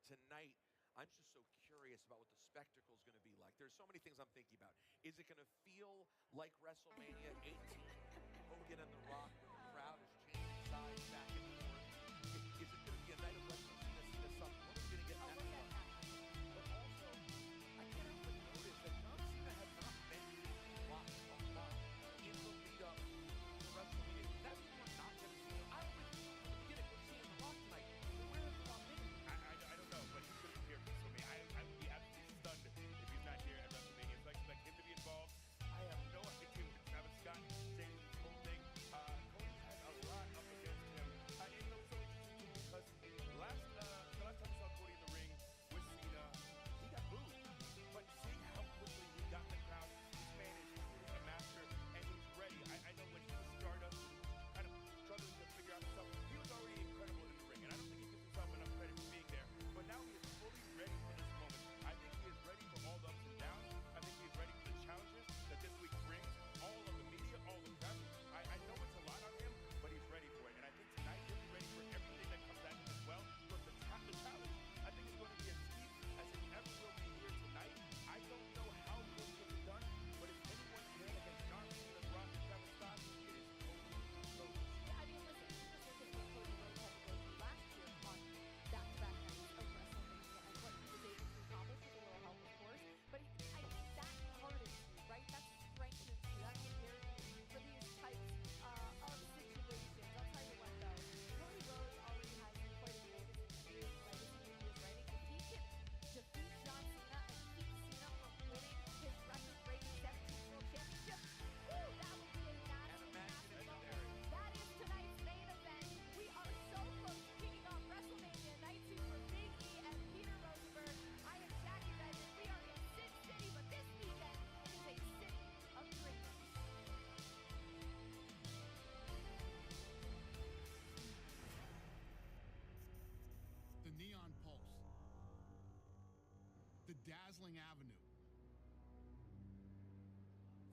tonight, I'm just so curious about what the spectacle is going to be like. There's so many things I'm thinking about. Is it going to feel like WrestleMania 18? Logan and The Rock, where the crowd is changing sides back and forth. Is it going to be a night of WrestleMania Cena something? What are we going to get next month? But also, I can't help but notice that John Cena has not mentioned Rock a lot in the lead up to WrestleMania. Does that mean we're not going to see him? I don't think from the beginning we're seeing The Rock tonight. Where has The Rock been? I don't know, but he could be here for WrestleMania. I would be absolutely stunned if he's not here at WrestleMania. So I expect him to be involved. I have no idea what Travis Scott saying this whole thing. Cody has a lot up against him. And you know, it's so interesting because the last time we saw Cody in the ring with Cena, he got booed. But seeing how quickly he got the crowd, this man is truly a master, and he's ready. I know when he was Stardust, kind of struggling to figure out himself, he was already incredible in the ring, and I don't think he gives himself enough credit for being there. But now he is fully ready for this moment. I think he is ready for all the ups and downs. I think he is ready for the challenges that this week brings. All of the media, all the press. I know it's a lot on him, but he's ready for it. And I think tonight he'll be ready for everything that comes at him as well. But the challenge, I think is going to be as steep as it ever will be here tonight. I don't know how good it's done, but if anyone can against John Cena, Rock, and Travis Scott, it is Cody Rhodes. Yeah, I mean, listen, you just look at what Cody Rhodes had to go through last year on back-to-back nights of WrestleMania and what he was able to accomplish with a little help, of course. But I think that hardens you, right? That strengthens you. That prepares you for these types of situations. I'll tell you what, though, Cody Rhodes already has quite a tremendous experience, legacy in his writing. If he can defeat John Cena and keep Cena from winning his record-breaking 17th World Championship, woo, that would be a massive, massive moment. That is tonight's main event. We are so close to kicking off WrestleMania Night 2 for Big E and Peter Rosenberg. I am Jackie Redmond. We are in Sin City, but this weekend it is a city of dreams. The neon pulse, the dazzling avenue,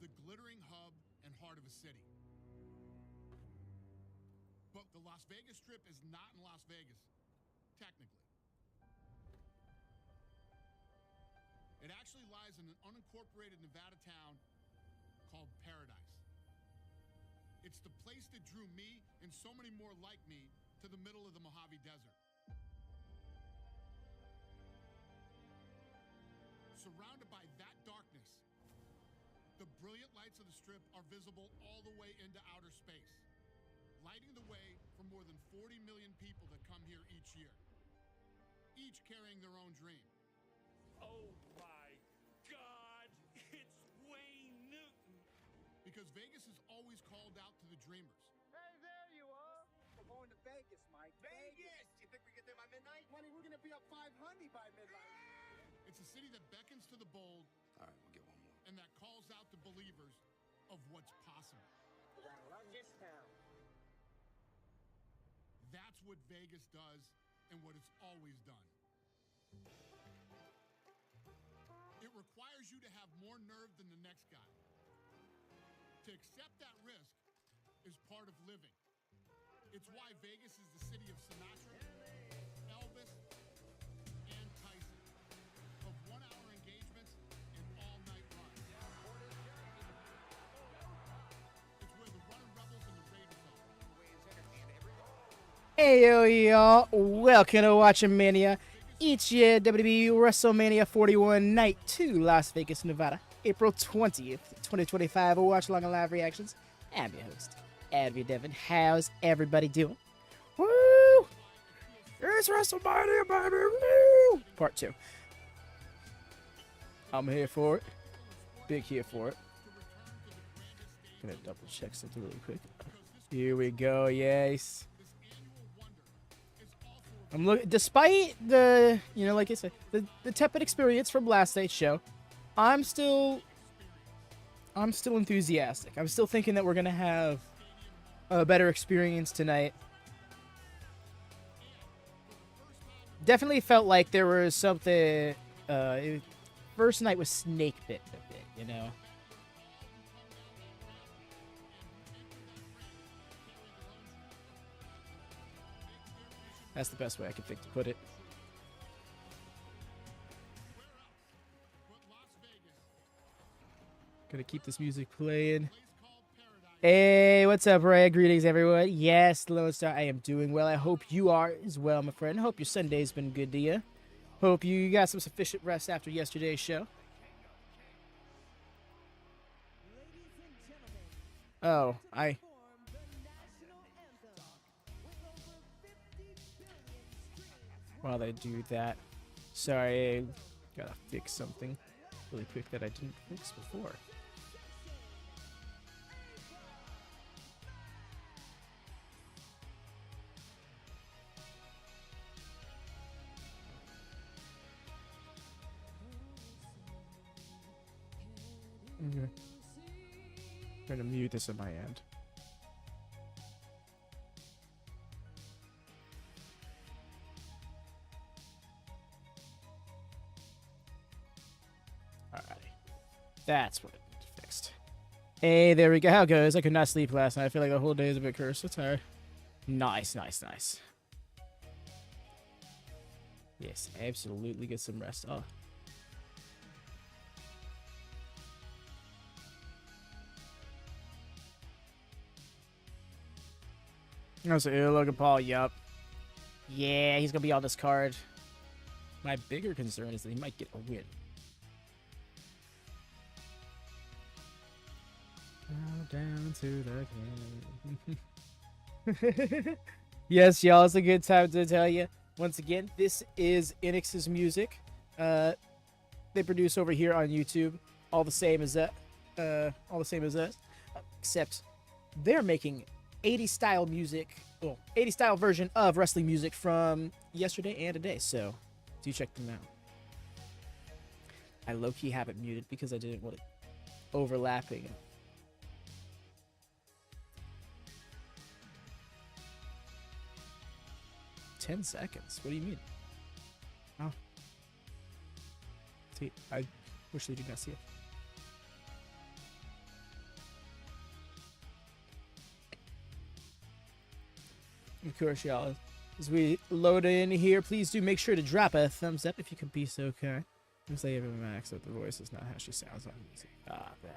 the glittering hub and heart of a city. But the Las Vegas Strip is not in Las Vegas, technically. It actually lies in an unincorporated Nevada town called Paradise. It's the place that drew me and so many more like me to the middle of the Mojave Desert. Surrounded by that darkness, the brilliant lights of the Strip are visible all the way into outer space, lighting the way for more than 40 million people that come here each year, each carrying their own dream. Oh my God, it's Wayne Newton. Because Vegas is always called out to the dreamers. Hey, there you are. We're going to Vegas, Mike. Vegas! You think we get there by midnight? Money, we're going to be up 500 by midnight. It's a city that beckons to the bold. All right, we'll get one more. And that calls out to believers of what's possible. I love this town. That's what Vegas does and what it's always done. It requires you to have more nerve than the next guy. To accept that risk is part of living. It's why Vegas is the city of Sinatra, Elvis, and Tyson. Of one-hour engagements and all-night runs. It's where the Running Rebels and the Raiders are. Hey yo y'all, welcome to WatchaMania. Each year, WWE WrestleMania 41 Night 2, Las Vegas, Nevada, April 20th, 2025. Watchalong and live reactions. I'm your host, Advia Devin. How's everybody doing? Woo! It's WrestleMania, baby! Woo! Part 2. I'm here for it. Big here for it. Gonna double check something really quick. Here we go, yes. I'm looking, despite the, like I said, the tepid experience from last night's show, I'm still enthusiastic. I'm still thinking that we're gonna have a better experience tonight. Definitely felt like there was something. First night was snake bit a bit, That's the best way I can think to put it. Gonna keep this music playing. Hey, what's up, Rhea? Greetings, everyone. Yes, Lone Star, I am doing well. I hope you are as well, my friend. Hope your Sunday's been good to you. Hope you got some sufficient rest after yesterday's show. Oh, while they do that, sorry, I gotta fix something really quick that I didn't fix before. I'm gonna mute this on my end. Alrighty. That's what it fixed. Hey, there we go. How goes? I could not sleep last night. I feel like the whole day is a bit cursed. So tired. Nice, nice, nice. Yes, absolutely get some rest. Oh. I was like, Logan Paul, yup. Yeah, he's gonna be on this card. My bigger concern is that he might get a win. Down to the game. Yes, y'all, it's a good time to tell you. Once again, this is Enix's music. They produce over here on YouTube. All the same as that. All the same as us. Except they're making 80s style music, well, 80s style version of wrestling music from yesterday and today, so do check them out. I low-key have it muted because I didn't want it overlapping. $10 seconds? What do you mean? Oh. See, I wish they did not see it. Of course, y'all, as we load in here, please do make sure to drop a thumbs up if you could be so kind. I'm saying even Max that the voice is not how she sounds on music. Ah, bad.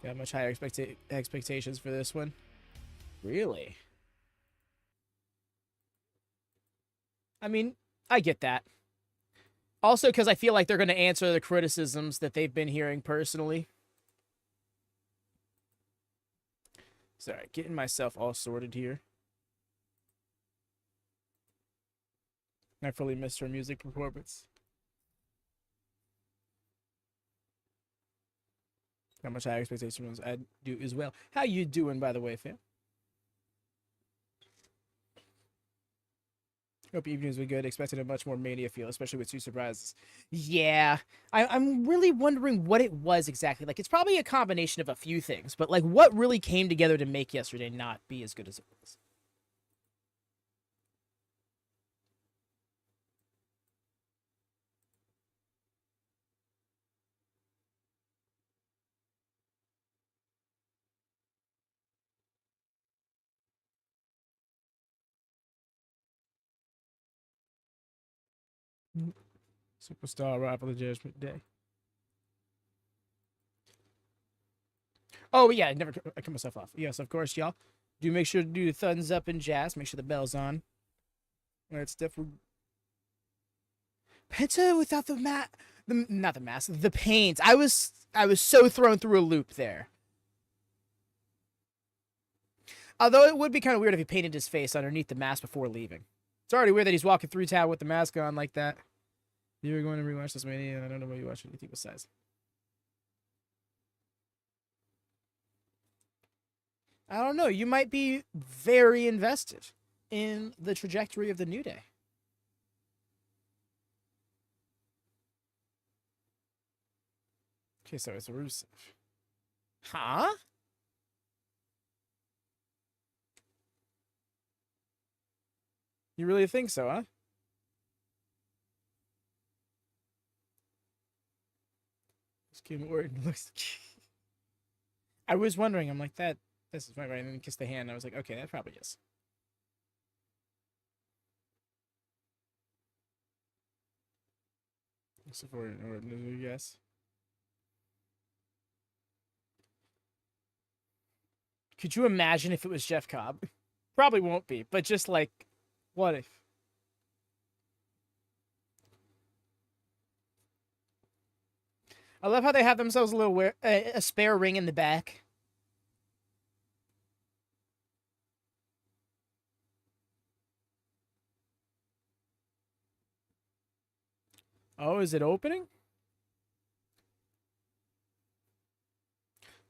Got much higher expectations for this one. Really? I mean, I get that. Also, because I feel like they're going to answer the criticisms that they've been hearing personally. Sorry, getting myself all sorted here. I fully missed her music performance. How much higher expectations I do as well. How you doing, by the way, fam? Hope evenings were good. Expected a much more Mania feel, especially with 2 surprises. Yeah, I'm really wondering what it was exactly. Like, it's probably a combination of a few things, but like, what really came together to make yesterday not be as good as it was? Superstar arrival of Judgment Day. Oh, yeah, I cut myself off. Yes, of course, y'all. Do make sure to do the thumbs up and jazz. Make sure the bell's on. Alright, Steph. Penta without the not the mask, the paint. I was so thrown through a loop there. Although it would be kind of weird if he painted his face underneath the mask before leaving. It's already weird that he's walking through town with the mask on like that. You were going to rewatch this Mania, and I don't know what you watched anything besides. I don't know. You might be very invested in the trajectory of the New Day. Okay, so it's Rusev. Huh? You really think so, huh? Kim Orton looks. I was wondering. I'm like, this is right, and then kiss the hand. I was like, okay, that probably is. So for Orton, yes. Could you imagine if it was Jeff Cobb? Probably won't be, but just like, what if? I love how they have themselves a little a spare ring in the back. Oh, is it opening?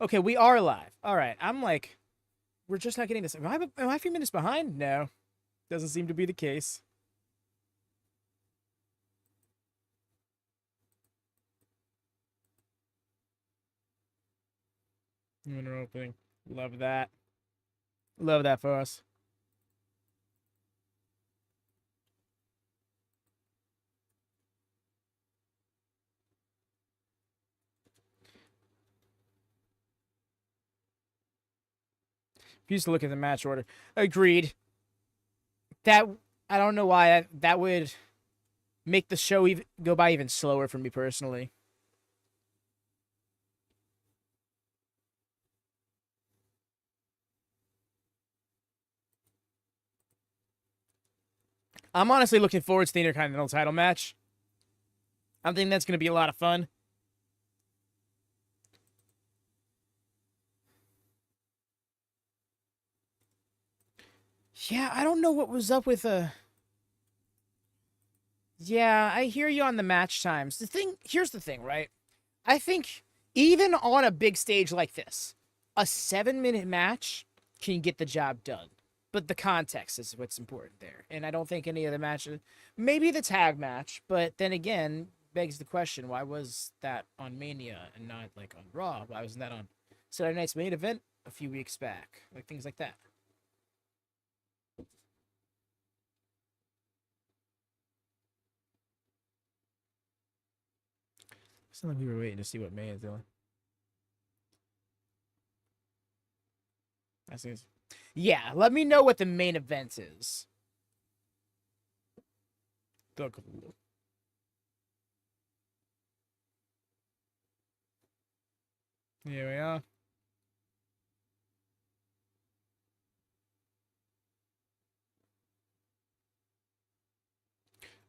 Okay, we are live. All right, I'm like, we're just not getting this. Am I a few minutes behind? No, doesn't seem to be the case. Winter opening. Love that. Love that for us. Used to look at the match order. Agreed. That I don't know why that would make the show even go by even slower for me personally. I'm honestly looking forward to the Intercontinental title match. I think that's going to be a lot of fun. Yeah, I don't know what was up with Yeah, I hear you on the match times. Here's the thing, right? I think even on a big stage like this, a 7-minute match can get the job done. But the context is what's important there. And I don't think any of the matches, maybe the tag match, but then again, begs the question, why was that on Mania and not like on Raw? Why wasn't that on Saturday Night's main event a few weeks back? Like things like that. It's not like we were waiting to see what May is doing. I see. Yeah, let me know what the main event is. Here we are.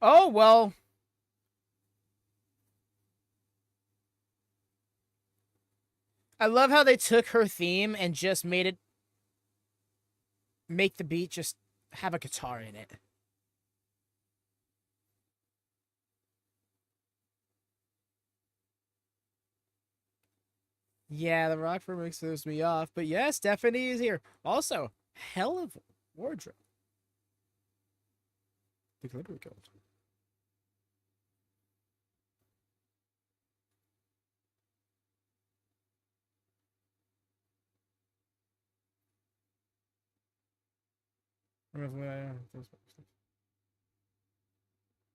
Oh, well. I love how they took her theme and just make the beat just have a guitar in it. Yeah, the Rock remix throws me off, but yes, Stephanie is here. Also, hell of wardrobe. The glitter gold.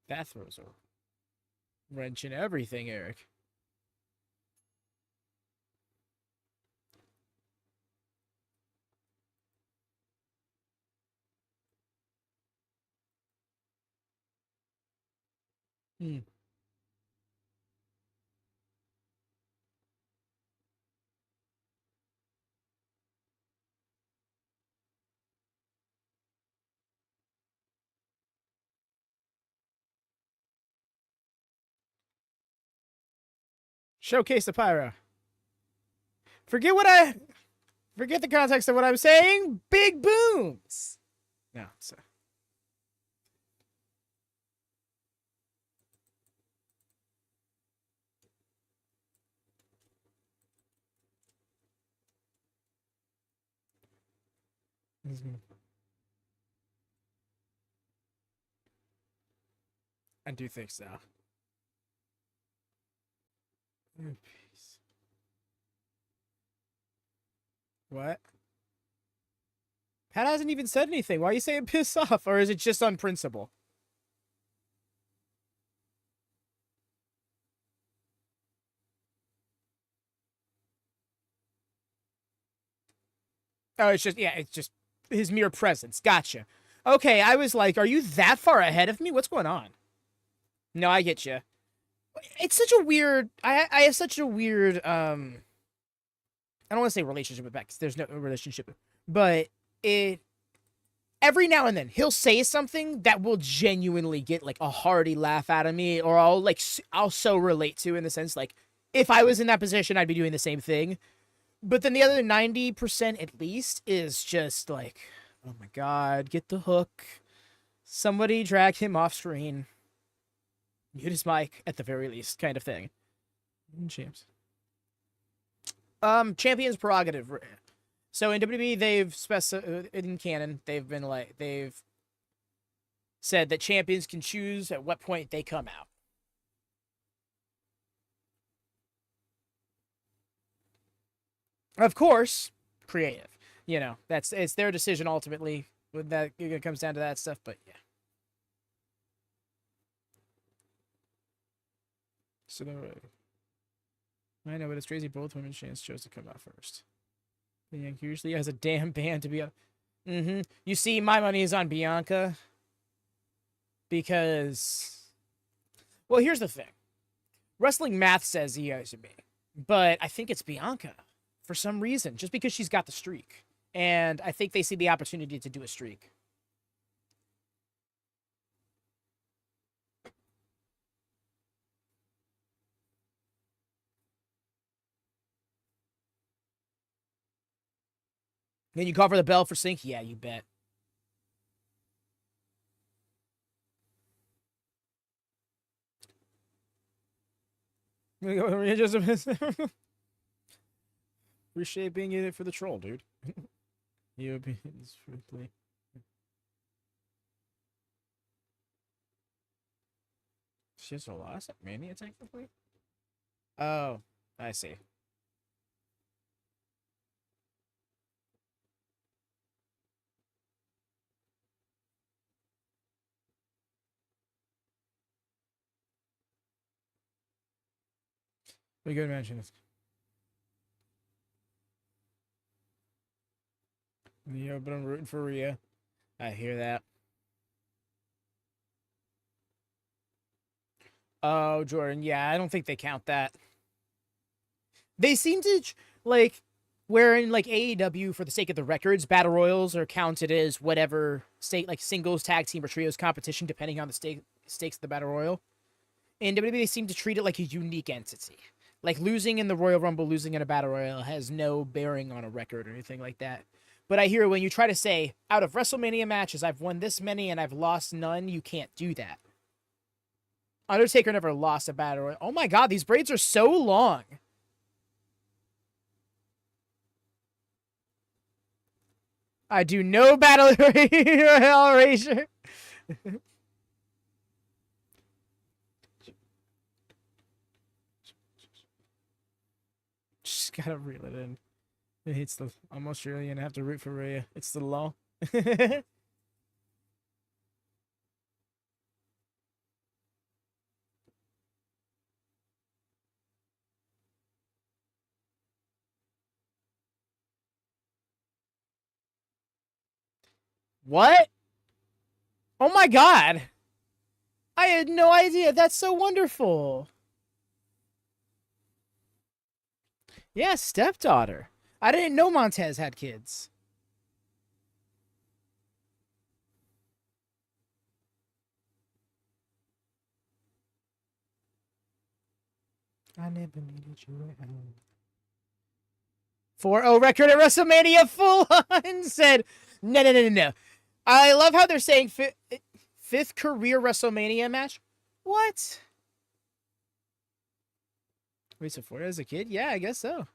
That throws a wrench in everything, Eric. Showcase the pyro. Forget the context of what I'm saying. Big booms. No, so. I do think so. Peace. What? Pat hasn't even said anything. Why are you saying piss off? Or is it just on principle? Oh, it's just his mere presence. Gotcha. Okay, I was like, are you that far ahead of me? What's going on? No, I get you. It's such a weird... I have such a weird, I don't want to say relationship with Beck, 'cause there's no relationship, but every now and then he'll say something that will genuinely get like a hearty laugh out of me, or I'll so relate to, in the sense like, if I was in that position, I'd be doing the same thing. But then the other 90% at least is just like, oh my God, get the hook. Somebody drag him off screen. Mute his mic at the very least, kind of thing. James. Champion's prerogative. So in WWE, they've in canon, they've said that champions can choose at what point they come out. Of course, creative. You know, it's their decision ultimately when that it comes down to that stuff, but yeah. So I know, but it's crazy both women's champs chose to come out first. Bianca usually has a damn band to be up. You see, my money is on Bianca because, well, here's the thing. Wrestling math says he owes me, but I think it's Bianca for some reason, just because she's got the streak. And I think they see the opportunity to do a streak. Then you call for the bell for sync? Yeah, you bet. Reshaping it for the troll, dude. Europeans Ripley. She has a loss at Mania, technically? Oh, I see. We could mention this. Yeah, but I'm rooting for Rhea. I hear that. Oh, Jordan. Yeah, I don't think they count that. They seem to, like, where in, like, AEW, for the sake of the records, Battle Royals are counted as whatever state, like, singles, tag team, or trios competition, depending on the stakes of the Battle Royal. In WWE, they seem to treat it like a unique entity. Like, losing in the Royal Rumble, losing in a Battle Royal has no bearing on a record or anything like that. But I hear when you try to say, out of WrestleMania matches, I've won this many and I've lost none, you can't do that. Undertaker never lost a Battle Royal. Oh my God, these braids are so long. I do no Battle Royal erasure. Just gotta reel it in. It's the I'm Australian. I have to root for Rhea. It's the law. What? Oh my God. I had no idea. That's so wonderful. Yeah, stepdaughter. I didn't know Montez had kids. I never needed you at home. 4-0 record at WrestleMania. Full on said, no. I love how they're saying fifth career WrestleMania match. What? Wait, so 4 as a kid? Yeah, I guess so.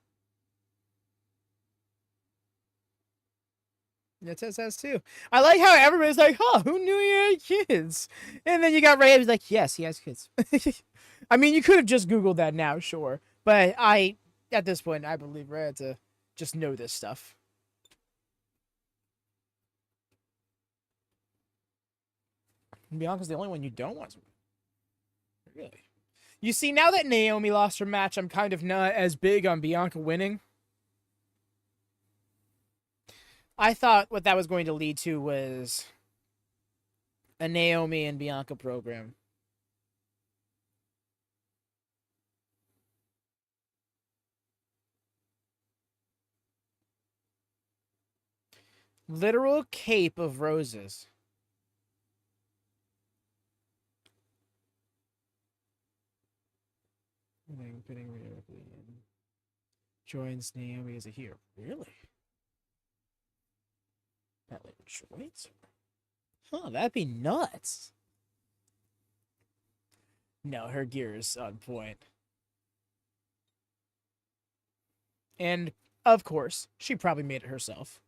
Yeah, Tess has too. I like how everybody's like, huh, who knew he had kids? And then you got Ray, who's like, yes, he has kids. I mean, you could have just Googled that now, sure. But at this point, I believe Ray had to just know this stuff. Bianca's the only one you don't want to. Really? You see, now that Naomi lost her match, I'm kind of not as big on Bianca winning. I thought what that was going to lead to was a Naomi and Bianca program. Literal cape of roses. Putting Ripley in. Joins Naomi as a hero. Really? That like joins? Huh, that'd be nuts. No, her gear is on point. And, of course, she probably made it herself.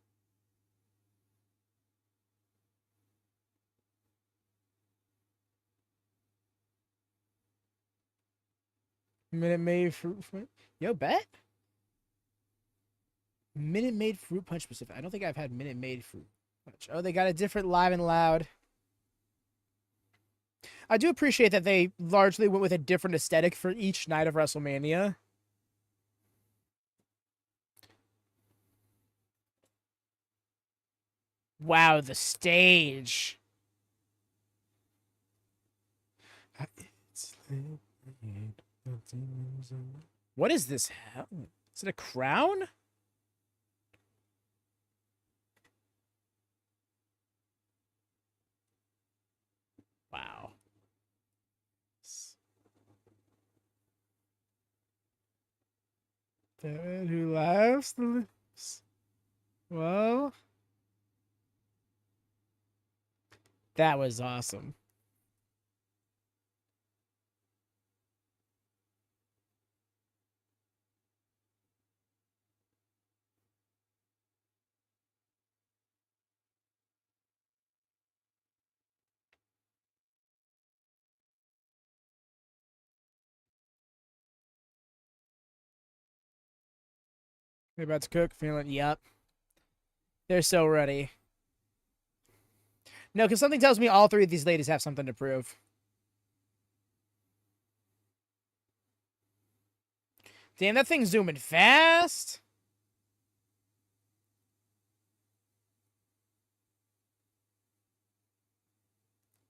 Minute Maid fruit punch. Yo, bet. Minute Maid fruit punch specific. I don't think I've had Minute Maid fruit punch. Oh, they got a different Live and Loud. I do appreciate that they largely went with a different aesthetic for each night of WrestleMania. Wow, the stage. What is this? Is it a crown? Wow. The man who laughs. Well, that was awesome. They're about to cook, feeling, yep. They're so ready. No, because something tells me all three of these ladies have something to prove. Damn, that thing's zooming fast.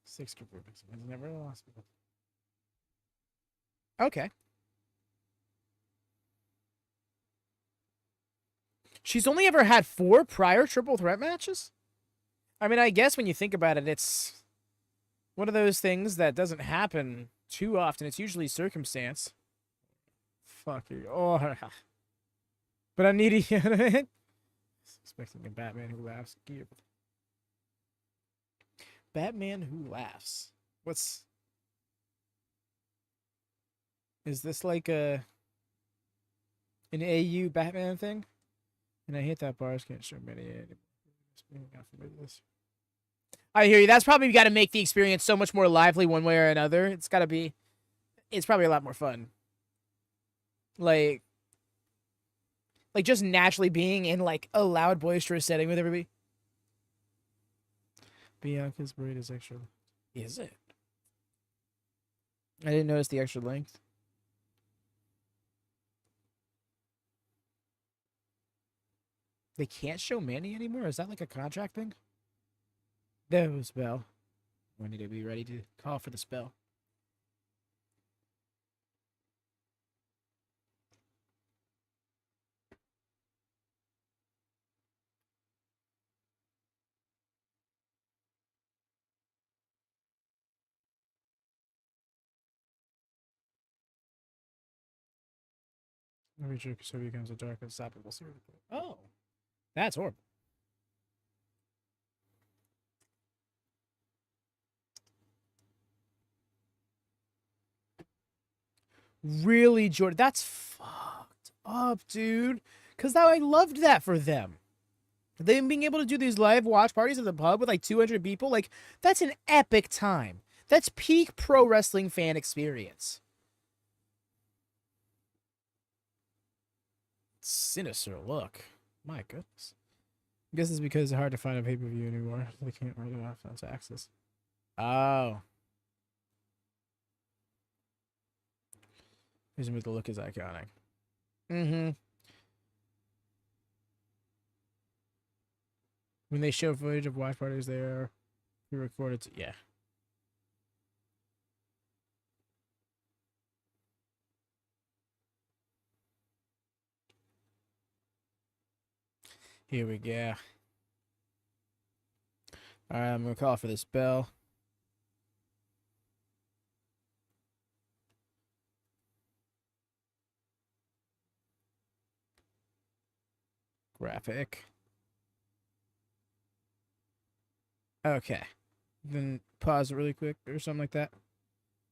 Six improvements. Never lost. Okay. She's only ever had 4 prior triple threat matches? I mean, I guess when you think about it, it's one of those things that doesn't happen too often. It's usually circumstance. Fuck you. Oh. But I need to... Expecting a Batman who laughs. Batman who laughs. What's... Is this like an AU Batman thing? And I hate that bars can't show many I hear you. That's probably got to make the experience so much more lively one way or another. It's got to be... It's probably a lot more fun. Like just naturally being in, like, a loud, boisterous setting with everybody. Bianca's braid is extra. Is it? I didn't notice the extra length. They can't show Manny anymore? Is that like a contract thing? There was spell. We need to be ready to call for the spell. Every joke so becomes a dark, unstoppable serial killer. Oh, that's horrible. Really, Jordan? That's fucked up, dude. Because I loved that for them. Them being able to do these live watch parties at the pub with like 200 people, like, that's an epic time. That's peak pro wrestling fan experience. Sinister look. My goodness. I guess it's because it's hard to find a pay-per-view anymore. They can't write it off on Access. Oh. Reason with the look is iconic. Mm-hmm. When they show footage of watch parties, they are pre-recorded. Yeah. Here we go. All right, I'm gonna call for this bell. Graphic. Okay. Then pause it really quick or something like that.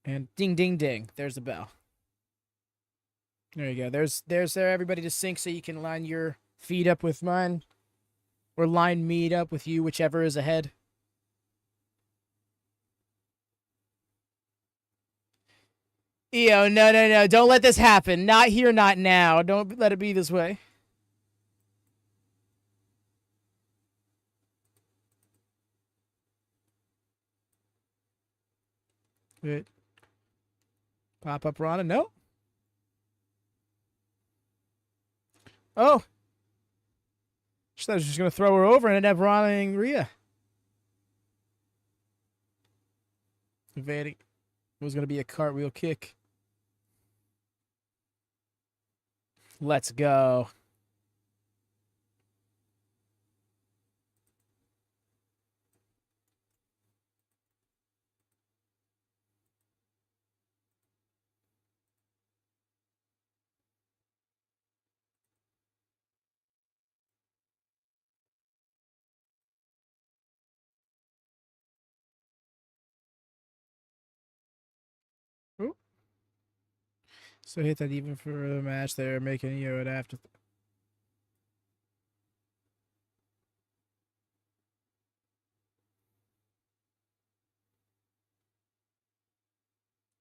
And ding, ding, ding. There's the bell. There you go. There's everybody to sync so you can line your feed up with mine. Or line me up with you, whichever is ahead. Yo, no. Don't let this happen. Not here, not now. Don't let it be this way. Good. Pop up Rana. No. Oh. She thought I was just going to throw her over and end up Rana and Rhea. Evading. It was going to be a cartwheel kick. Let's go. Ooh. So hit that even for the match there, making it after.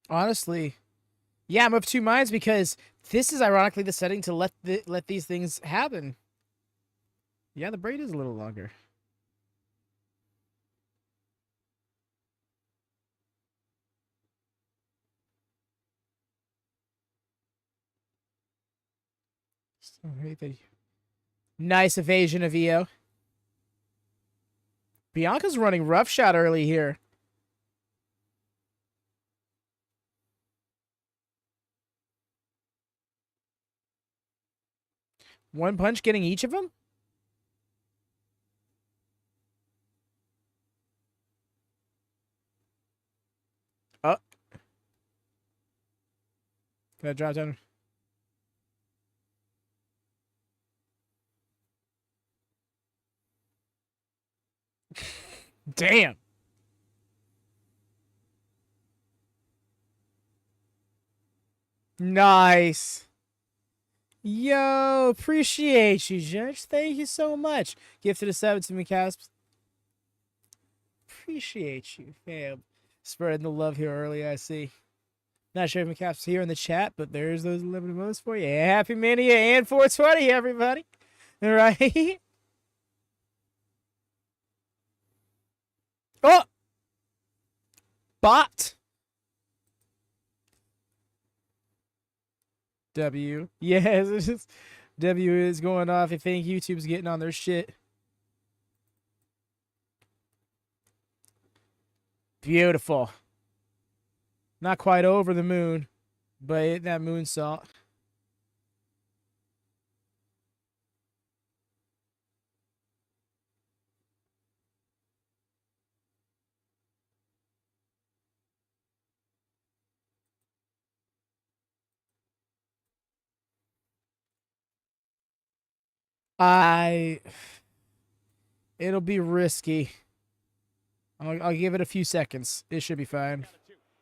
Honestly, yeah, I'm of two minds because this is ironically the setting to let these things happen. Yeah, the braid is a little longer. So hate that. Nice evasion of EO. Bianca's running roughshod early here. One punch getting each of them? Oh. Can I drop down? Damn. Nice. Yo, appreciate you, Judge. Thank you so much. Gifted a 7 to me, Casps. Appreciate you, fam. Spreading the love here early, I see. Not sure if McCaps here in the chat, but there's those limited moments for you. Happy Mania and 420, everybody. All right. Oh! Bot. W. Yes, W is going off. I think YouTube's getting on their shit. Beautiful. Not quite over the moon, but that moonsault. It'll be risky. I'll give it a few seconds. It should be fine.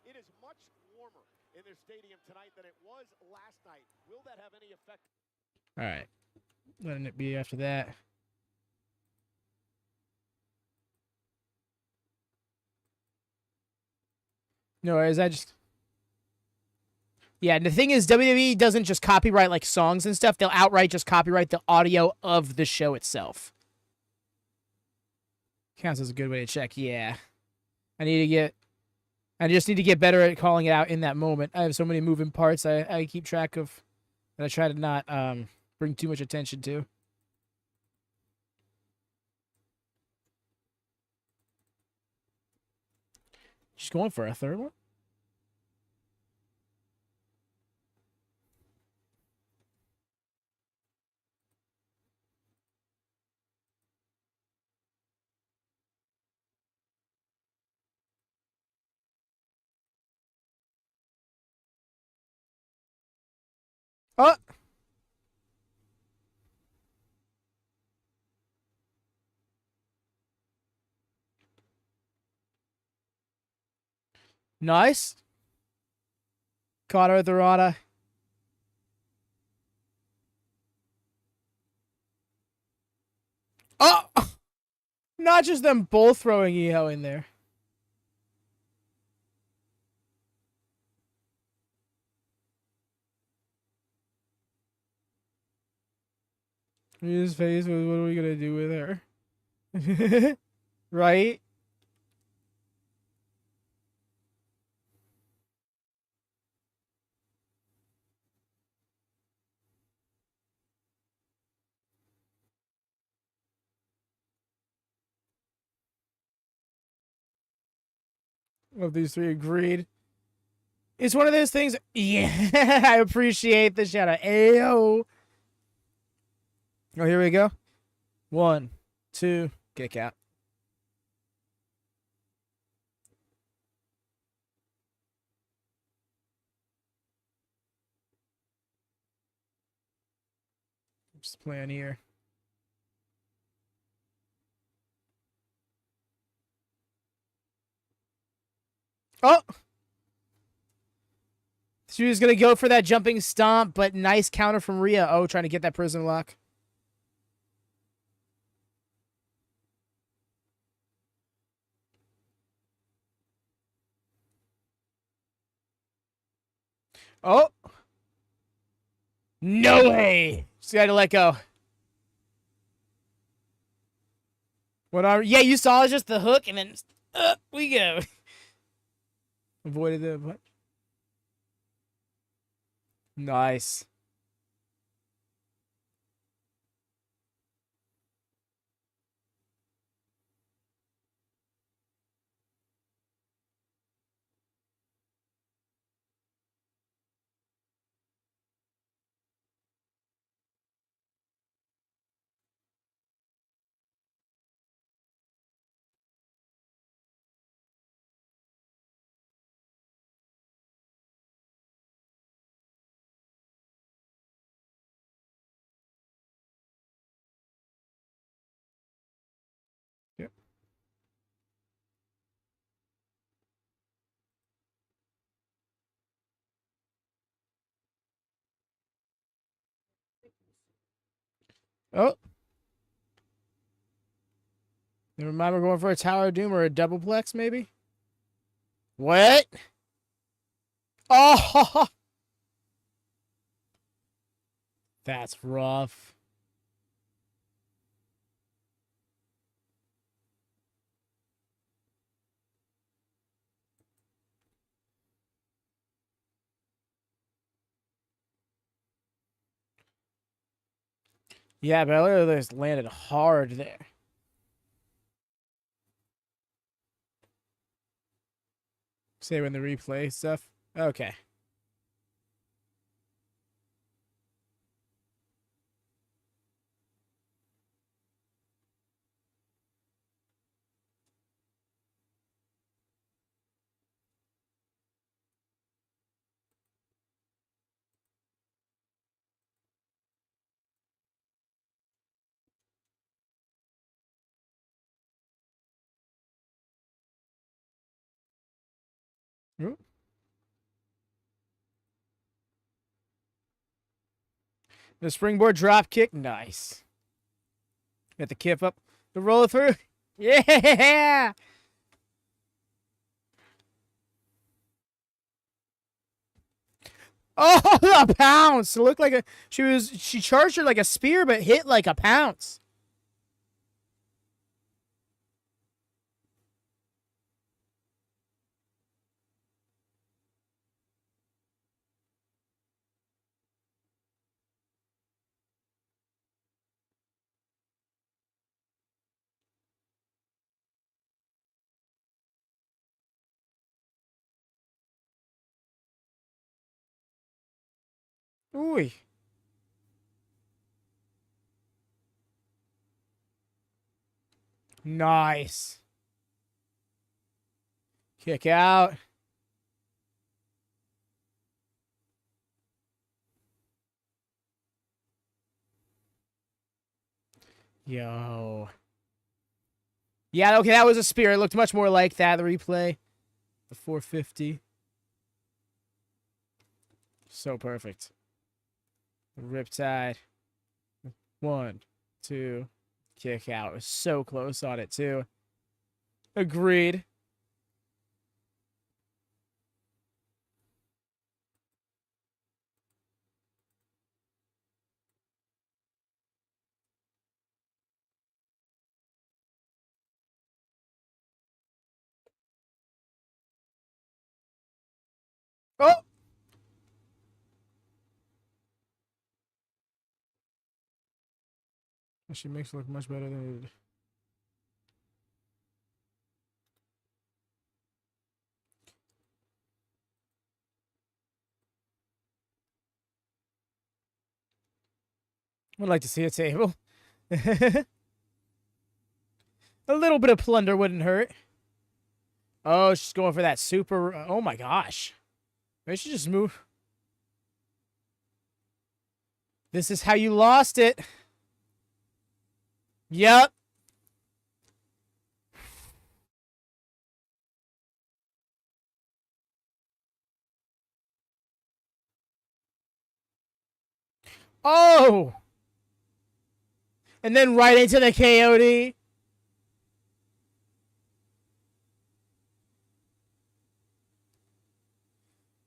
It is much warmer in their stadium tonight than it was last night. Will that have any effect? All right. Letting it be after that. No worries, Yeah, and the thing is, WWE doesn't just copyright like songs and stuff. They'll outright just copyright the audio of the show itself. Counts as a good way to check. Yeah. I just need to get better at calling it out in that moment. I have so many moving parts I keep track of that I try to not bring too much attention to. She's going for a third one? Oh. Nice. Caught her with the Rana. Oh! Not just them both throwing EO in there. His face was, what are we gonna do with her? Right? Of these three agreed. It's one of those things. Yeah, I appreciate the shout out. Ayo. Oh, here we go. 1, 2, kick out. Just playing here. Oh! She was going to go for that jumping stomp, but nice counter from Rhea. Oh, trying to get that prison lock. Oh! No way! She had to let go. What are? Yeah, you saw just the hook, and then we go. Avoided the punch. Nice. Yep. Oh. Never mind, we're going for a Tower of Doom or a doubleplex, maybe? What? Oh! That's rough. Yeah, Belair just landed hard there. Say when the replay stuff. Okay. Ooh. The springboard drop kick, nice. Got the kip up, the roll through. Yeah! Oh, a pounce! It looked like a she charged her like a spear, but hit like a pounce. Ooh. Nice. Kick out. Yo. Yeah, okay, that was a spear. It looked much more like that, the replay. The 450. So perfect. Riptide. 1, 2. Kick out. It was so close on it, too. Agreed. Oh! She makes it look much better than it did. Would like to see a table. A little bit of plunder wouldn't hurt. Oh, she's going for that super... Oh my gosh. Maybe she just move. This is how you lost it. Yep. Oh! And then right into the KOD.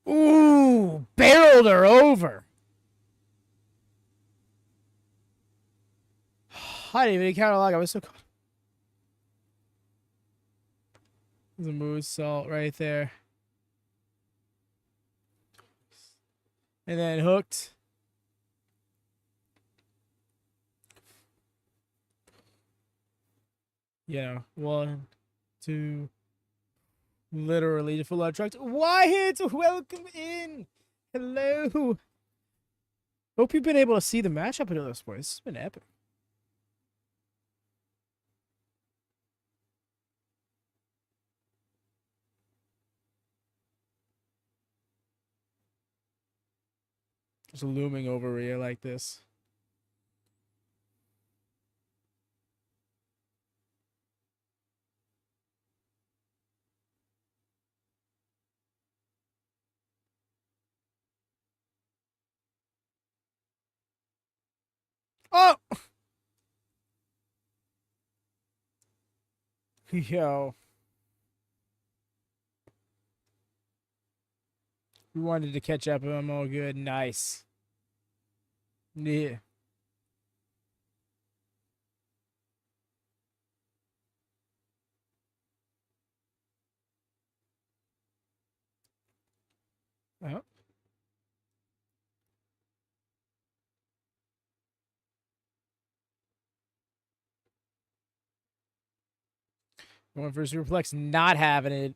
Ooh, barreled her over. I didn't even counter log. I was so caught. There's a moonsault right there. And then hooked. Yeah, 1, 2. Literally the full out trucks. Wyatt, welcome in. Hello. Hope you've been able to see the match up until this point. This has been epic. Just looming over Rhea like this. Oh! Yo. We wanted to catch up, and I'm all good. Nice. Yeah. Oh. Going for a superplex, not having it.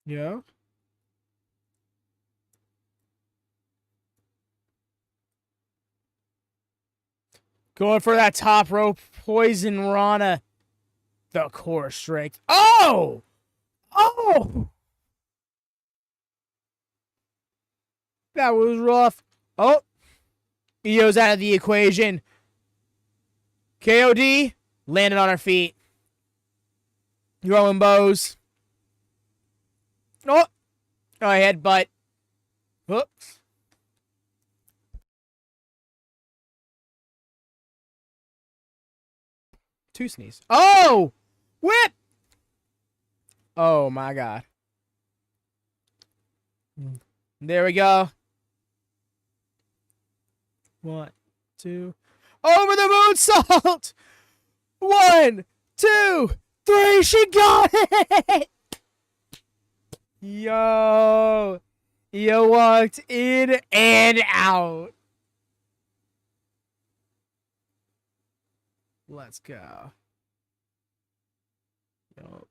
Yeah. Going for that top rope. Poison Rana. The core strength. Oh! Oh! That was rough. Oh! Io's out of the equation. KOD. Landed on her feet. Throwing bows. Oh! Oh, headbutt. Whoops. Two sneeze. Oh! Whip! Oh, my God. There we go. 1, 2. Over the moonsault! 1, 2, 3. She got it! Yo. Yo walked in and out. Let's go. Yo.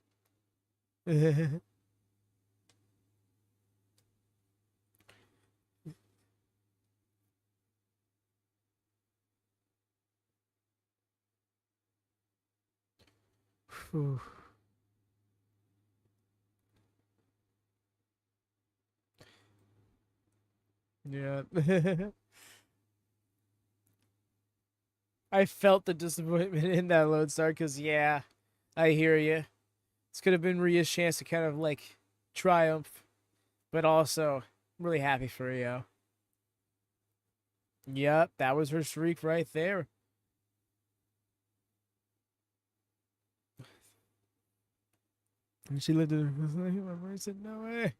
Whew. Yeah. I felt the disappointment in that Lone Star because, yeah, I hear you. This could have been Rhea's chance to kind of like triumph, but also really happy for Rhea. Yep, that was her streak right there. And she looked at her. My brain said, "No way."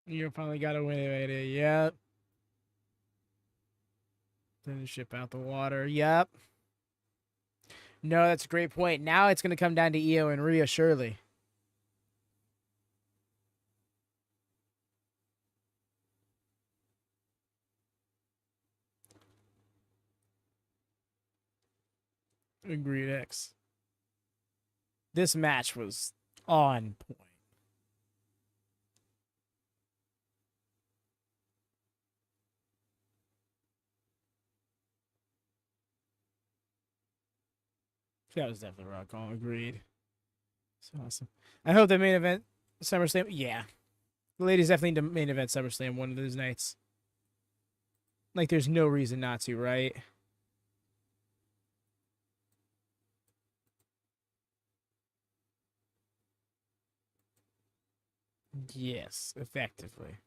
You finally got away with it. Yep. Then ship out the water. Yep. No, that's a great point. Now it's going to come down to Io and Rhea, surely. Agreed, X. This match was on point. That was definitely rock on. Agreed. It's awesome. I hope the main event SummerSlam. Yeah, the ladies definitely the main event SummerSlam one of those nights. Like, there's no reason not to, right? Yes, effectively.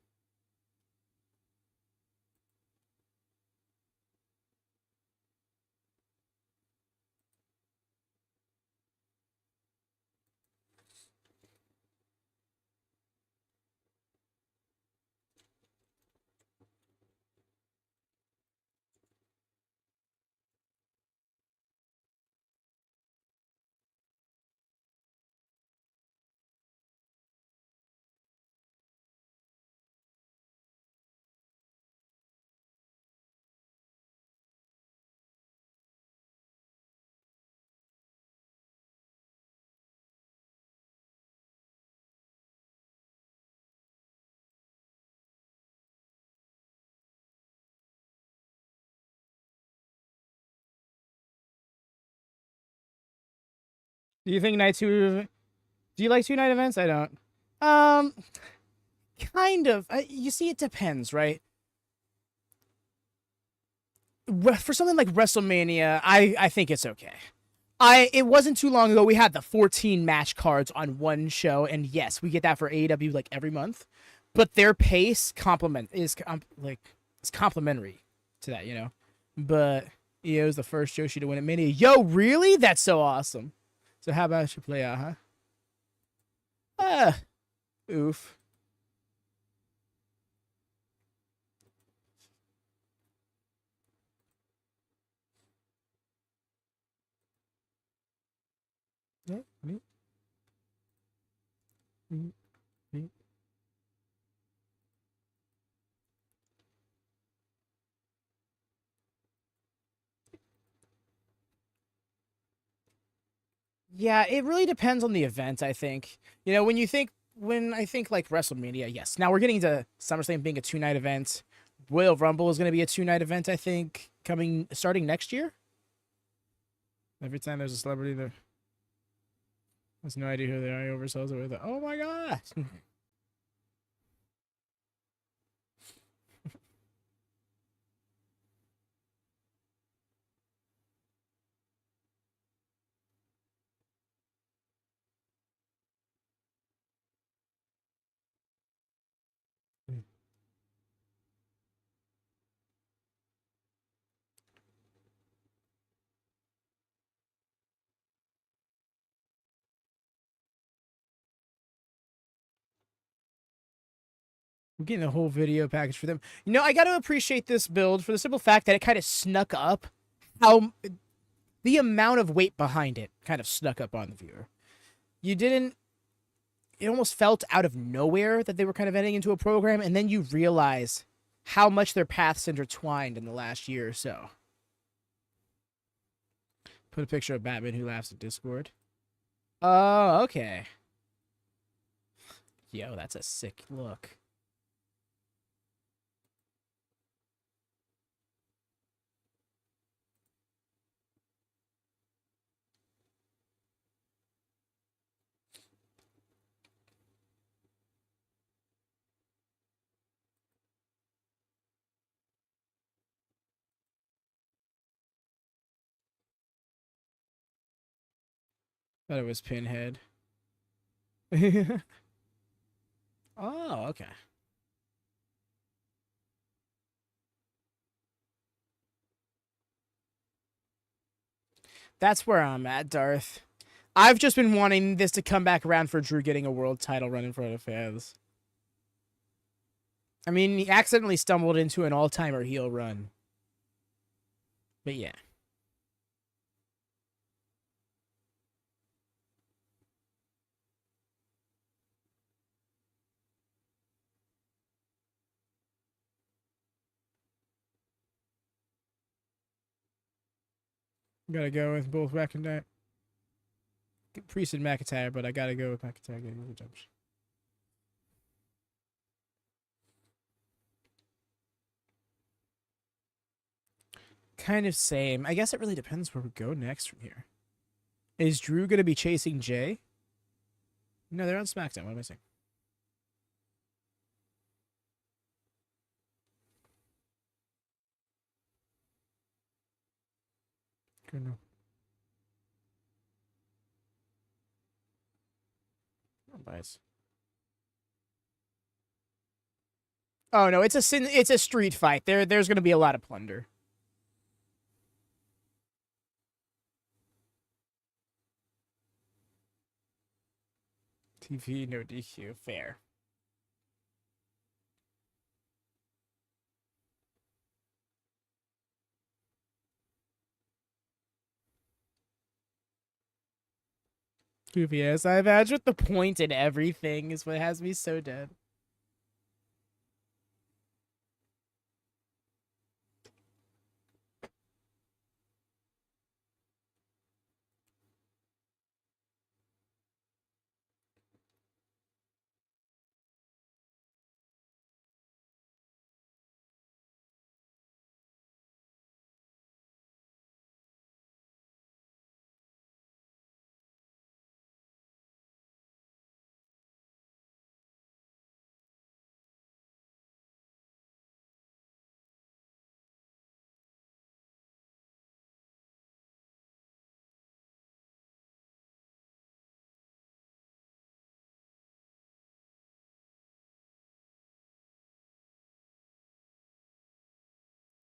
Do you think night two? Do you like 2 night events? I don't. Kind of. You see, it depends, right? For something like WrestleMania, I think it's okay. It wasn't too long ago we had the 14 match cards on one show, and yes, we get that for AEW like every month, but their pace is complimentary to that, you know. But Io's the first Joshi to win at Mania. Yo, really? That's so awesome. So how about you play out, huh? Oof. Yeah, me. Me. Yeah, it really depends on the event, I think. You know, when I think like WrestleMania, yes. Now we're getting to SummerSlam being a 2-night event. Royal Rumble is going to be a 2-night event, I think, starting next year. Every time there's a celebrity there. Has no idea who they are. He oversells it with, oh my god. We're getting a whole video package for them. You know, I got to appreciate this build for the simple fact that it kind of snuck up how the amount of weight behind it kind of snuck up on the viewer. It almost felt out of nowhere that they were kind of heading into a program, and then you realize how much their paths intertwined in the last year or so. Put a picture of Batman who laughs at Discord. Oh, okay. Yo, that's a sick look. Thought it was Pinhead. Oh, okay. That's where I'm at, Darth. I've just been wanting this to come back around for Drew getting a world title run in front of fans. I mean, he accidentally stumbled into an all-timer heel run. But yeah. Gotta go with both McIntyre. Priest and McIntyre, but I gotta go with McIntyre getting the jumps. Kind of same. I guess it really depends where we go next from here. Is Drew gonna be chasing Jay? No, they're on SmackDown. What am I saying? Good no. Bias. Oh no, it's a street fight. There's gonna be a lot of plunder. TV, no DQ, fair. Goofy ass. I imagine the point in everything is what has me so dead.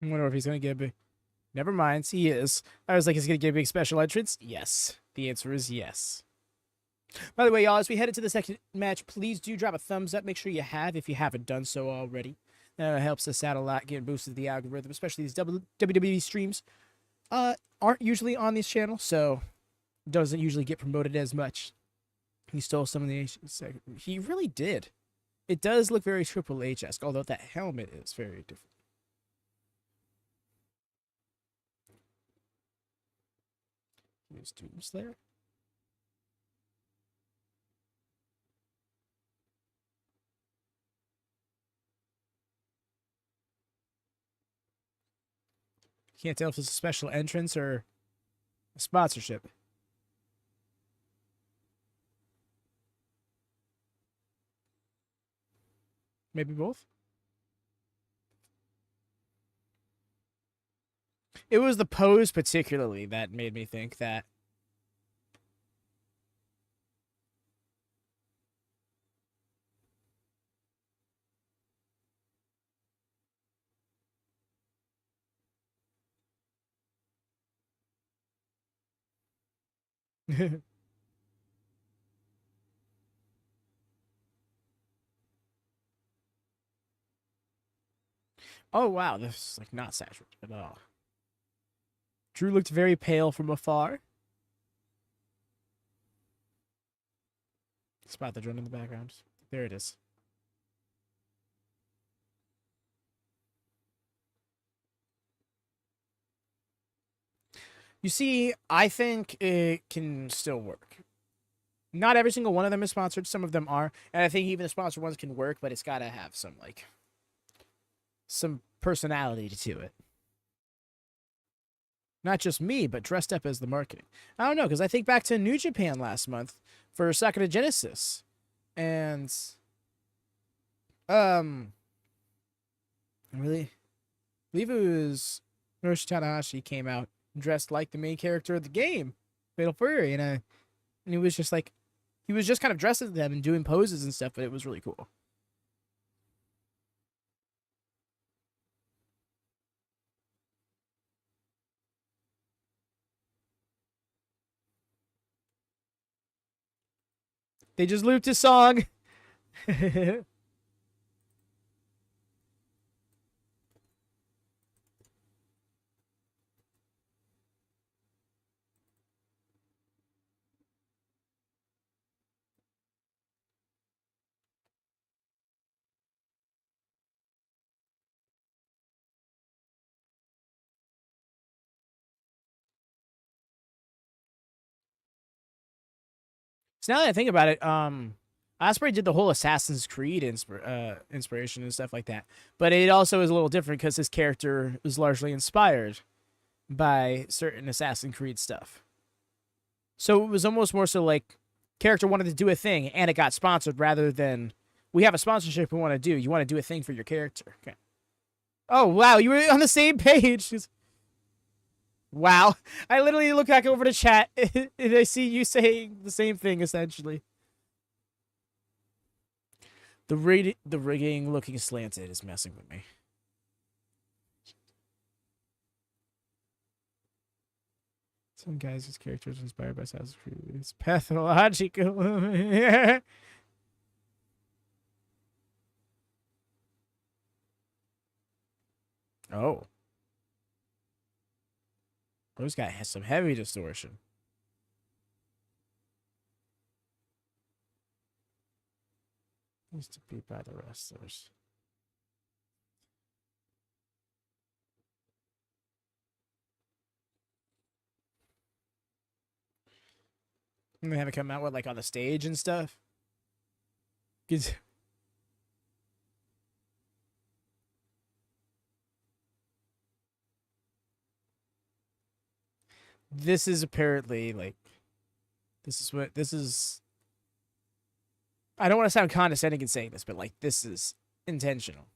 I wonder if he's gonna get a big. Never mind, he is. I was like, is he gonna get a big special entrance? Yes. The answer is yes. By the way, y'all, as we head into the second match, please do drop a thumbs up. Make sure you have if you haven't done so already. That helps us out a lot, getting boosted to the algorithm, especially these WWE streams. Aren't usually on this channel, so doesn't usually get promoted as much. He stole some of the he really did. It does look very Triple H-esque, although that helmet is very different. Here's Doom Slayer. Can't tell if it's a special entrance or a sponsorship. Maybe both? It was the pose particularly that made me think that. Oh, wow. This is like not saturated at all. Drew looked very pale from afar. Spot the drone in the background. There it is. You see, I think it can still work. Not every single one of them is sponsored. Some of them are. And I think even the sponsored ones can work, but it's got to have some, like, some personality to it. Not just me, but dressed up as the marketing. I don't know, because I think back to New Japan last month for Sakura Genesis. And, I believe it was Hiroshi Tanahashi came out dressed like the main character of the game, Fatal Fury, and he was just like, he was just kind of dressed as them and doing poses and stuff, but it was really cool. They just looped his song. So now that I think about it, Ospreay did the whole Assassin's Creed inspiration and stuff like that. But it also is a little different because his character was largely inspired by certain Assassin's Creed stuff. So it was almost more so like character wanted to do a thing and it got sponsored rather than we have a sponsorship we want to do. You want to do a thing for your character. Okay. Oh, wow. You were on the same page. Wow. I literally look back over the chat and I see you saying the same thing, essentially. The rigging looking slanted is messing with me. Some guys' characters inspired by Assassin's Creed. It's pathological. Oh. Those guy has some heavy distortion. Used to be by the wrestlers. And they have it come out with like on the stage and stuff. This is apparently like this is I don't want to sound condescending in saying this, but like this is intentional.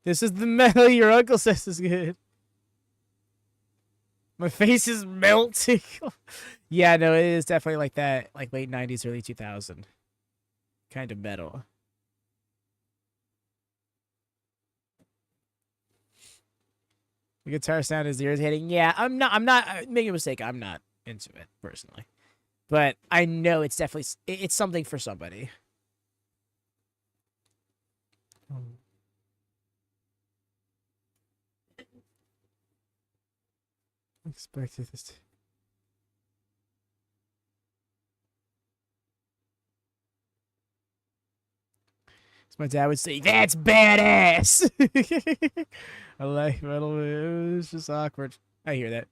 This is the metal your uncle says is good. My face is melting. Yeah, no, it is definitely like that, like late 90s, early 2000 kind of metal. The guitar sound is irritating. Yeah, I'm not making a mistake. I'm not into it personally, but I know it's definitely it's something for somebody. Expected this. My dad would say, "That's badass." I like metal. It was just awkward. I hear that.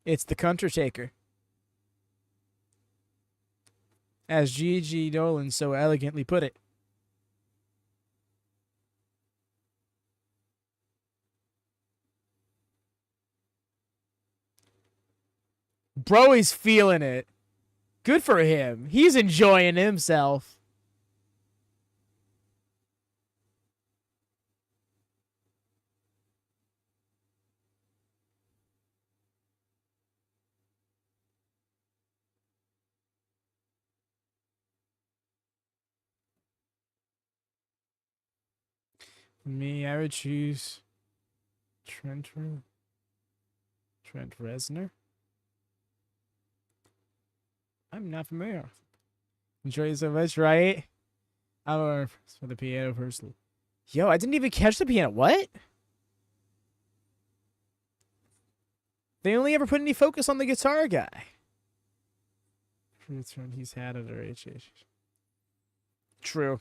It's the Undertaker, as G.G. Nolan so elegantly put it. Bro, he's feeling it. Good for him. He's enjoying himself. Me, I would choose Trent Reznor. I'm not familiar. Enjoy it so much, right? I'm for the piano personally. Yo, I didn't even catch the piano. What? They only ever put any focus on the guitar guy. He's had it or HH. True.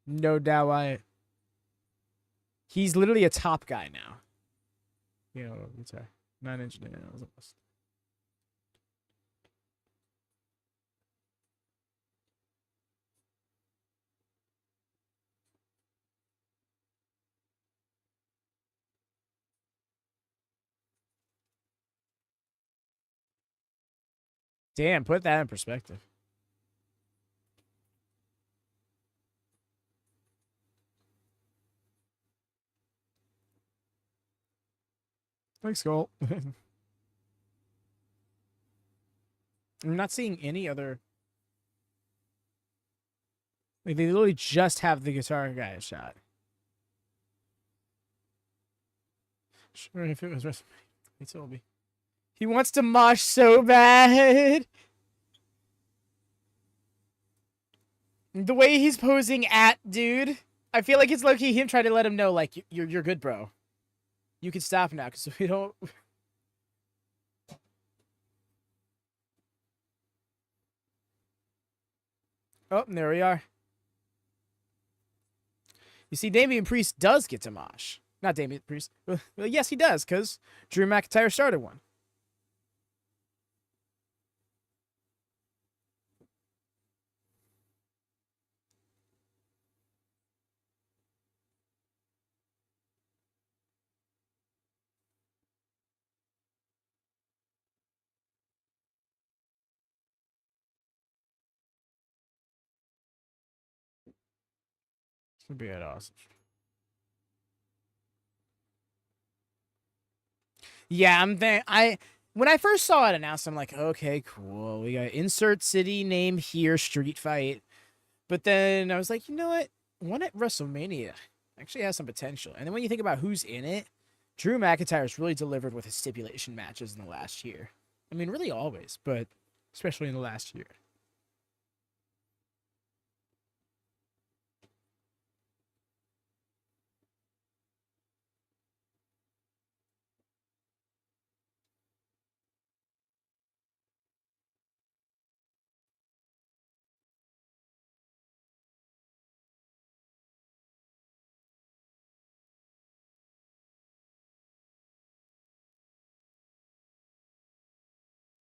No doubt why. He's literally a top guy now. You know, sorry. 9-inch nails. Damn, put that in perspective. Thanks, Cole. I'm not seeing any other. Like, they literally just have the guitar guy shot. Sure, if it was WrestleMania, he told me. He wants to mosh so bad. The way he's posing at dude, I feel like it's low-key him trying to let him know, like, you're good, bro. You can stop now, because we don't... Oh, and there we are. You see, Damian Priest does get to mosh. Not Damian Priest. Well, yes, he does, because Drew McIntyre started one. This would be awesome. Yeah, when I first saw it announced, I'm like, okay, cool. We got insert city name here, street fight. But then I was like, you know what? One at WrestleMania actually has some potential. And then when you think about who's in it, Drew McIntyre's really delivered with his stipulation matches in the last year. I mean, really always, but especially in the last year.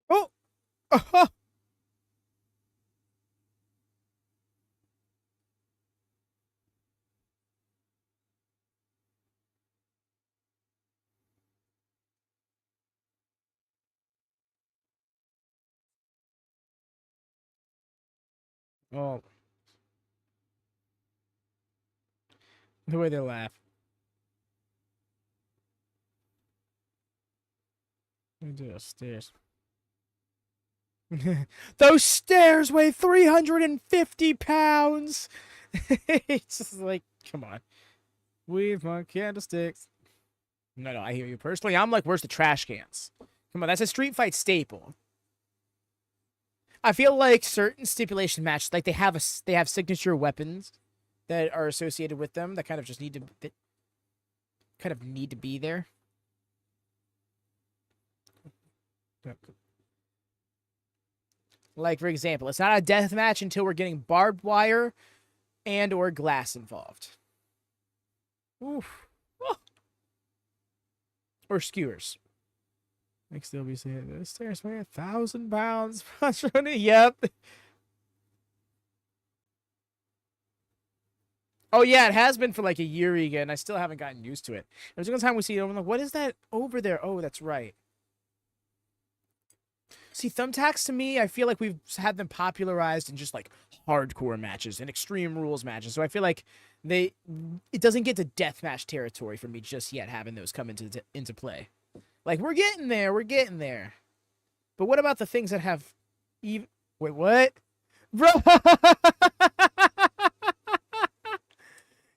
Oh! Oh. The way they laugh. Let me do those stairs. Those stairs weigh 350 pounds. It's just like, come on. Weave my candlesticks. No, I hear you. Personally, I'm like, where's the trash cans? Come on, that's a street fight staple. I feel like certain stipulation matches, like they have signature weapons that are associated with them that kind of just need to be there. Like, for example, it's not a death match until we're getting barbed wire and or glass involved. Oof. Oh. Or skewers. Like, still be saying, this stairs weigh 1,000 pounds. Yep. Oh, yeah, it has been for like a year again. I still haven't gotten used to it. Every single time we see it, I'm like, what is that over there? Oh, that's right. See, thumbtacks to me, I feel like we've had them popularized in just like hardcore matches and extreme rules matches. So I feel like it doesn't get to deathmatch territory for me just yet, having those come into play. Like, we're getting there. But what about the things that have even... Wait, what? Bro!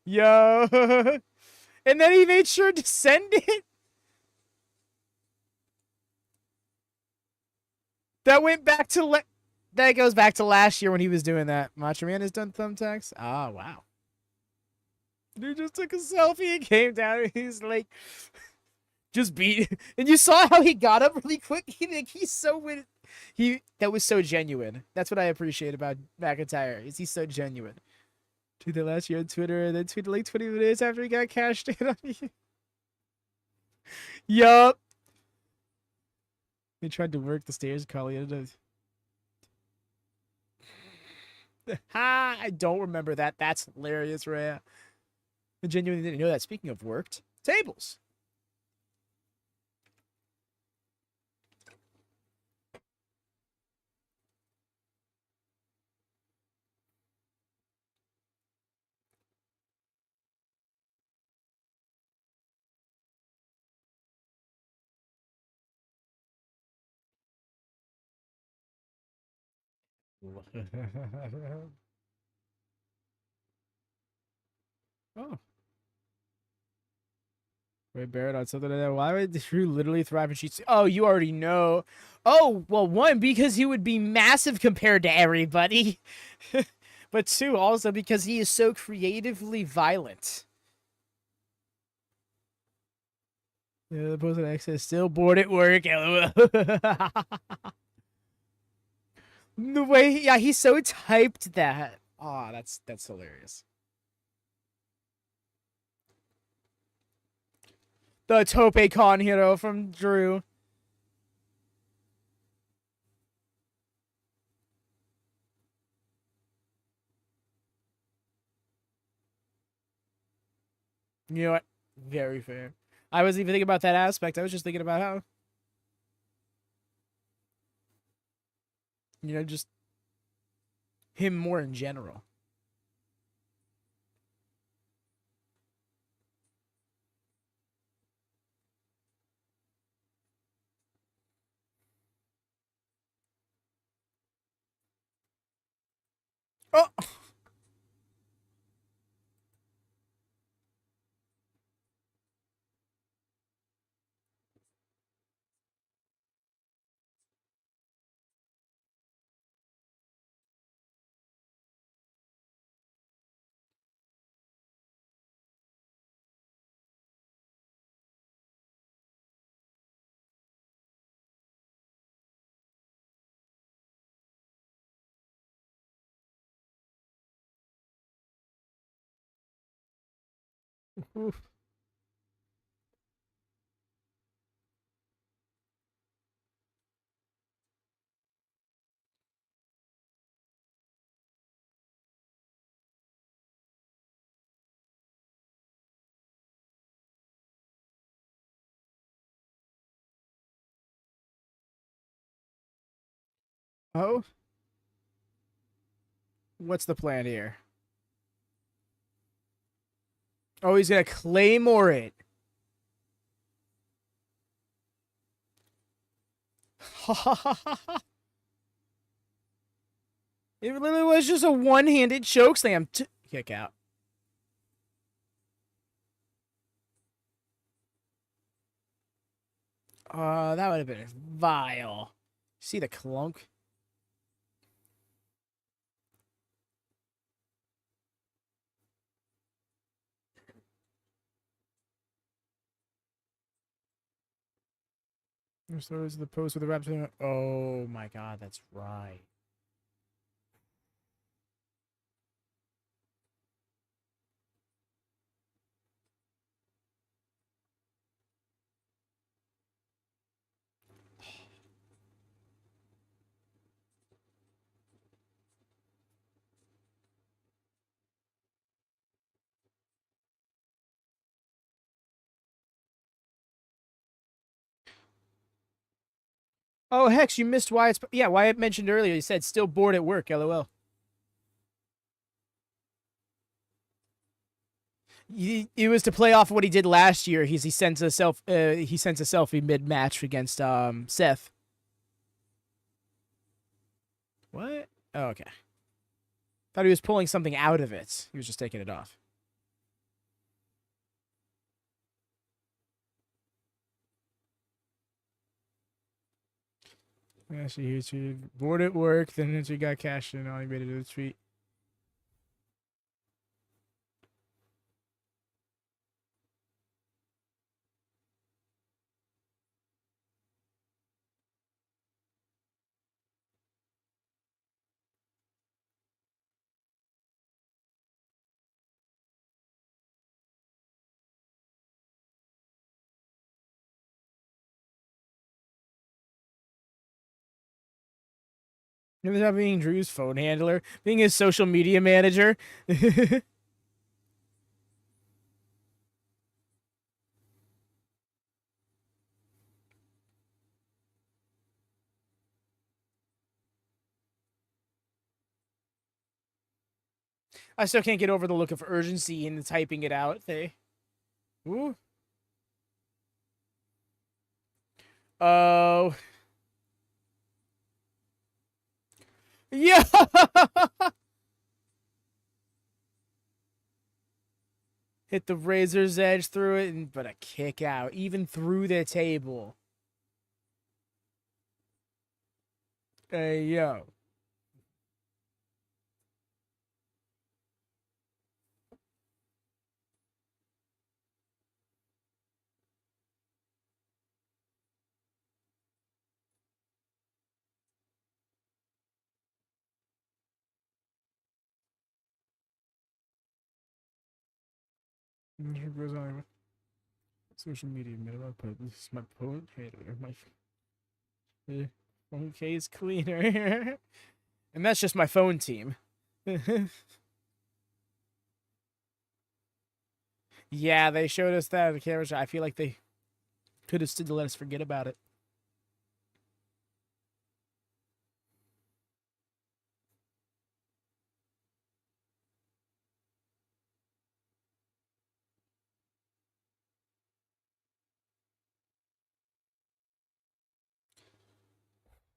Yo! And then he made sure to send it? That went back to... That goes back to last year when he was doing that. WatchaMania has done thumbtacks? Ah, wow. Dude just took a selfie and came down and he's like... Just beat, and you saw how he got up really quick. He's so that was so genuine. That's what I appreciate about McIntyre. He's so genuine. Tweeted that last year on Twitter, and then tweeted like 20 minutes after he got cashed in on you. Yup. He tried to work the stairs, calling it. Ha! I don't remember that. That's hilarious, Rhea. I genuinely didn't know that. Speaking of worked, tables. Oh. Wait, Barrett on something like that. Why would Drew literally thrive in sheets? Oh, you already know. Oh, well, one, because he would be massive compared to everybody. But two, also because he is so creatively violent. Yeah, the post on X says still bored at work. LOL. The way, yeah, he so typed that. Oh, that's hilarious. The Tope Con hero from Drew. You know what? Very fair. I wasn't even thinking about that aspect. I was just thinking about how, just him more in general. Oh! Oof. Oh? What's the plan here? Oh, he's gonna claymore it. It literally was just a one-handed chokeslam. Kick out. That would have been vile. See the clunk? So is the post with the raptor. Oh my god, that's right. Oh, Hex, you missed Wyatt's. Yeah, Wyatt mentioned earlier. He said still bored at work. LOL. It was to play off what he did last year. He sends a selfie mid match against Seth. What? Oh, okay. Thought he was pulling something out of it. He was just taking it off. Yeah, she bored at work. Then she got cashed in. All he made it to the tweet. Ended up being Drew's phone handler, being his social media manager. I still can't get over the look of urgency in the typing it out. Ooh. Oh. Yeah. Hit the razor's edge through it, but a kick out, even through the table. Hey, yo. Here goes on. Social media middle output. This is my phone handler. My phone case cleaner. And that's just my phone team. Yeah, they showed us that on the camera shot. I feel like they could have stood to let us forget about it.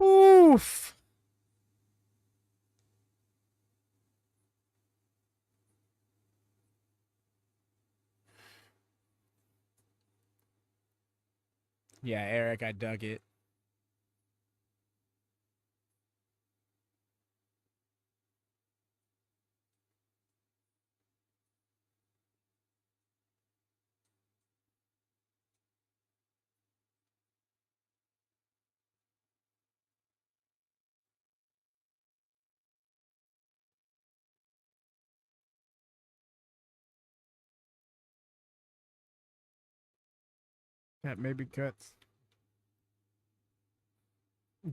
Oof. Yeah, Eric, I dug it. That maybe cuts.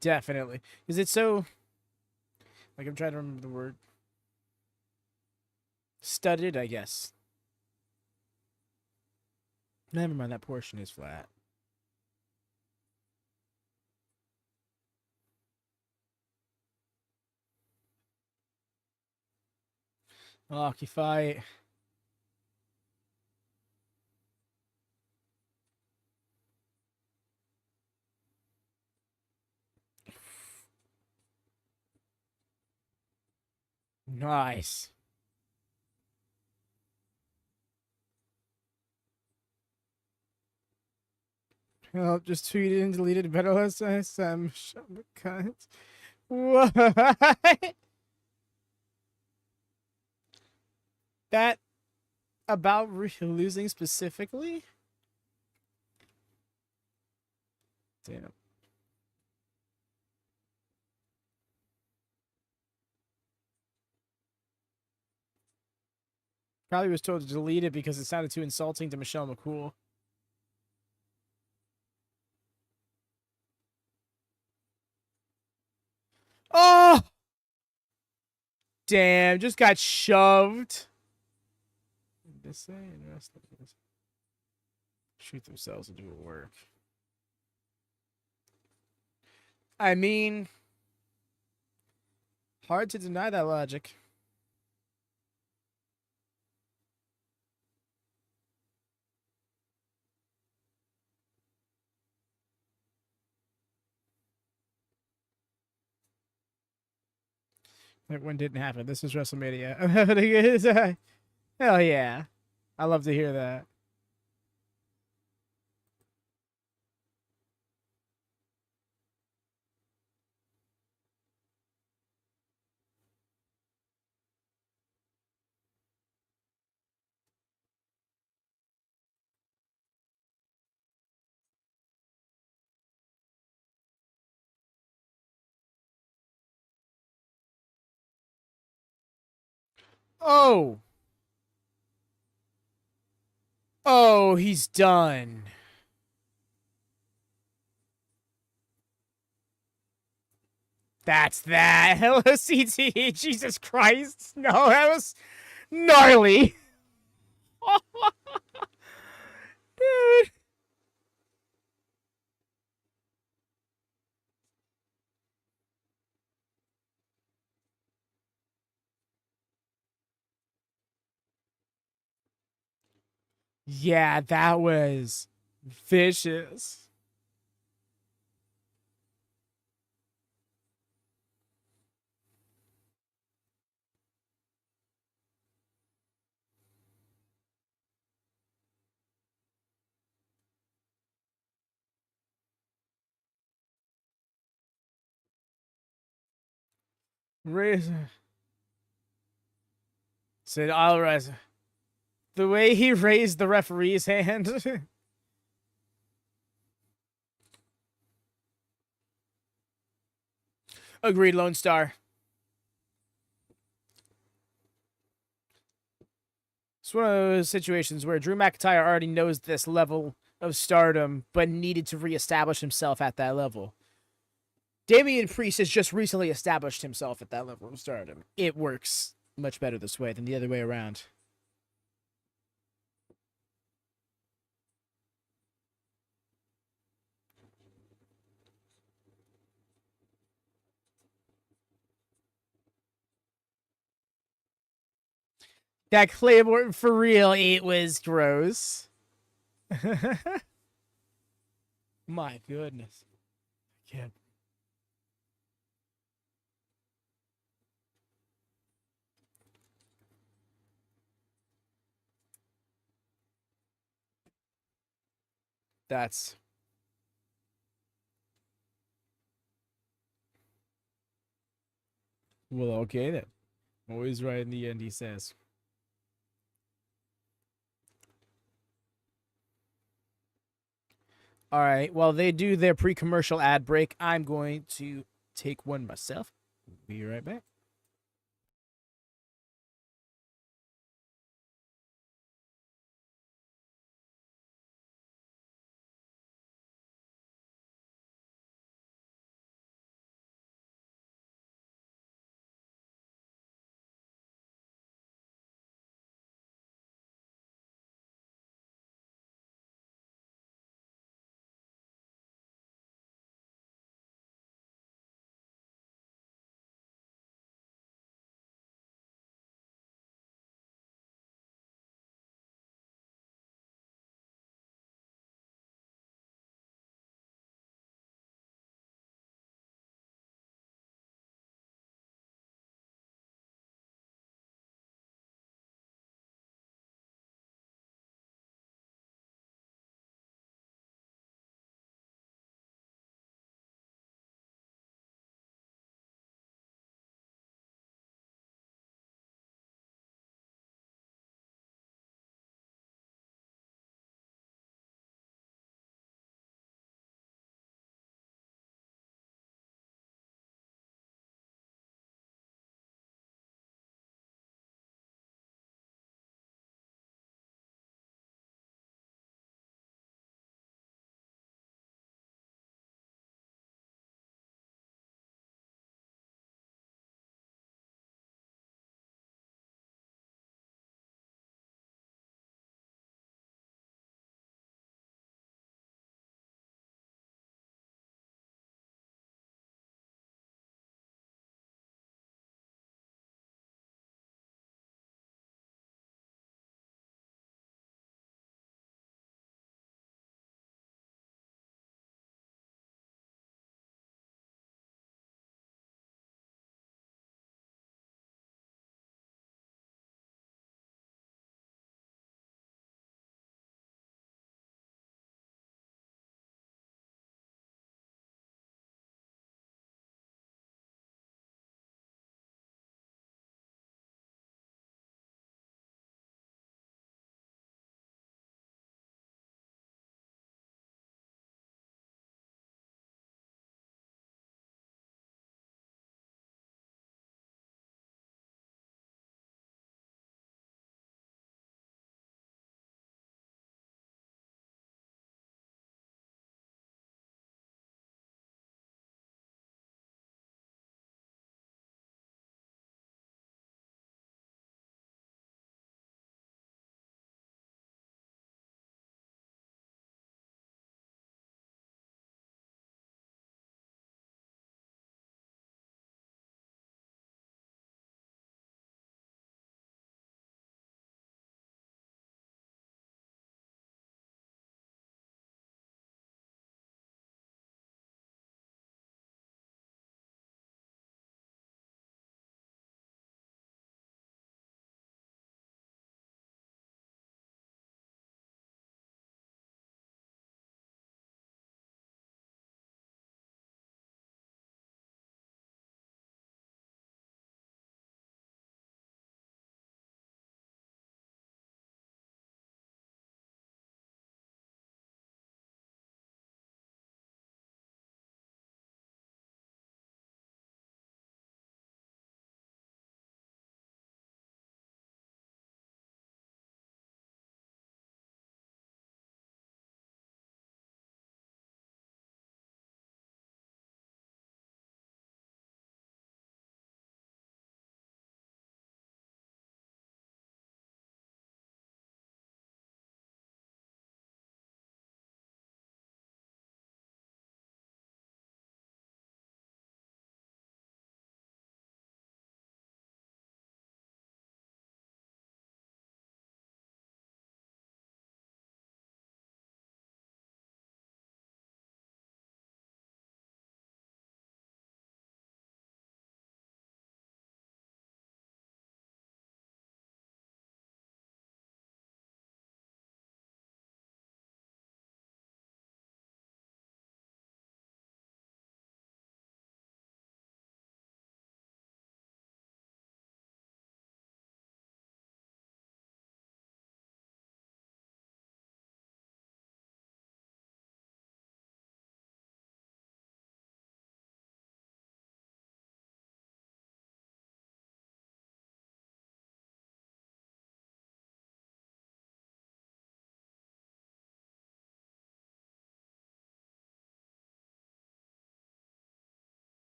Definitely. Is it so... Like, I'm trying to remember the word. Studded, I guess. Never mind, that portion is flat. Occupy. Nice. Well, just tweeted and deleted better last time. Shut the cunt. What? That about losing specifically? Damn. Probably was told to delete it because it sounded too insulting to Michelle McCool. Oh! Damn, just got shoved. This say and rest of this. Shoot themselves and do a work. I mean, hard to deny that logic. That one didn't happen. This is WrestleMania. Hell yeah. I love to hear that. Oh. Oh, he's done. That's that. Hello, CT. Jesus Christ. No, that was gnarly. Dude. Yeah, that was vicious. Razor said, "All right." The way he raised the referee's hand. Agreed, Lone Star. It's one of those situations where Drew McIntyre already knows this level of stardom, but needed to reestablish himself at that level. Damian Priest has just recently established himself at that level of stardom. It works much better this way than the other way around. That Claymore, for real, it was gross. My goodness. Yeah. That's... Well, okay then. Always right in the end, he says. All right, while they do their pre-commercial ad break, I'm going to take one myself. Be right back.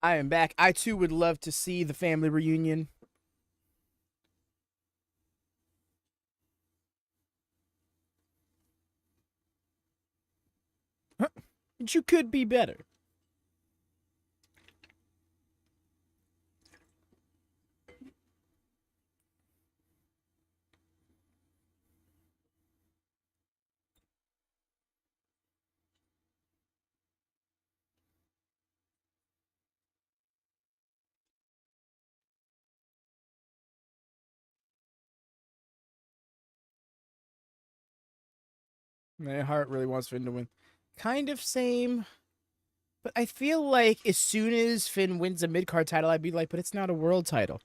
I am back. I too would love to see the family reunion. Huh? But you could be better. My heart really wants Finn to win. Kind of same. But I feel like as soon as Finn wins a mid-card title, I'd be like, but it's not a world title.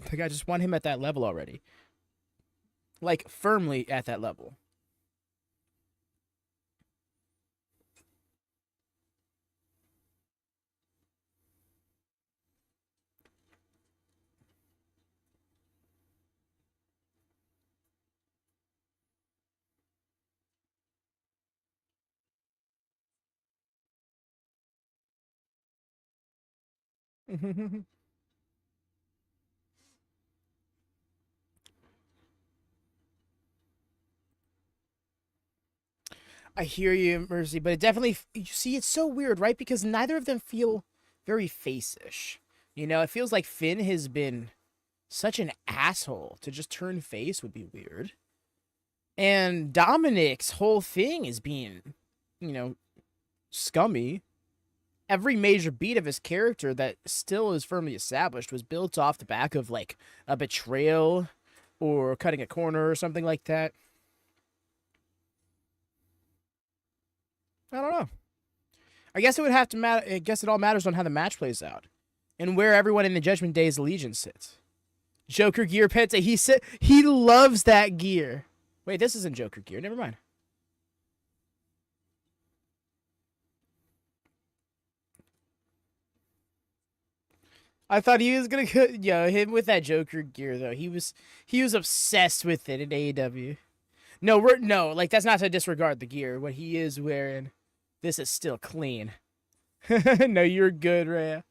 Like, I just want him at that level already. Like, firmly at that level. I hear you, Mercy, but it definitely, you see, it's so weird, right? Because neither of them feel very face-ish. You know, it feels like Finn has been such an asshole. To just turn face would be weird. And Dominik's whole thing is being, you know, scummy. Every major beat of his character that still is firmly established was built off the back of, like, a betrayal or cutting a corner or something like that. I don't know. I guess it would have to matter. I guess it all matters on how the match plays out and where everyone in the Judgment Day's Allegiance sits. Joker gear, Penta. He said he loves that gear. Wait, this isn't Joker gear. Never mind. I thought he was gonna, him with that Joker gear though. He was obsessed with it in AEW. No, like that's not to disregard the gear. What he is wearing, this is still clean. No, you're good, Rhea.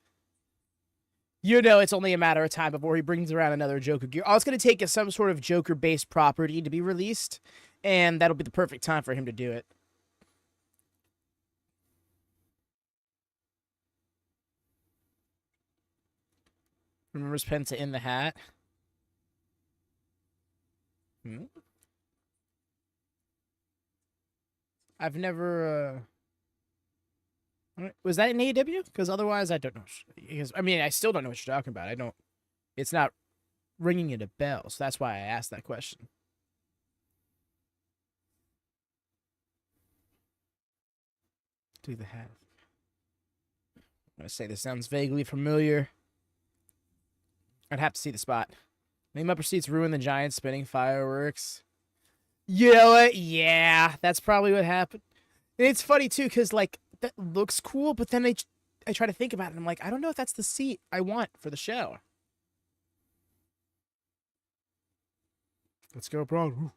You know it's only a matter of time before he brings around another Joker gear. All it's going to take is some sort of Joker-based property to be released, and that'll be the perfect time for him to do it. Remembers Penta in the hat. I've never... Was that in AEW? Because otherwise, I don't know. I mean, I still don't know what you're talking about. I don't... It's not ringing a bell, so that's why I asked that question. Do the hat. I'm going to say this sounds vaguely familiar. I'd have to see the spot. Name upper seats ruin the Giants spinning fireworks. You know what? Yeah, that's probably what happened. And it's funny, too, because, like, that looks cool, but then I try to think about it, and I'm like, I don't know if that's the seat I want for the show. Let's go, Bron.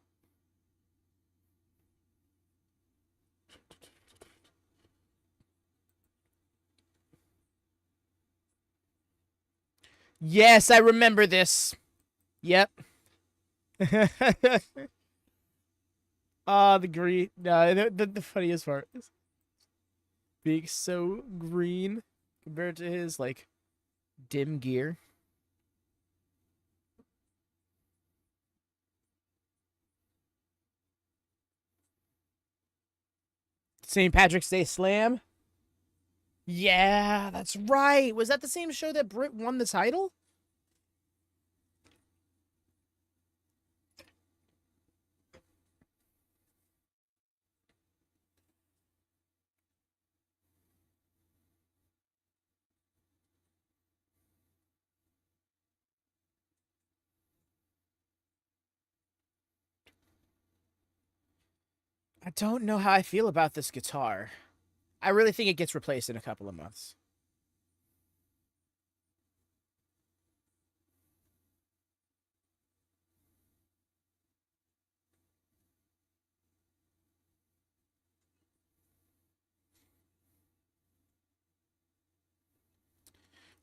Yes, I remember this. Yep. The green. No, the funniest part is being so green compared to his, like, dim gear. St. Patrick's Day Slam? Yeah, that's right. Was that the same show that Britt won the title? I don't know how I feel about this guitar. I really think it gets replaced in a couple of months.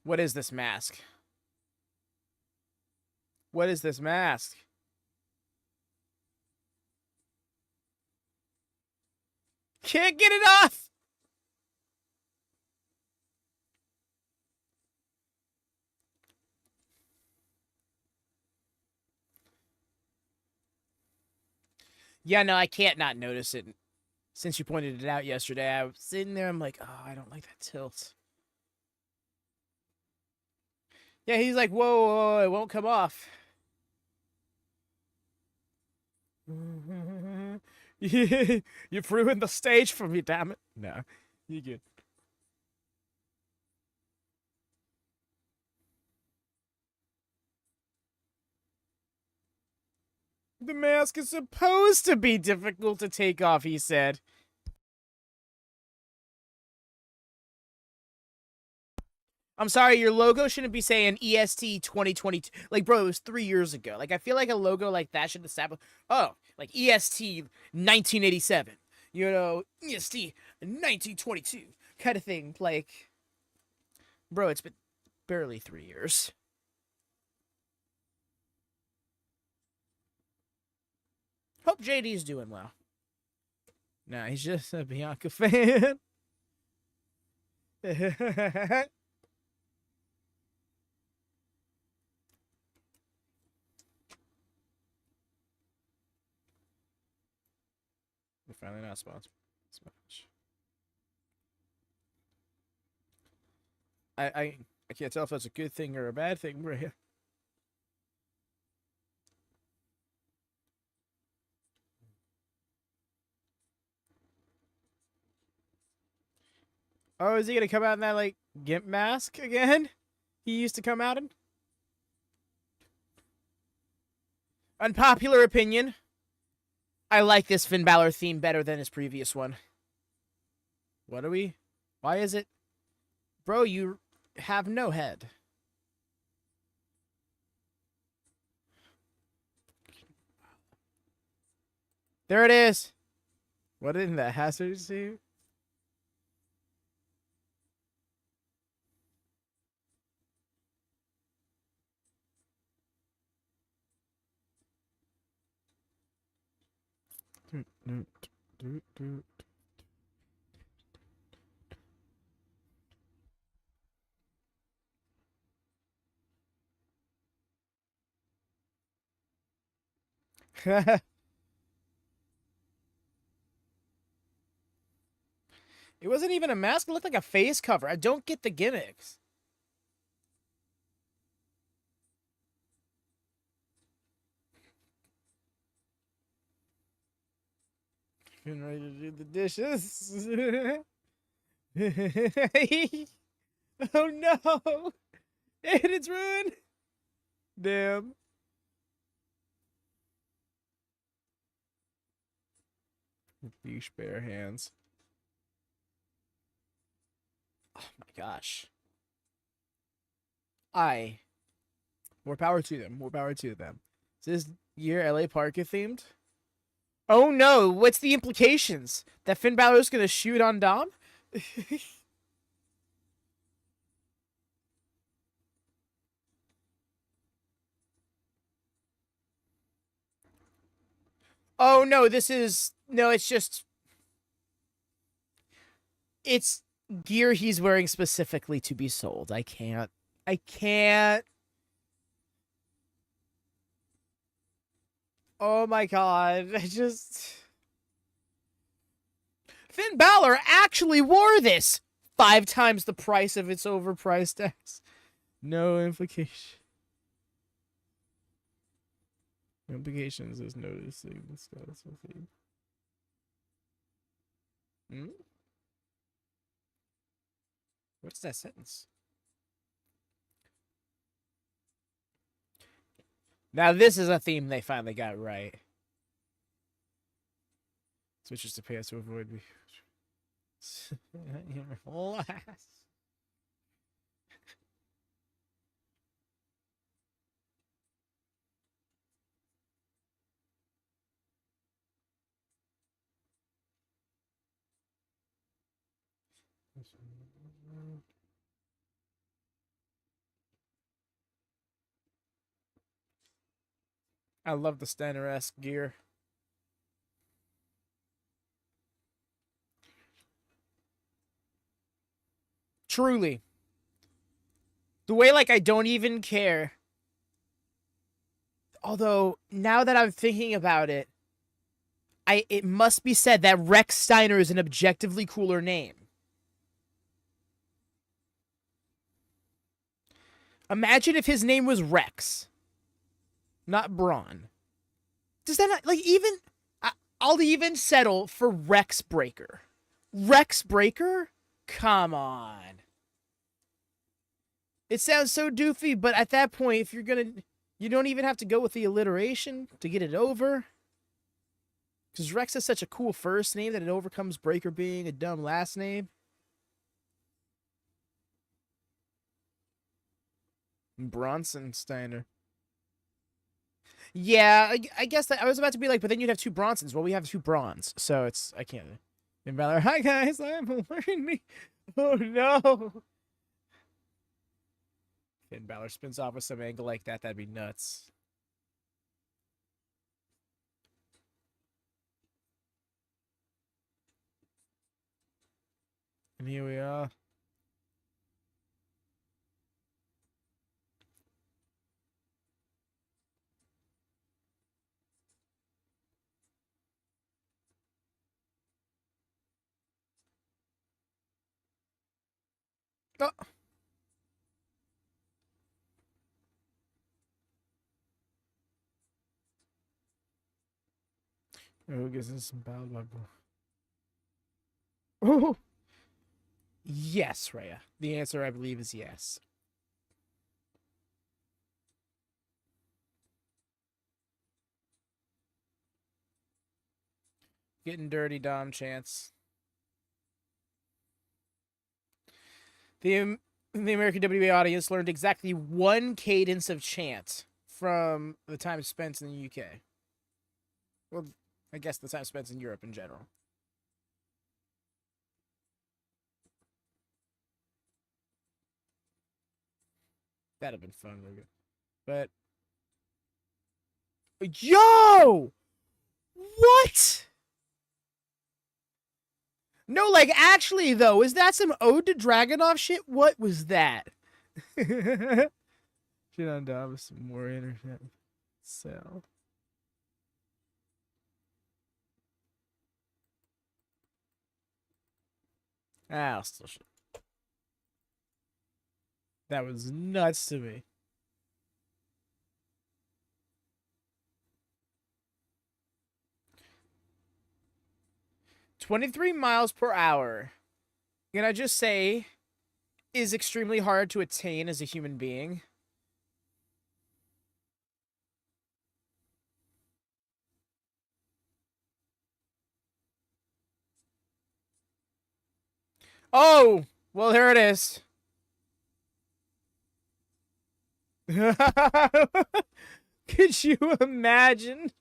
What is this mask? What is this mask? Can't get it off! Yeah, no, I can't not notice it. Since you pointed it out yesterday, I was sitting there, I'm like, oh, I don't like that tilt. Yeah, he's like, whoa, whoa, it won't come off. You've ruined the stage for me, damn it. No, you good. The mask is supposed to be difficult to take off, he said. I'm sorry, your logo shouldn't be saying EST 2022. Like, bro, it was 3 years ago. Like, I feel like a logo like that should establish, oh, like EST 1987. You know, EST 1922 kind of thing. Like, bro, it's been barely 3 years. Hope JD's doing well. Nah, he's just a Bianca fan. We're finally not sponsored. I can't tell if that's a good thing or a bad thing, Rhea. Oh, is he gonna come out in that, like, gimp mask again? He used to come out in? Unpopular opinion. I like this Finn Balor theme better than his previous one. What are we? Why is it? Bro, you have no head. There it is. What in the hazard suit? It wasn't even a mask. It looked like a face cover. I don't get the gimmicks. Getting ready to do the dishes. Oh no! And it's ruined. Damn. Beach bare hands. Oh my gosh. More power to them. More power to them. Is this year LA Parker themed? Oh no, what's the implications? That Finn Balor's gonna shoot on Dom? Oh no, this is... No, it's just... It's gear he's wearing specifically to be sold. I can't. Oh my god, I just... Finn Balor actually wore this! 5 times the price of its overpriced ass. No implication. Implications is noticing the status of the... Hmm? What's that sentence? Now this is a theme they finally got right. Switches to pants to avoid me. Last. I love the Steiner-esque gear. Truly. The way, like, I don't even care. Although, now that I'm thinking about it, it must be said that Rex Steiner is an objectively cooler name. Imagine if his name was Rex, not Bron. Does that not, like, even... I'll even settle for Rex Breaker. Rex Breaker? Come on. It sounds so doofy, but at that point, if you're gonna... You don't even have to go with the alliteration to get it over. Because Rex is such a cool first name that it overcomes Breaker being a dumb last name. Bronson Steiner. Yeah, I guess that I was about to be like, but then you'd have two Bronsons. Well, we have two Brons, so it's I can't. And Balor, hi guys, I'm learning. Oh no. Finn Balor spins off with some angle like that. That'd be nuts. And here we are. Oh. Who gets this battle by Oh. Yes, Rhea. The answer, I believe, is yes. Getting dirty, Dom chance. The American WWE audience learned exactly one cadence of chant from the time spent in the UK. Well, I guess the time spent in Europe in general. That'd have been fun, Logan. But yo! What? No, like, actually, though, is that some Ode to Dragunov shit? What was that? Shit on Dom with some more internet. So. Ah, still shit. That was nuts to me. $23 miles per hour. Can I just say, is extremely hard to attain as a human being. Oh, well, here it is. Could you imagine?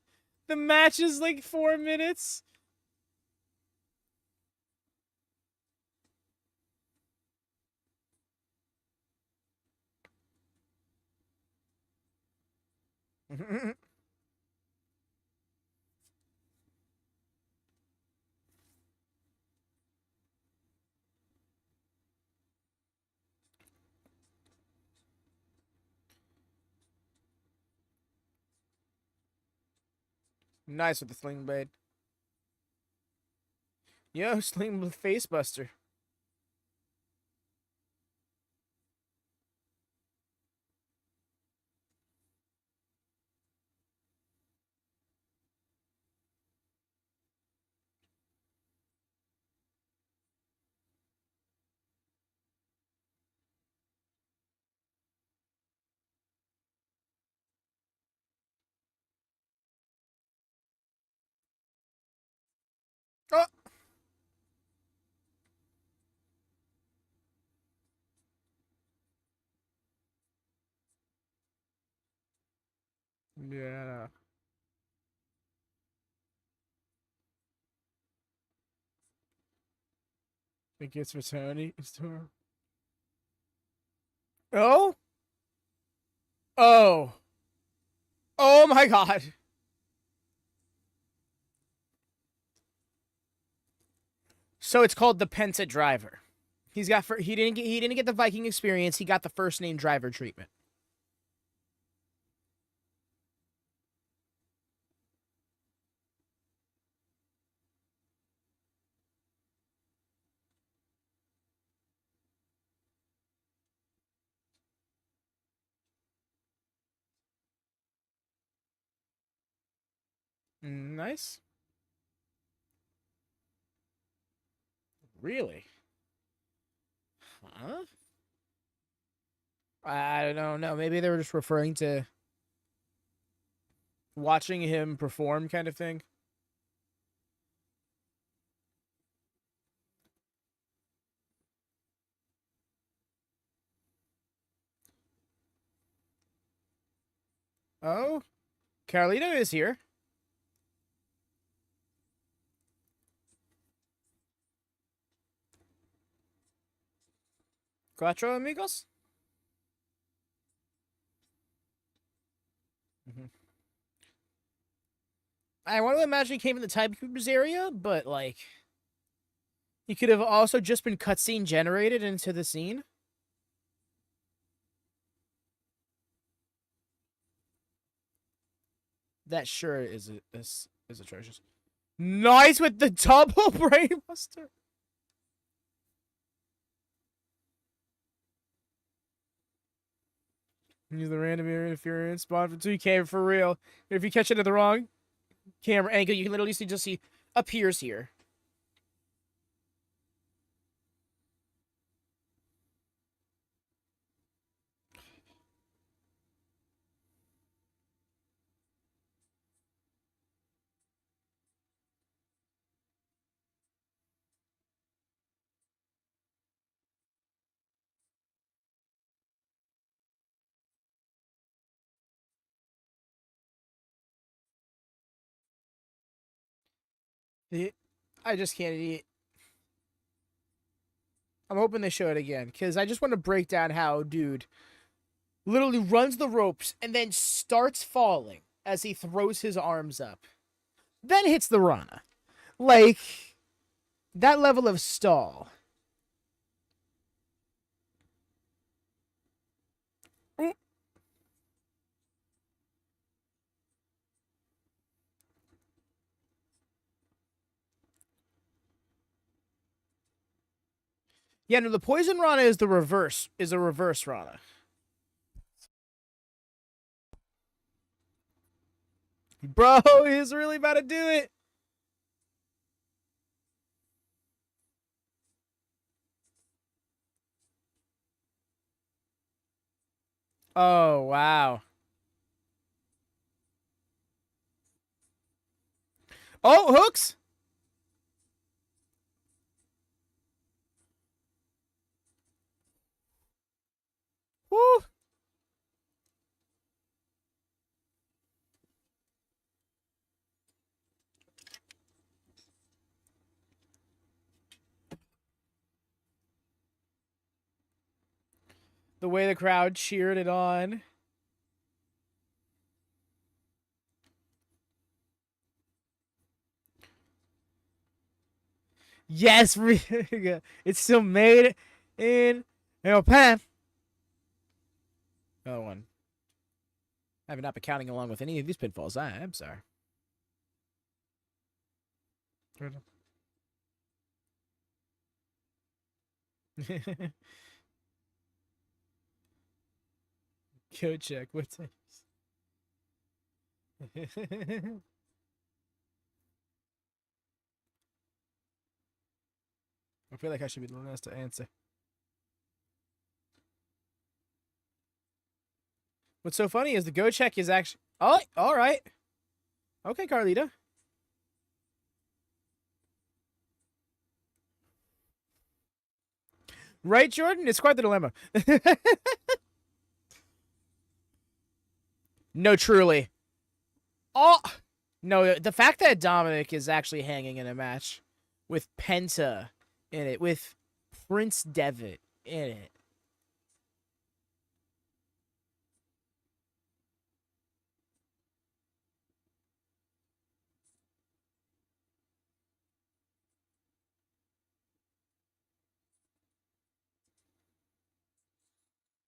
The match is like 4 minutes. Nice with the sling blade. Yo, sling with face buster. Oh. Yeah. Think it's for Tony. It's Tony. Oh. Oh. Oh my god. So it's called the Penta driver. He didn't get the Viking experience. He got the first name driver treatment. Nice. Really? Huh? I don't know. Maybe they were just referring to watching him perform kind of thing. Oh, Carlito is here. Cuatro amigos? I want to imagine he came in the Timekeepers area, but, like, he could have also just been cutscene generated into the scene. That sure is atrocious. Nice with the double brainbuster. Use the random interference spawn for 2K for real. If you catch it at the wrong camera angle, you can literally see appears here. I just can't eat. I'm hoping they show it again, because I just want to break down how dude literally runs the ropes and then starts falling as he throws his arms up. Then hits the Rana. Like, that level of stall. Yeah, no, the poison Rana is a reverse Rana. Bro, he's really about to do it. Oh, wow. Oh, hooks. Woo. The way the crowd cheered it on. Yes, it's still made in Japan. Another one. I have not been counting along with any of these pitfalls. I'm sorry. Go check. What's this? I feel like I should be the last to answer. What's so funny is the go check is actually... Oh, all right. Okay, Carlita. Right, Jordan? It's quite the dilemma. No, truly. Oh! No, the fact that Dominik is actually hanging in a match with Penta in it, with Prince Devitt in it.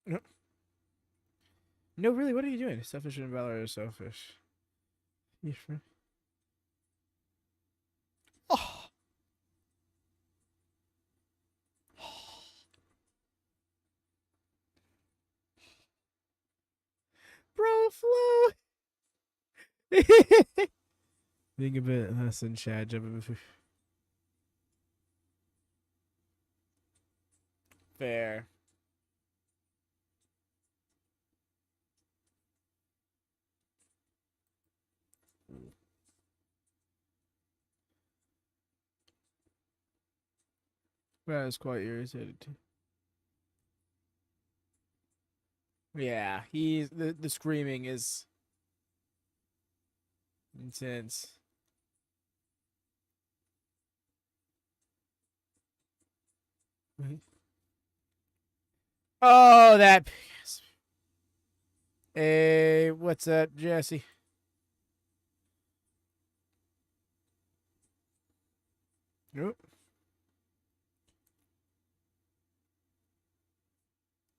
No. No, really, what are you doing? Selfish and Valor are selfish. Yes, right. Oh. Bro, flow. Think a bit less than Chad jumping before. Fair. Well, I was quite irritated too. Yeah, he's the screaming is intense. Wait. Oh, that. Hey, what's up, Jesse? Nope.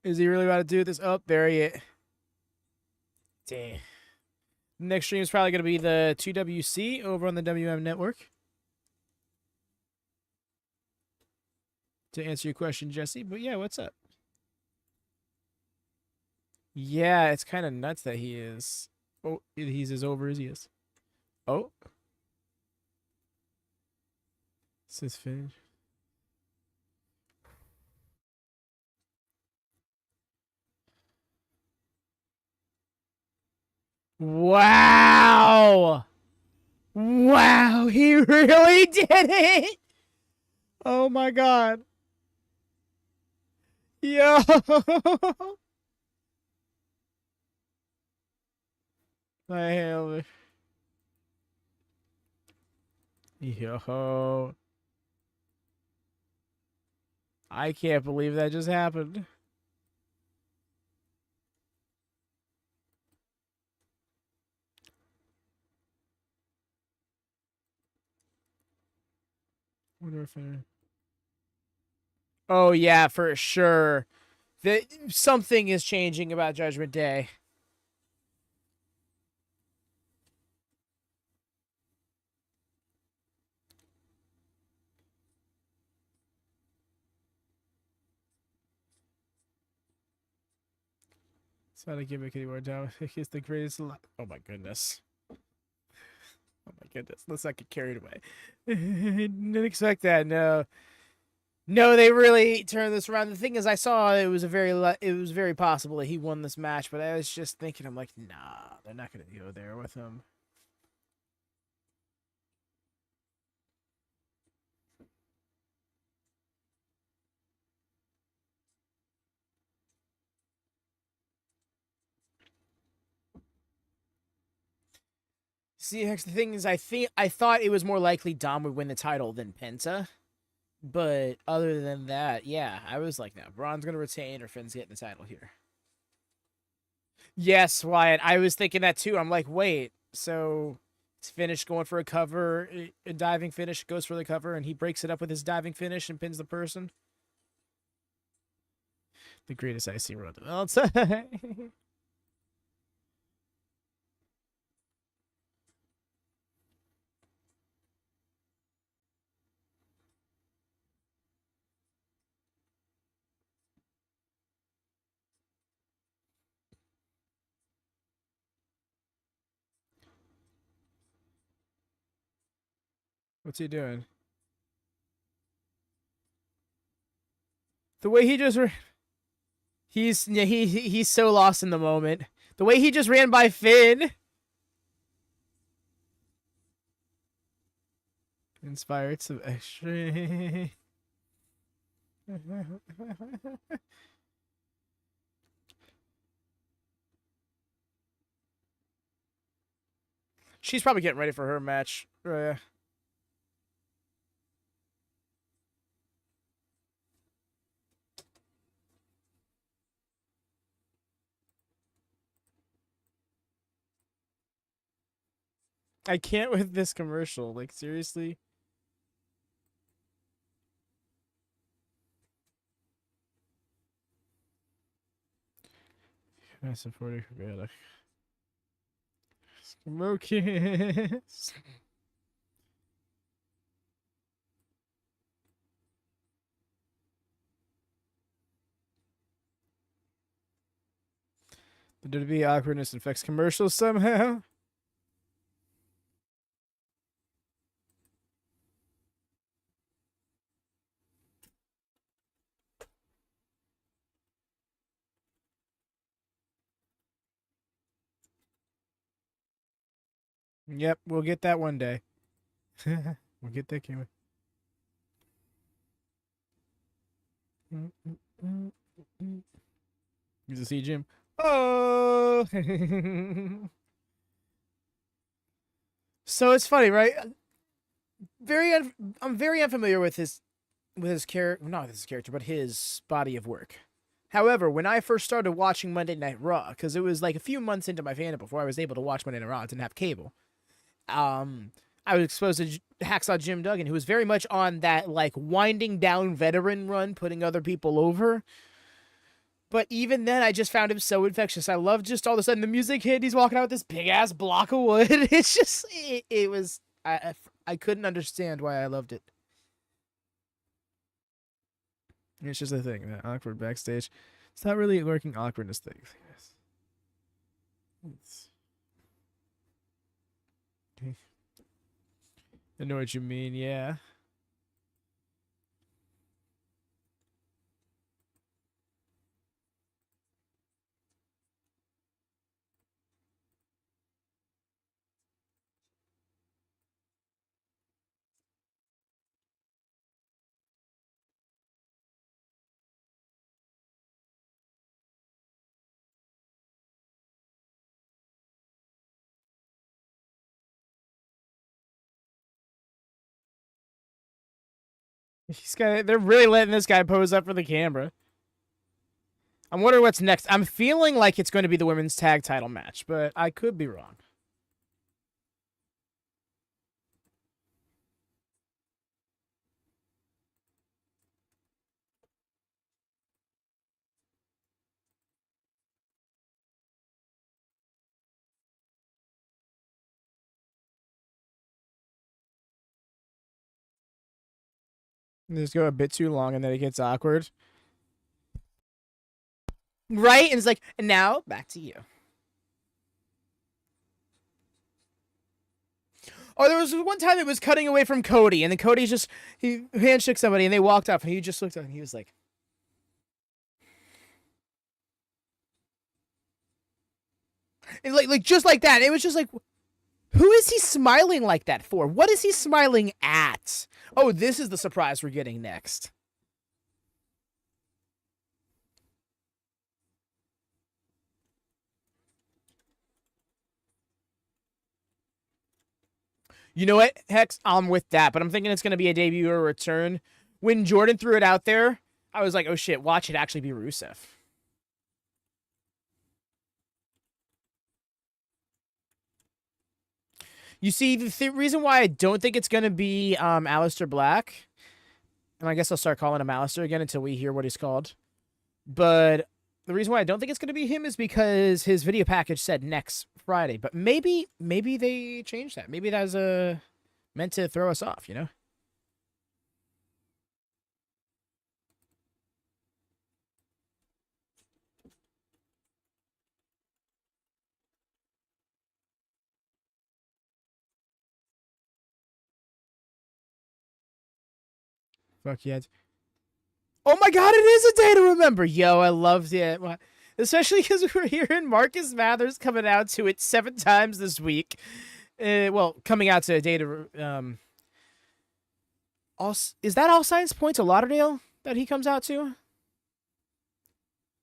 Is he really about to do this? Oh, there he is. Damn. Next stream is probably going to be the 2WC over on the WM network. To answer your question, Jesse. But yeah, what's up? Yeah, it's kind of nuts that he is. Oh, he's as over as he is. Oh. This is finished. Wow. Wow, he really did it. Oh my god. Yo. I hail it. Yo. I can't believe that just happened. Wonder if I... Oh yeah, for sure. Something is changing about Judgment Day. It's not a gimmick anymore. Dominik is the greatest. Oh my goodness. Oh my goodness. Let's not get carried away. Didn't expect that. No. No, they really turned this around. The thing is, I saw it was very possible that he won this match, but I was just thinking, I'm like, nah, they're not gonna go there with him. See, the thing is, I thought it was more likely Dom would win the title than Penta. But other than that, yeah, I was like, no, Bron's gonna retain or Finn's getting the title here. Yes, Wyatt, I was thinking that too. I'm like, wait, so it's Finish going for a cover, a diving finish, goes for the cover, and he breaks it up with his diving finish and pins the person. The greatest IC road developed. What's he doing? The way he just he's so lost in the moment. The way he just ran by Finn. Inspired some extra. She's probably getting ready for her match. I can't with this commercial. Like, seriously? I support acrobatic. Smokies. The WWE awkwardness infects commercials somehow. Yep, we'll get that one day. We'll get that camera. You to see Jim. Oh. So it's funny, right? I'm very unfamiliar with his character, not his character, but his body of work. However, when I first started watching Monday Night Raw, because it was like a few months into my fandom before I was able to watch Monday Night Raw, I didn't have cable. I was exposed to Hacksaw Jim Duggan, who was very much on that like winding down veteran run, putting other people over. But even then, I just found him so infectious. I love just all of a sudden the music hit. He's walking out with this big ass block of wood. It's just, it was, I couldn't understand why I loved it. It's just a thing, that awkward backstage. It's not really a working awkwardness thing. I know what you mean, yeah. They're really letting this guy pose up for the camera. I'm wondering what's next. I'm feeling like it's going to be the women's tag title match, but I could be wrong. Just go a bit too long and then it gets awkward. Right? And it's like, and now back to you. Oh, there was one time it was cutting away from Cody, and then Cody he handshook somebody and they walked up and he just looked up and he was like, and like just like that. It was just like, who is he smiling like that for? What is he smiling at? Oh, this is the surprise we're getting next. You know what, Hex? I'm with that, but I'm thinking it's going to be a debut or a return. When Jordan threw it out there, I was like, oh shit, watch it actually be Rusev. You see, the reason why I don't think it's going to be Aleister Black, and I guess I'll start calling him Aleister again until we hear what he's called, but the reason why I don't think it's going to be him is because his video package said next Friday, but maybe they changed that. Maybe that was meant to throw us off, you know? Fuck yeah. Oh my god, it is a day to remember. Yo, I loved it. Especially because we're hearing Marcus Mathers coming out to it 7 times this week. Well, coming out to a day to... is that All Signs Point to Lauderdale that he comes out to?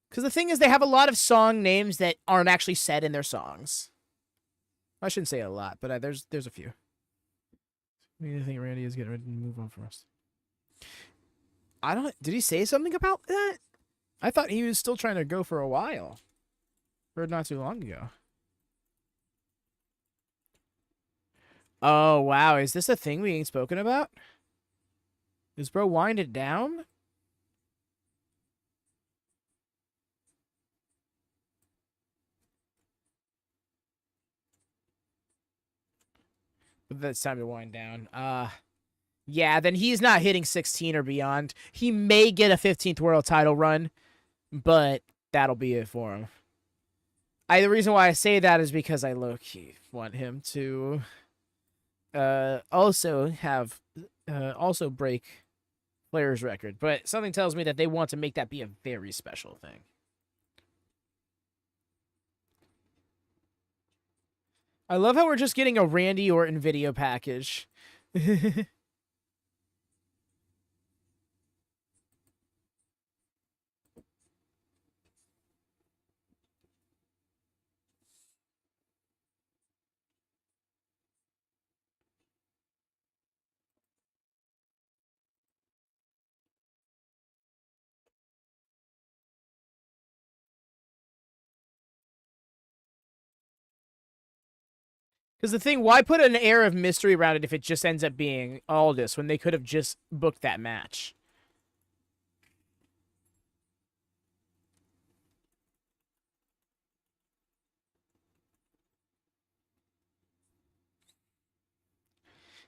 Because the thing is, they have a lot of song names that aren't actually said in their songs. I shouldn't say a lot, but there's a few. I think Randy is getting ready to move on from us. Did he say something about that? I thought he was still trying to go for a while. Heard not too long ago. Oh, wow. Is this a thing we ain't spoken about? Is bro winded down? That's time to wind down. Yeah, then he's not hitting 16 or beyond. He may get a 15th world title run, but that'll be it for him. The reason why I say that is because I low-key want him to also break Flair's record, but something tells me that they want to make that be a very special thing. I love how we're just getting a Randy Orton video package. Because the thing, why put an air of mystery around it if it just ends up being Aldis when they could have just booked that match?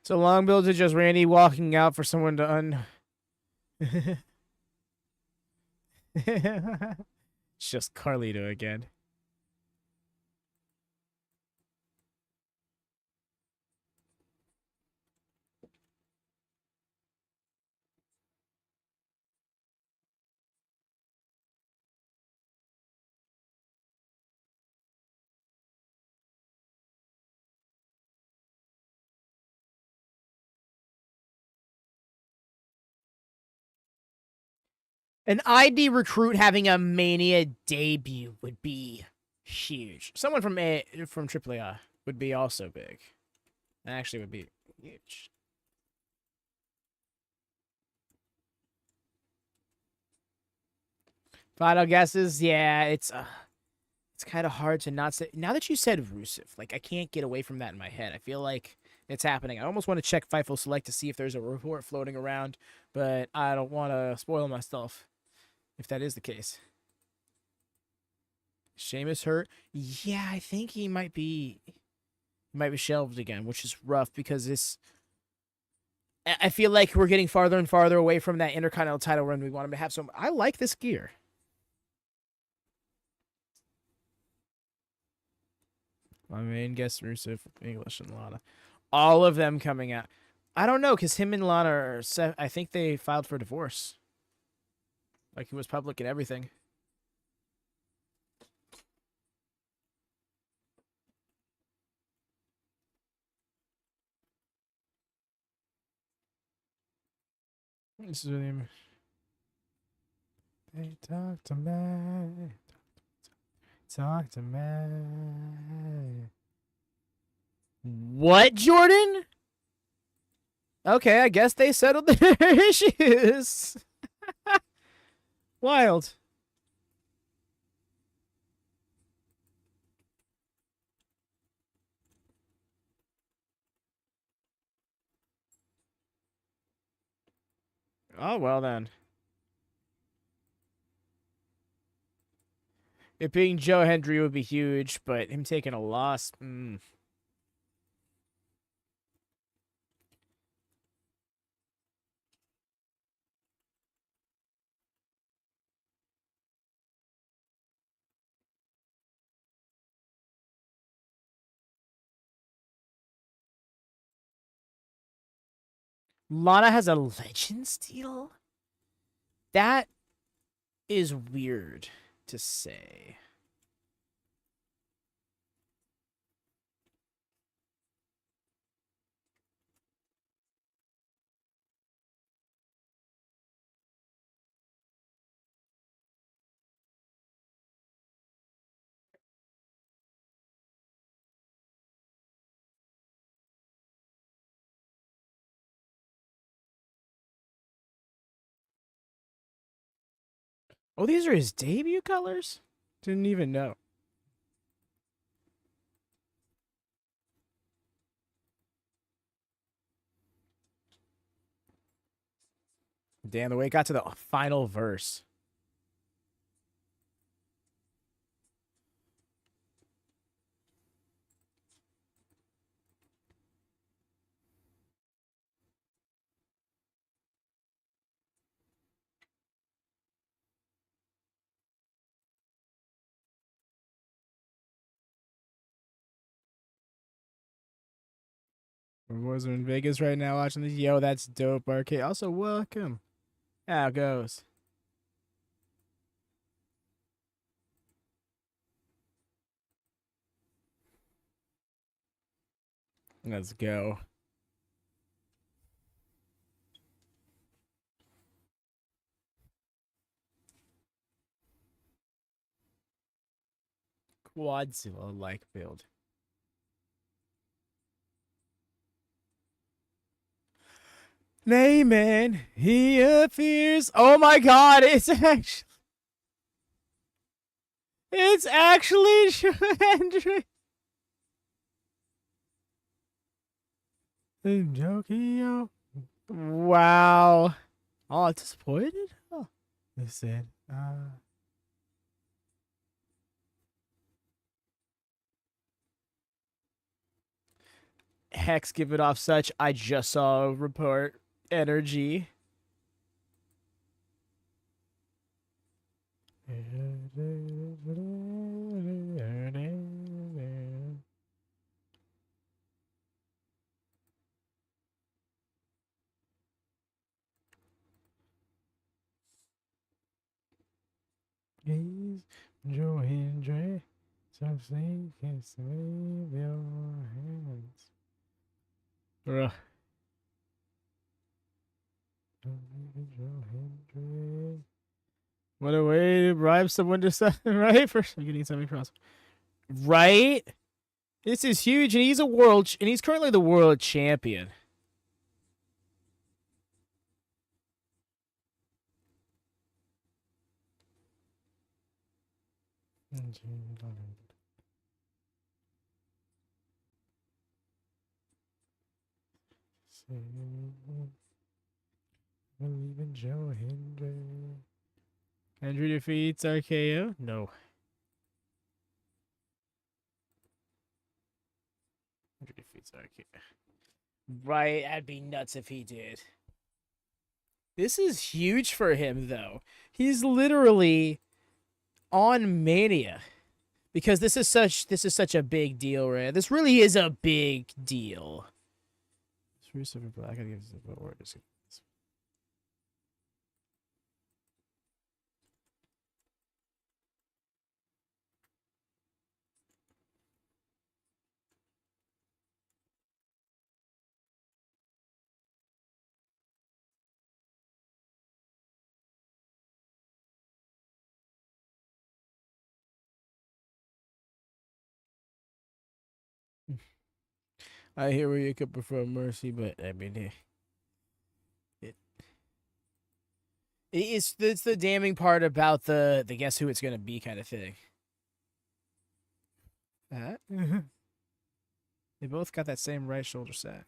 So long build to just Randy walking out for someone to It's just Carlito again. An ID recruit having a Mania debut would be huge. Someone from AAA would be also big. Actually, would be huge. Final guesses? Yeah, it's kind of hard to not say. Now that you said Rusev, like I can't get away from that in my head. I feel like it's happening. I almost want to check FIFO Select to see if there's a report floating around, but I don't want to spoil myself if that is the case. Sheamus hurt? Yeah, I think he might be shelved again, which is rough because I feel like we're getting farther and farther away from that Intercontinental title run we want him to have. So I like this gear. My main guess, Rusev, English, and Lana. All of them coming out. I don't know, because him and Lana are I think they filed for divorce. Like, it was public and everything. This is him. They talk to me. Talk to me. What, Jordan? Okay, I guess they settled their issues. Wild. Oh, well then. It being Joe Hendry would be huge, but him taking a loss, Lana has a Legends deal? That is weird to say. Oh, these are his debut colors? Didn't even know. Damn, the way it got to the final verse. Our boys are in Vegas right now watching this. Yo, that's dope, Arcade. Also, welcome. How it goes. Let's go. Quadzilla-like build. Neyman, he appears. Oh my God! It's actually Hendrick. Jokio. Wow. Oh, disappointed? Oh. They said, Hex give it off such. I just saw a report. Energy. He's Joe Hendry. Something can save your hands. Bruh. Joe Hendry. What a way to bribe someone to something, right? First, I'm getting something across. Right? This is huge, and he's and he's currently the world champion. Believe in Joe Hendry. Hendry defeats RKO? No. Hendry defeats RKO. Right, that'd be nuts if he did. This is huge for him, though. He's literally on Mania. Because this is such a big deal, right? This really is a big deal. Black, I guess what word is it? I hear where you could prefer Mercy, but I mean, it's the damning part about the guess who it's gonna be kind of thing. They both got that same right shoulder sack.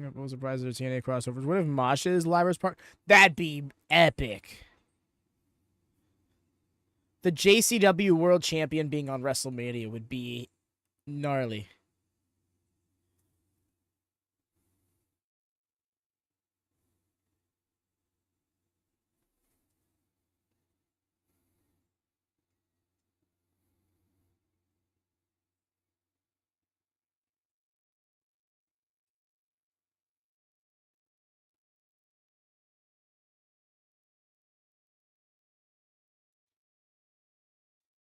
I was surprised at the TNA crossovers. What if Masha is Lyra's part? That'd be epic. The JCW World Champion being on WrestleMania would be gnarly.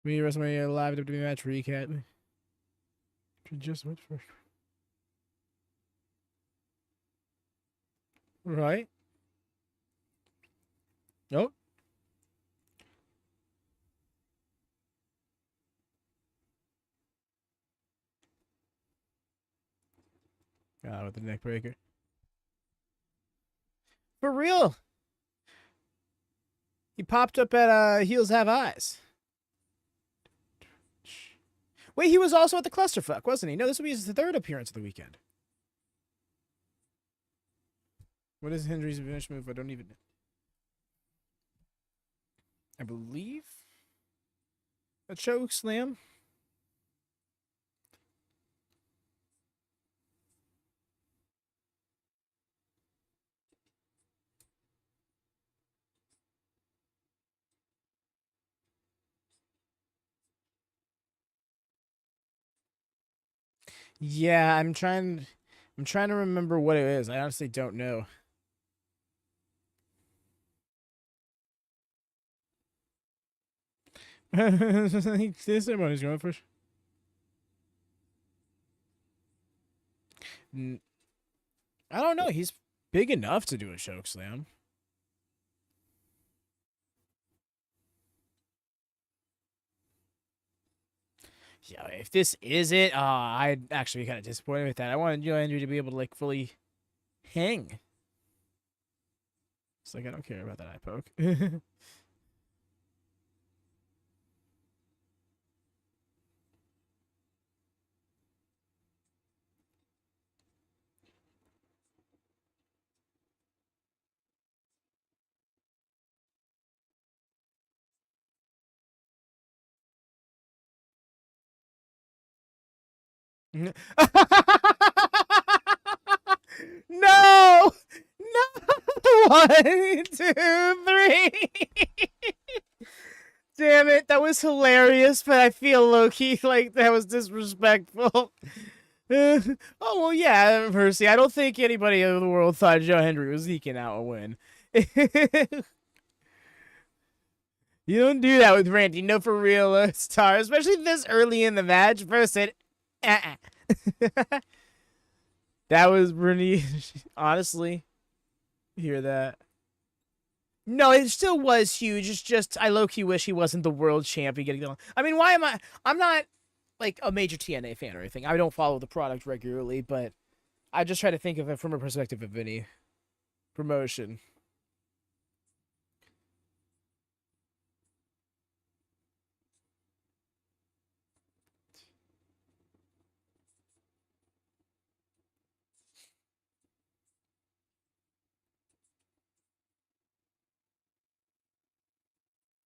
Me WrestleMania live WWE match recap. Just went first. Right. Nope. God, with the neck breaker. For real. He popped up at Heels Have Eyes. Wait, he was also at the Clusterfuck, wasn't he? No, this will be his third appearance of the weekend. What is Hendry's finish move? I don't even know. I believe a choke slam. Yeah, I'm trying to remember what it is. I honestly don't know. This ceremony's going first. I don't know. He's big enough to do a choke slam. Yeah, if this is it, I'd actually be kind of disappointed with that. I wanted Joe Hendry to be able to like fully hang. It's like I don't care about that eye poke. No! No! 1, 2, 3. Damn it, that was hilarious, but I feel low-key like that was disrespectful. Oh, well, yeah, Percy, I don't think anybody in the world thought Joe Hendry was eking out a win. You don't do that with Randy, no for real, Star, especially this early in the match. First said, that was pretty, honestly, hear that. No, it still was huge. It's just, I low-key wish he wasn't the world champion getting on. I mean, why am I'm not, like, a major TNA fan or anything. I don't follow the product regularly, but I just try to think of it from a perspective of any promotion.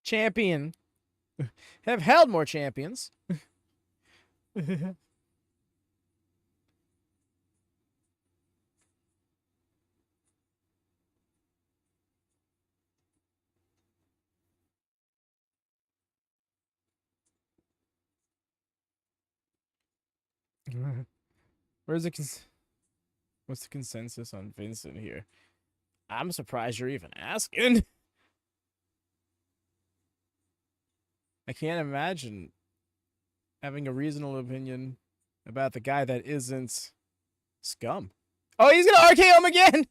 Champion. Have held more champions. Where's the what's the consensus on Vincent here? I'm surprised you're even asking. I can't imagine having a reasonable opinion about the guy that isn't scum. Oh, he's gonna RKO him again!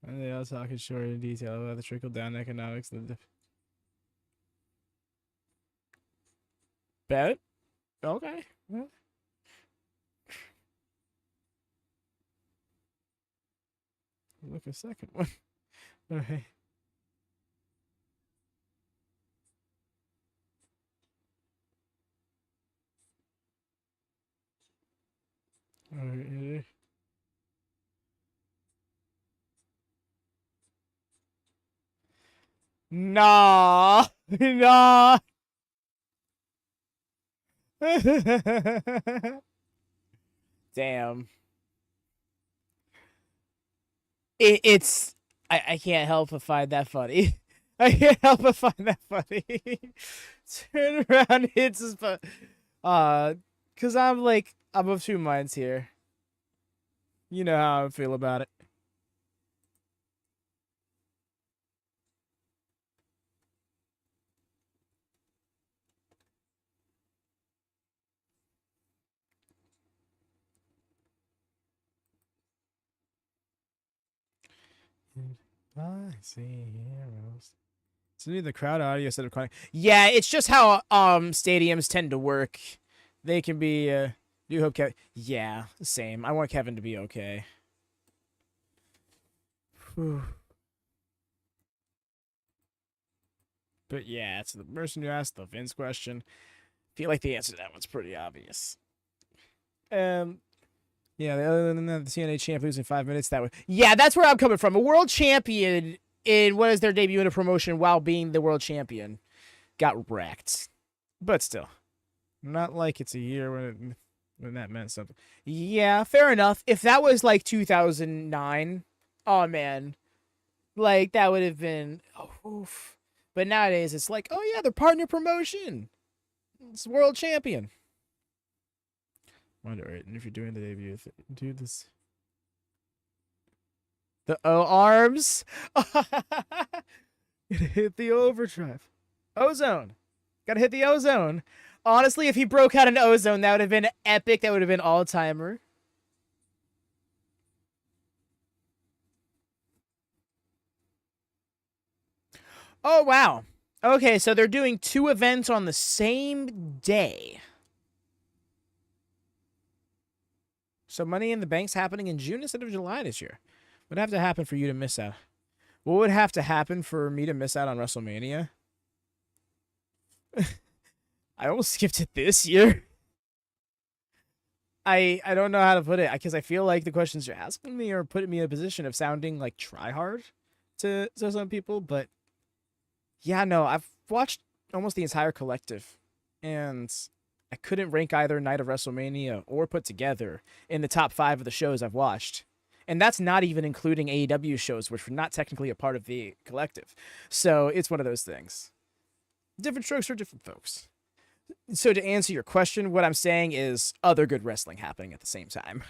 And they all talking short in detail about the trickle-down economics. Bet? Okay. Look, a second one. Alright. Alright. Nah. Nah. Damn. I can't help but find that funny. I can't help but find that funny. Turn around, hits his butt. Cause I'm of two minds here. You know how I feel about it. I see heroes. So need the crowd audio instead of crying. Yeah, it's just how stadiums tend to work. They can be do hope Kevin. Yeah, same. I want Kevin to be okay. Whew. But yeah, it's the person who asked the Vince question. I feel like the answer to that one's pretty obvious. Yeah, other than that, the TNA champ losing 5 minutes that way. Yeah, that's where I'm coming from. A world champion in what is their debut in a promotion while being the world champion got wrecked. But still, not like it's a year when that meant something. Yeah, fair enough. If that was like 2009, oh man, like that would have been. Oh, oof. But nowadays, it's like, oh yeah, they're partner promotion. It's world champion. Wonder it. And if you're doing the debut, do this. The O arms. It hit the overdrive. Ozone. Gotta hit the ozone. Honestly, if he broke out an ozone, that would have been epic. That would have been all-timer. Oh, wow. Okay, so they're doing 2 events on the same day. So Money in the Bank's happening in June instead of July this year. What would have to happen for you to miss out? What would have to happen for me to miss out on WrestleMania? I almost skipped it this year. I don't know how to put it because I feel like the questions you're asking me are putting me in a position of sounding like try hard to some people, but yeah, no, I've watched almost the entire collective, and I couldn't rank either Night of WrestleMania or Put Together in the top 5 of the shows I've watched. And that's not even including AEW shows, which were not technically a part of the collective. So it's one of those things. Different strokes for different folks. So to answer your question, what I'm saying is other good wrestling happening at the same time.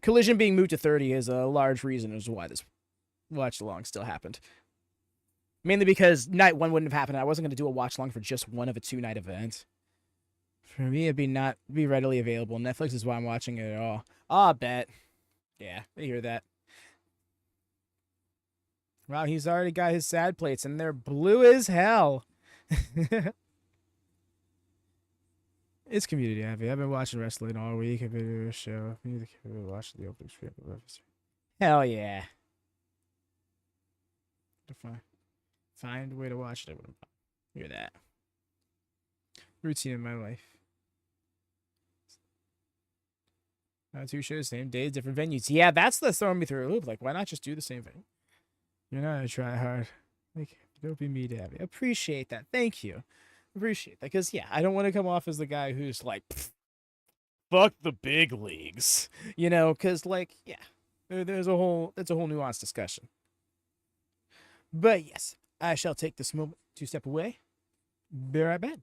Collision being moved to 30 is a large reason as to why this watch-along still happened. Mainly because night 1 wouldn't have happened. I wasn't going to do a watch-along for just one of a 2-night event. For me, it'd be readily available. Netflix is why I'm watching it at all. Ah, bet. Yeah, I hear that. Wow, he's already got his sad plates, and they're blue as hell. It's community heavy. I've been watching wrestling all week. I've been doing a show. I've been watching the opening strip. Hell yeah. Find a way to watch it. Hear that. Routine in my life. 2 shows, same days, different venues. Yeah, that's the throwing me through a loop. Like, why not just do the same thing? You're not gonna try hard. Like, don't be me, Dabby. Appreciate that. Thank you. Appreciate that. Because, yeah, I don't want to come off as the guy who's like, fuck the big leagues. You know, because, like, yeah, that's a whole nuanced discussion. But, yes, I shall take this moment to step away. Be right back.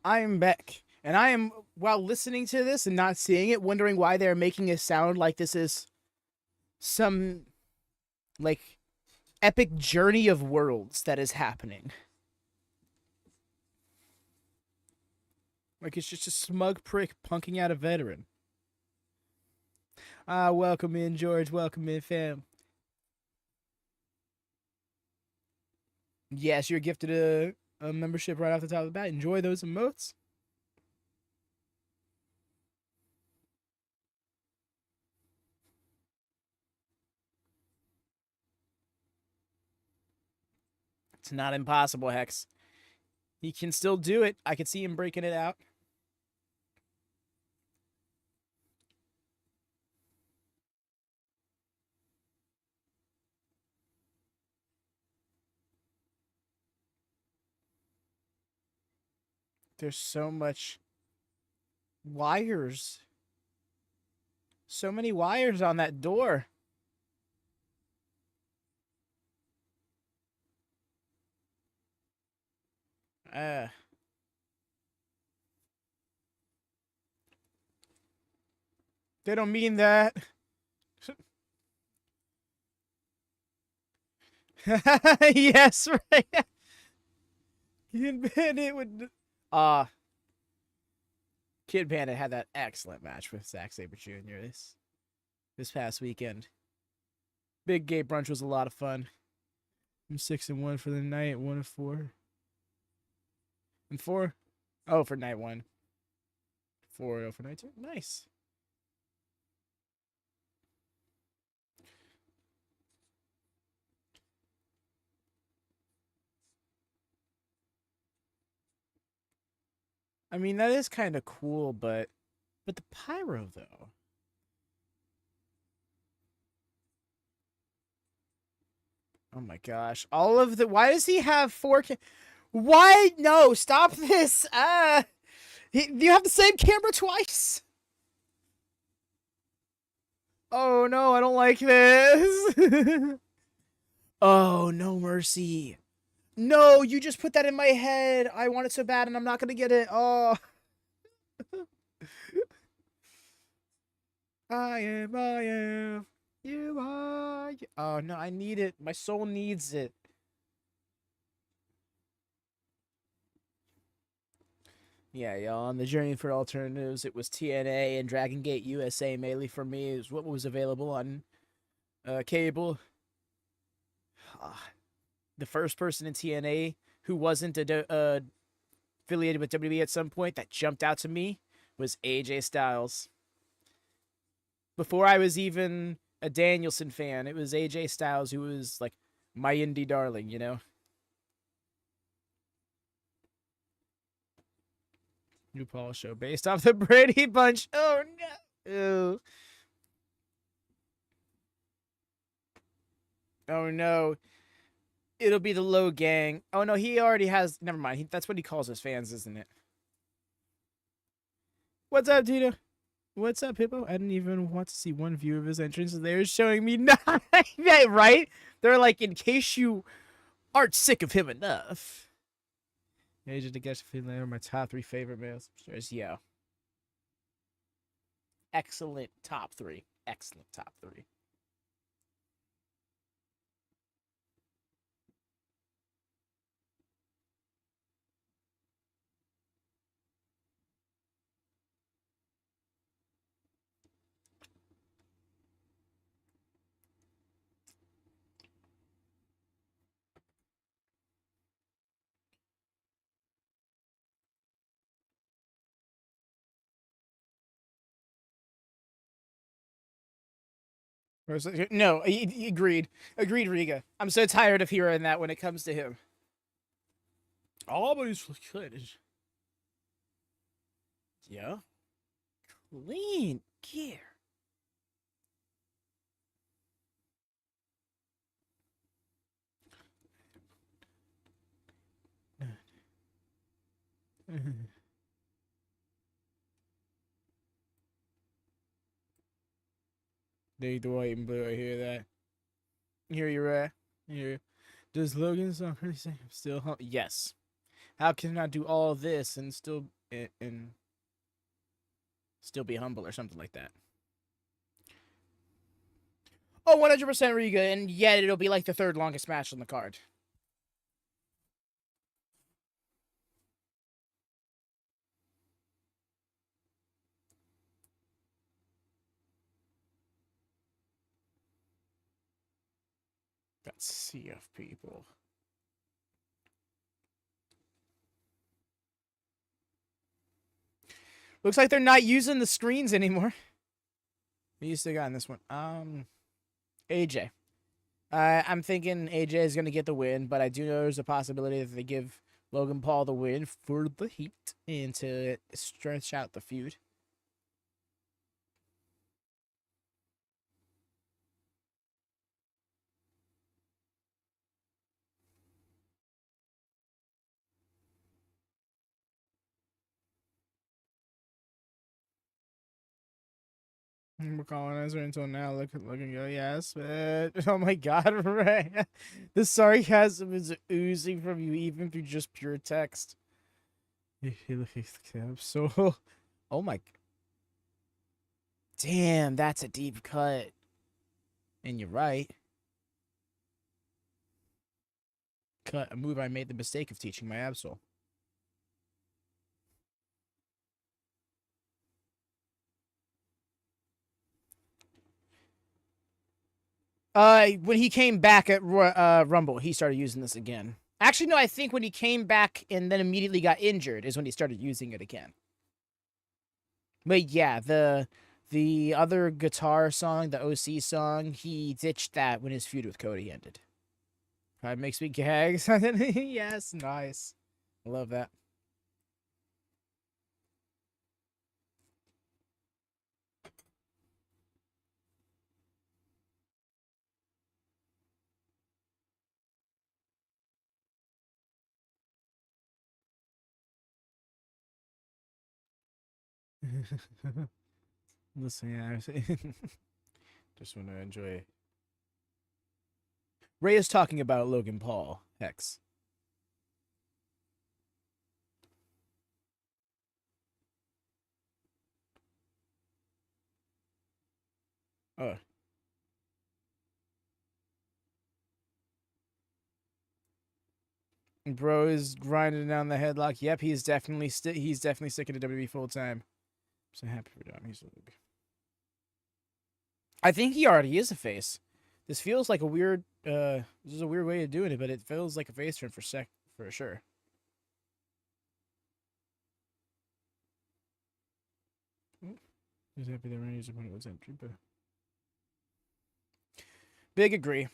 I'm back. And I am, while listening to this and not seeing it, wondering why they're making it sound like this is some, like, epic journey of worlds that is happening. Like it's just a smug prick punking out a veteran. Welcome in, George. Welcome in, fam. Yes, you're gifted a membership right off the top of the bat. Enjoy those emotes. It's not impossible, Hex. He can still do it. I could see him breaking it out. There's so much wires. So many wires on that door. They don't mean that. Yes, right. Kid Bandit would. Kid Bandit had that excellent match with Zack Sabre Jr. this past weekend. Big Gate Brunch was a lot of fun. I'm 6-1 for the night, 1-4. And 4? Oh, for night 1. 4-0 for night 2. Nice. I mean, that is kind of cool, but the pyro, though. Oh my gosh. All of the... Why does he have 4... Why? No, stop this. You have the same camera twice. Oh no, I don't like this. Oh, no mercy. No, you just put that in my head. I want it so bad and I'm not going to get it. Oh. I am. You are. Oh no, I need it. My soul needs it. Yeah, y'all. On the journey for alternatives, it was TNA and Dragon Gate USA mainly for me. Is what was available on cable. The first person in TNA who wasn't affiliated with WWE at some point that jumped out to me was AJ Styles. Before I was even a Danielson fan, it was AJ Styles who was like my indie darling, you know? New Paul show based off the Brady Bunch. Oh no. Ew. Oh no. It'll be the Low Gang. Oh no, he already has. Never mind. That's what he calls his fans, isn't it? What's up, Tito? What's up, Hippo? I didn't even want to see one view of his entrance. They're showing me none. Right? They're like, in case you aren't sick of him enough. Agent to Guess Finlay are my top 3 favorite males. Yeah. Excellent top 3. Excellent top 3. No, agreed. Agreed, Riga. I'm so tired of hearing that when it comes to him. Oh, but he's good. Yeah. Clean gear. They the white and blue. I hear that. Here you're at. Here. Does Logan song really say I'm still home? Yes. How can I do all this and still be humble or something like that? Oh, 100% Riga, and yet it'll be like the third longest match on the card. Got sea of people. Looks like they're not using the screens anymore. Who you still got in this one? AJ. I'm thinking AJ is going to get the win, but I do know there's a possibility that they give Logan Paul the win for the heat and to stretch out the feud. We're colonizer until now. Look and go, yes, but oh my god, right? The sarcasm is oozing from you, even through just pure text. So, oh my, damn, that's a deep cut. And you're right. Cut a move I made the mistake of teaching my Absol. When he came back at Rumble, he started using this again. Actually, no, I think when he came back and then immediately got injured is when he started using it again. But yeah, the other guitar song, the OC song, he ditched that when his feud with Cody ended. That makes me gag. Yes, nice. I love that. Listen, yeah, just want to enjoy. Ray is talking about Logan Paul, Hex. Oh. Bro is grinding down the headlock. Yep, he's definitely sticking to WWE full time. I'm so happy for Dom. I think he already is a face. This feels like a weird this is a weird way of doing it, but it feels like a face turn for sure. He's happy that Randy's opponent was entry, but big agree.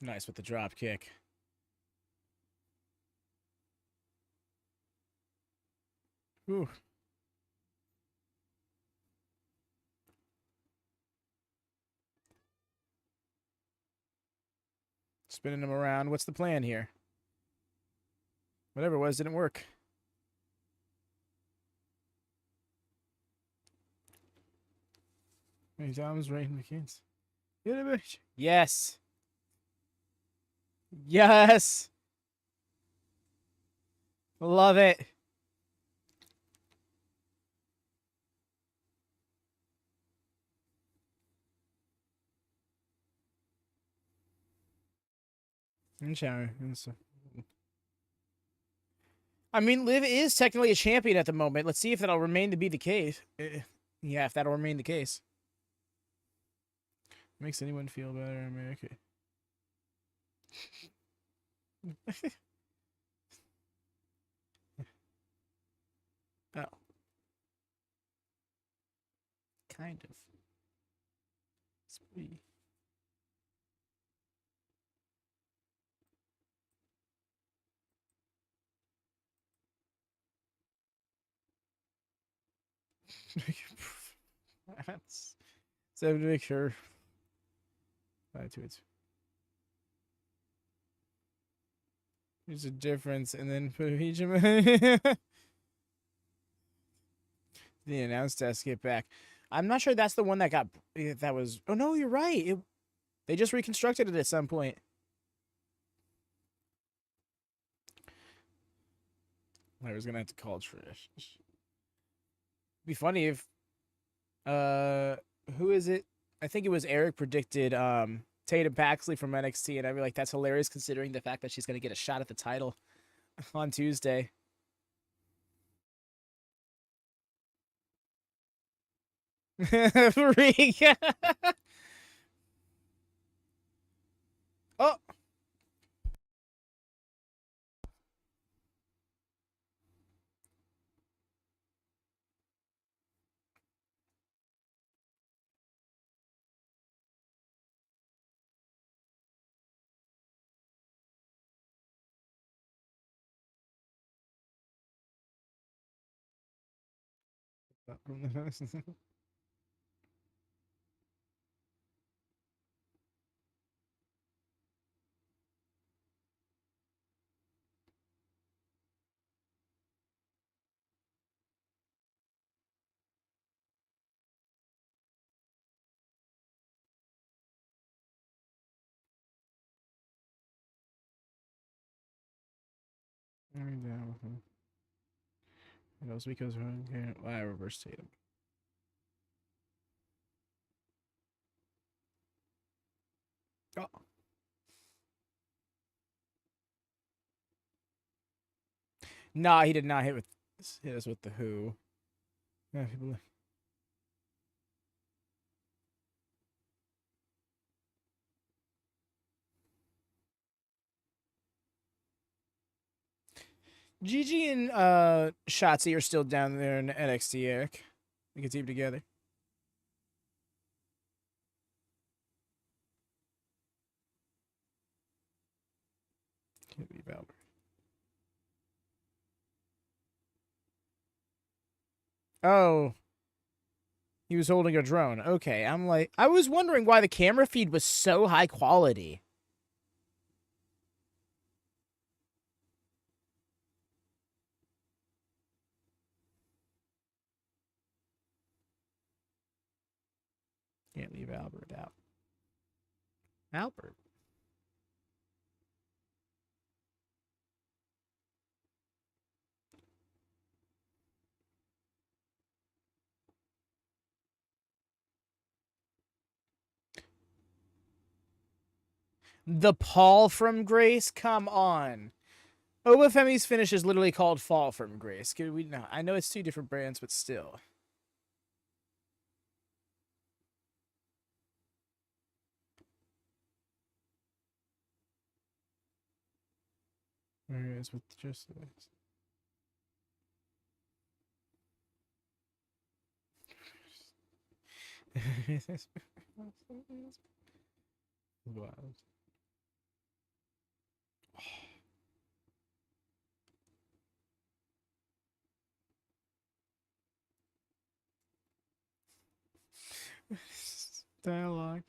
Nice with the drop kick. Ooh. Spinning him around. What's the plan here? Whatever it was, didn't work. Many times right in the kids. Yes. Yes. Love it. And shower. I mean, Liv is technically a champion at the moment. Let's see if that'll remain to be the case. Yeah, if that'll remain the case. Makes anyone feel better. I mean, okay. Oh. Kind of. It's pretty. That's 7 to make sure. 5 to it. There's a difference, and then put each of them. The announce desk get back. I'm not sure that's the one that got that was. Oh no, you're right. They just reconstructed it at some point. I was gonna have to call Trish. Be funny if who is it? I think it was Eric predicted Tatum Paxley from NXT, and I'd be like, that's hilarious considering the fact that she's gonna get a shot at the title on Tuesday. Rhea. Oh. It was because I reversed Tatum. Oh. Nah, he did not hit us with the who. Yeah, people. Gigi and Shotzi are still down there in NXT, Eric. They can team together. Can't be Balor. Oh. He was holding a drone. Okay, I'm like, I was wondering why the camera feed was so high quality. Can't leave Albert out. Albert. The Paul from Grace? Come on. Obafemi's finish is literally called Fall from Grace. Could we not? I know it's two different brands, but still. Where is with just this? Wow. Dialogue.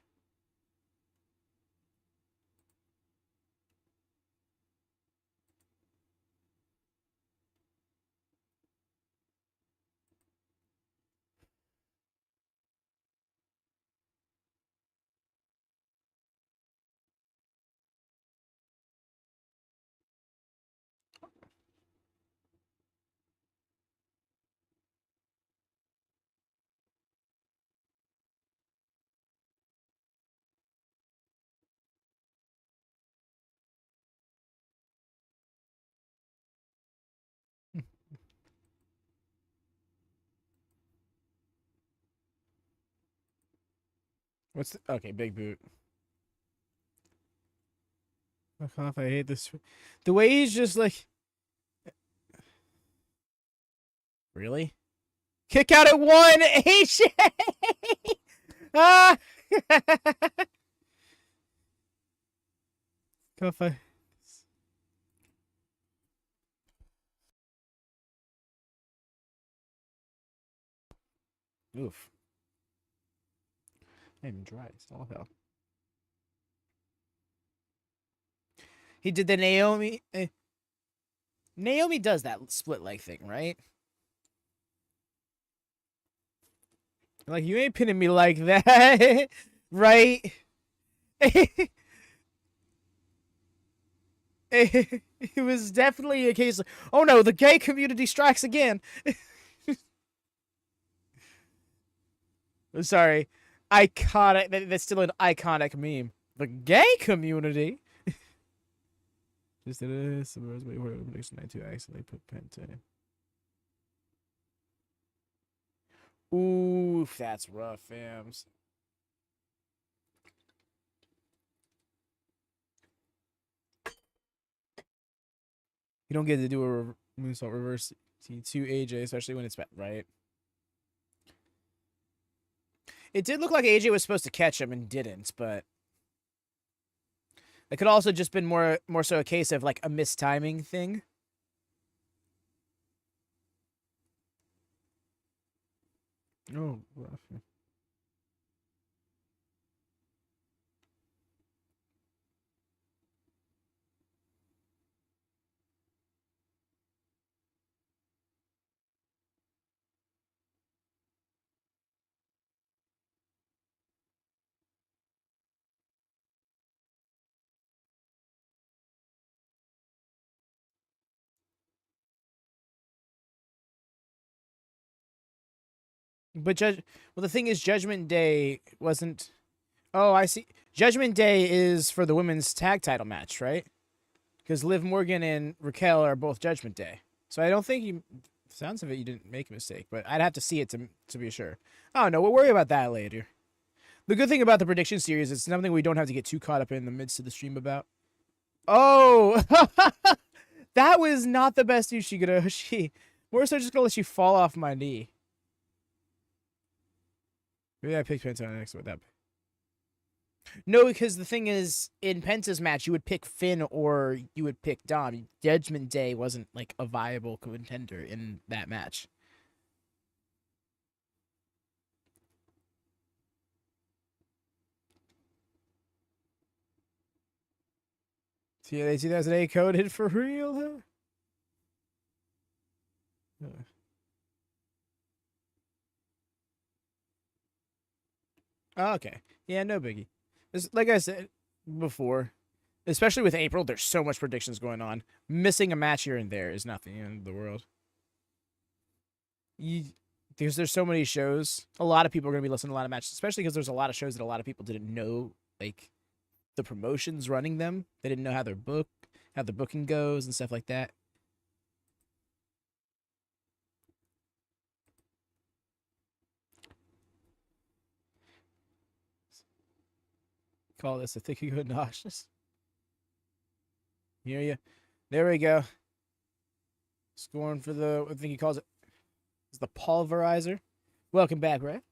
What's the, okay, big boot. Fuck off, I hate this. The way he's just like... Really? Kick out at one! H! Ah! Cuff, Oof. I'm dry as all hell. He did the Naomi. Naomi does that split leg thing, right? Like, you ain't pinning me like that, right? It was definitely a case of, oh no, the gay community strikes again. Sorry. Iconic. That's still an iconic meme. The gay community? Just did a summarize my order prediction night to accidentally put Penta. Oof, that's rough, fams. You don't get to do a moonsault reverse to AJ, especially when it's right. It did look like AJ was supposed to catch him and didn't, but it could also just been more so a case of like a mistiming thing. Oh, rough. But well, the thing is, Judgment Day wasn't. Oh, I see. Judgment Day is for the women's tag title match, right? Because Liv Morgan and Raquel are both Judgment Day. So I don't think you. Sounds of it, you didn't make a mistake, but I'd have to see it to be sure. I don't know. We'll worry about that later. The good thing about the prediction series is it's something we don't have to get too caught up in the midst of the stream about. Oh, that was not the best Ushiguro. More so just gonna let you fall off my knee. Maybe I picked Penta next with that. No, because the thing is, in Penta's match, you would pick Finn or you would pick Dom. Judgment Day wasn't like a viable contender in that match. TNA 2008 coded for real, huh? Oh, okay. Yeah, no biggie. Like I said before, especially with April, there's so much predictions going on. Missing a match here and there is not the end of the world. Because there's so many shows. A lot of people are going to be listening to a lot of matches, especially because there's a lot of shows that a lot of people didn't know, like, the promotions running them. They didn't know how the booking goes and stuff like that. Call this a thick good nauseous. Hear you. There we go. Scoring for the, I think he calls it, is the pulverizer. Welcome back, Ray.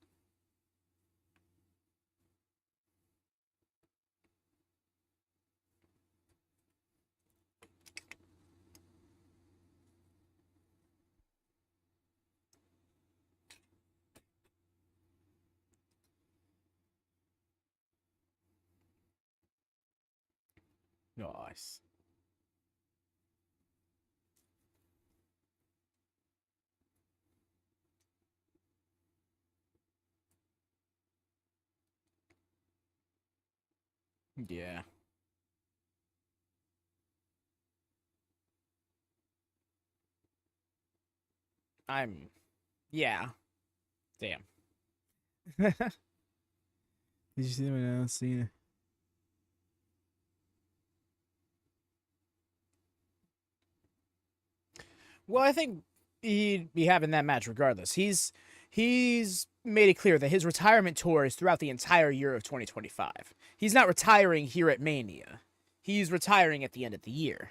Nice. Yeah. Yeah. Damn. Did you see them announce Cena? Well, I think he'd be having that match regardless. He's made it clear that his retirement tour is throughout the entire year of 2025. He's not retiring here at Mania. He's retiring at the end of the year.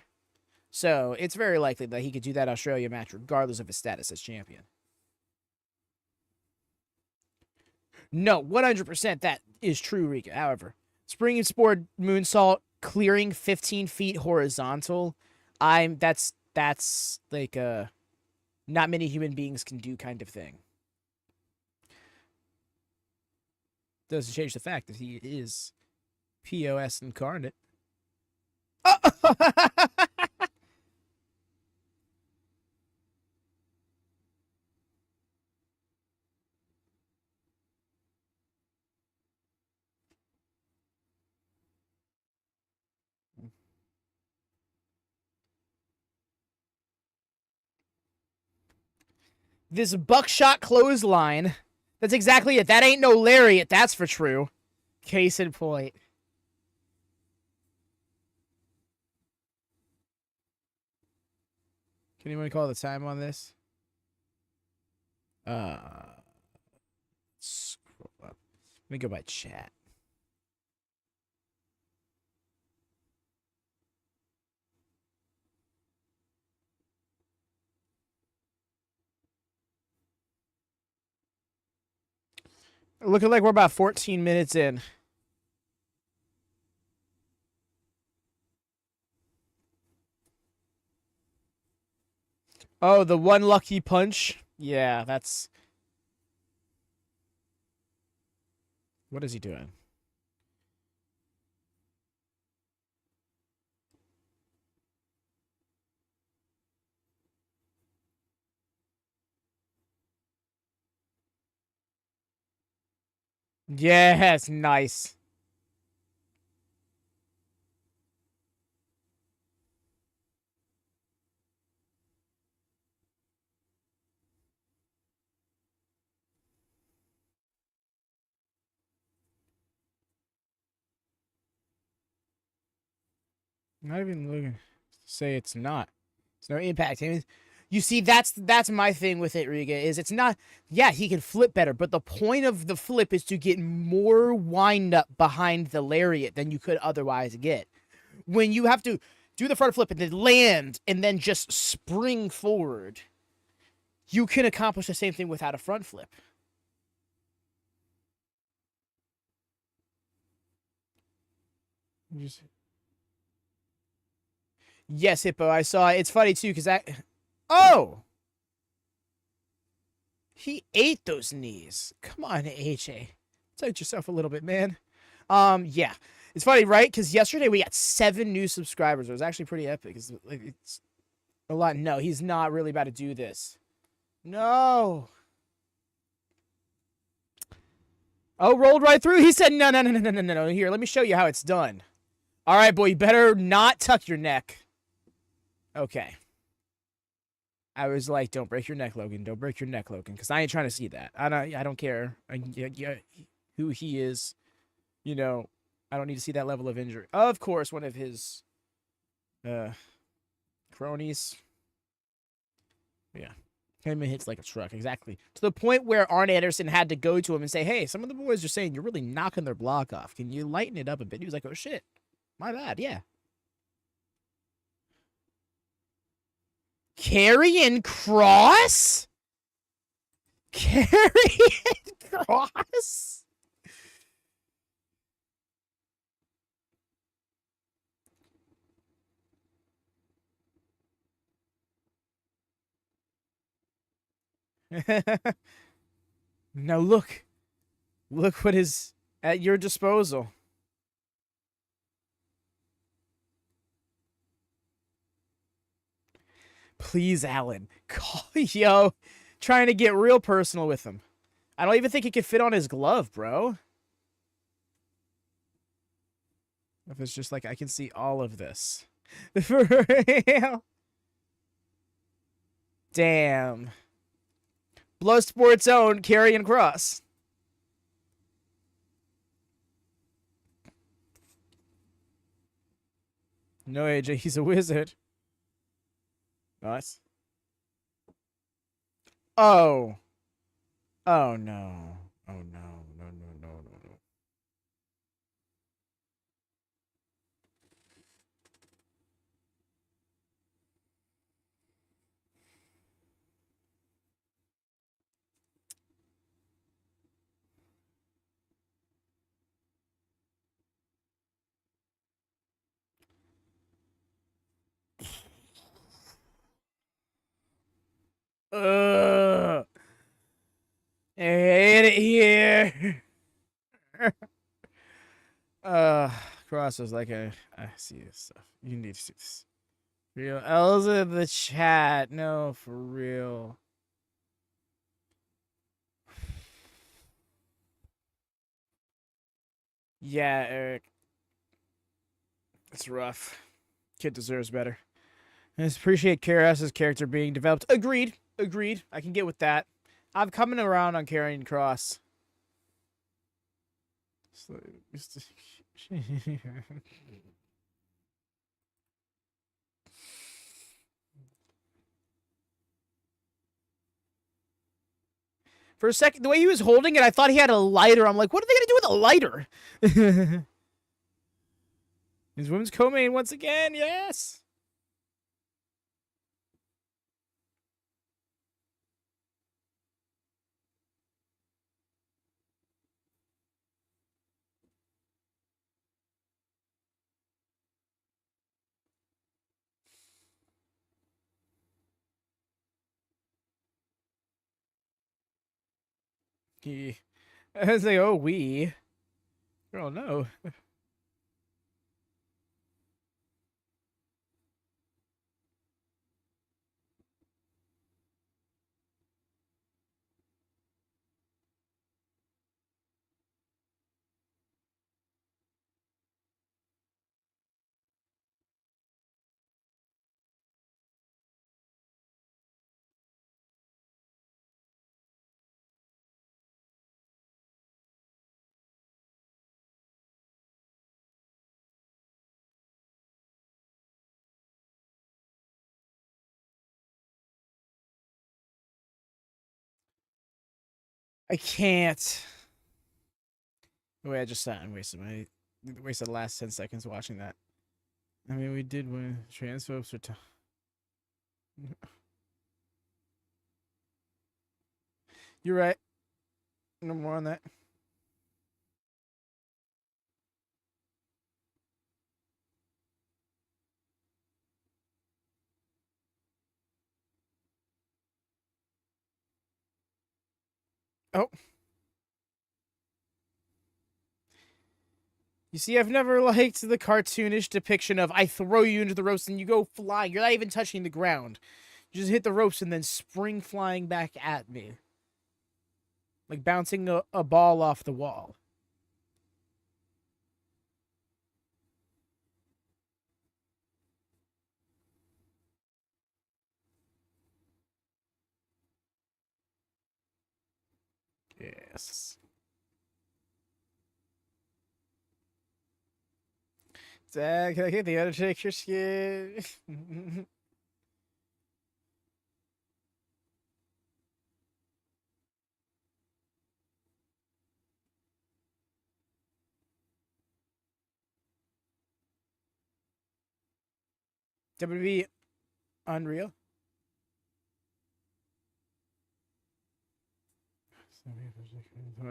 So it's very likely that he could do that Australia match regardless of his status as champion. No, 100% that is true, Rika. However, spring and sport moonsault clearing 15 feet horizontal, that's like a not many human beings can do kind of thing. Doesn't change the fact that he is POS incarnate. Oh! This buckshot clothesline. That's exactly it. That ain't no lariat, that's for true. Case in point. Can anyone call the time on this? Scroll up. Let me go by chat. Looking like we're about 14 minutes in. Oh, the one lucky punch? Yeah, that's... What is he doing? Yes, nice. Not even looking to say it's not. It's no impact. I mean, you see, that's my thing with it, Riga, is it's not... Yeah, he can flip better, but the point of the flip is to get more wind up behind the lariat than you could otherwise get. When you have to do the front flip and then land and then just spring forward, you can accomplish the same thing without a front flip. Yes, Hippo, I saw it. It's funny, too, because I... Oh! He ate those knees. Come on, AJ. Touch yourself a little bit, man. Yeah. It's funny, right? Because yesterday we got 7 new subscribers. It was actually pretty epic. It's a lot. No, he's not really about to do this. No. Oh, rolled right through. He said, no. Here, let me show you how it's done. All right, boy, you better not tuck your neck. Okay. I was like, don't break your neck, Logan. Don't break your neck, Logan, because I ain't trying to see that. I don't care who he is. You know, I don't need to see that level of injury. Of course, one of his cronies. Yeah. Him hits like a truck, exactly. To the point where Arn Anderson had to go to him and say, hey, some of the boys are saying you're really knocking their block off. Can you lighten it up a bit? He was like, oh, shit. My bad, yeah. Karrion Kross? Karrion Kross? Now look. Look what is at your disposal. Please, Alan. Yo, trying to get real personal with him. I don't even think he could fit on his glove, bro. If it's just like, I can see all of this. For real. Damn. Bloodsport's own Karrion Kross. No, AJ, he's a wizard. Nice. Oh. Oh, no. Oh, no. No. I hate it here. Cross was like I see this stuff. You need to see this. Real Elsa in the chat. No, for real. Yeah, Eric. It's rough. Kid deserves better. I just appreciate KRS's character being developed. Agreed. Agreed. I can get with that. I'm coming around on carrying Cross. For a second, the way he was holding it, I thought he had a lighter. I'm like, what are they going to do with a lighter? His women's co-main once again, yes. I was like, oh, we. Girl, no. I can't. The way I just sat and wasted the last 10 seconds watching that. I mean, we did win. Transphobes are You're right. No more on that. Oh. You see, I've never liked the cartoonish depiction of I throw you into the ropes and you go flying. You're not even touching the ground. You just hit the ropes and then spring flying back at me. Like bouncing a ball off the wall. Yes. Dad, can I get the Undertaker skin? WWE Unreal.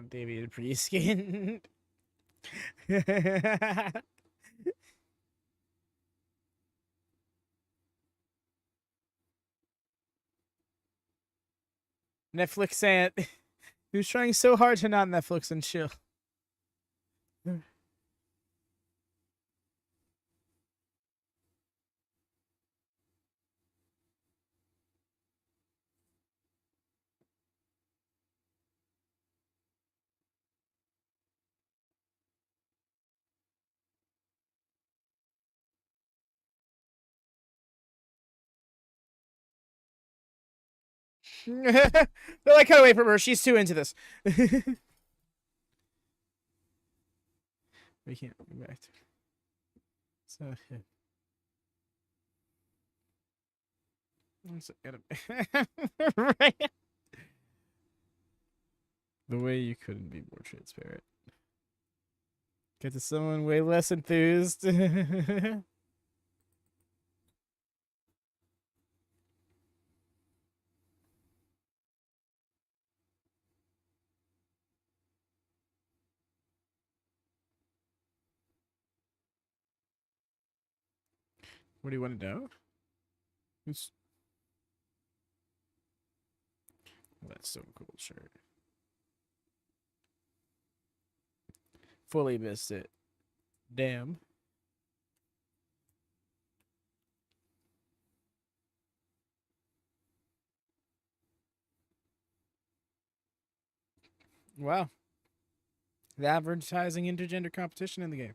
David pretty skin. Netflix and he was trying so hard to not Netflix and chill. They're like, cut away from her. She's too into this. We can't go back to. So yeah. Right. The way you couldn't be more transparent. Get to someone way less enthused. What do you want to know? Who's... Oh, that's so cool, shirt. Fully missed it. Damn. Wow. The advertising intergender competition in the game.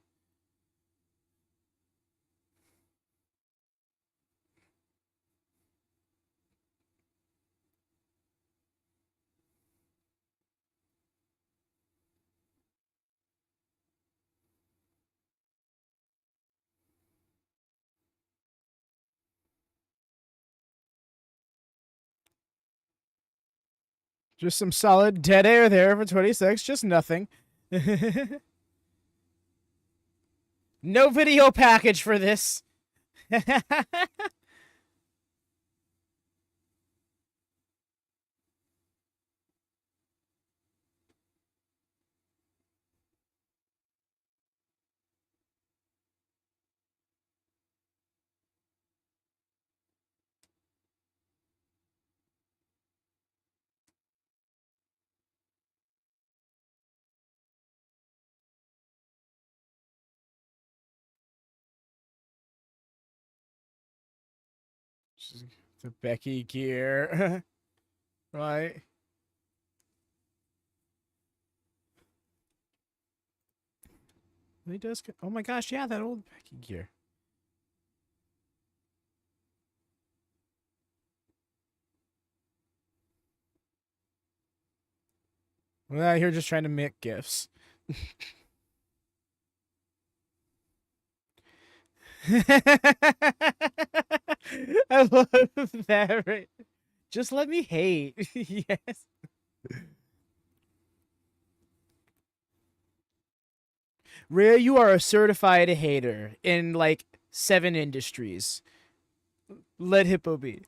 Just some solid dead air there for 26. Just nothing. No video package for this. The Becky gear. Right. He does. Oh my gosh, yeah, that old Becky gear. Well, out here just trying to make gifts. I love that. Right? Just let me hate. Yes. Rhea, you are a certified hater in like 7 industries. Let Hippo be.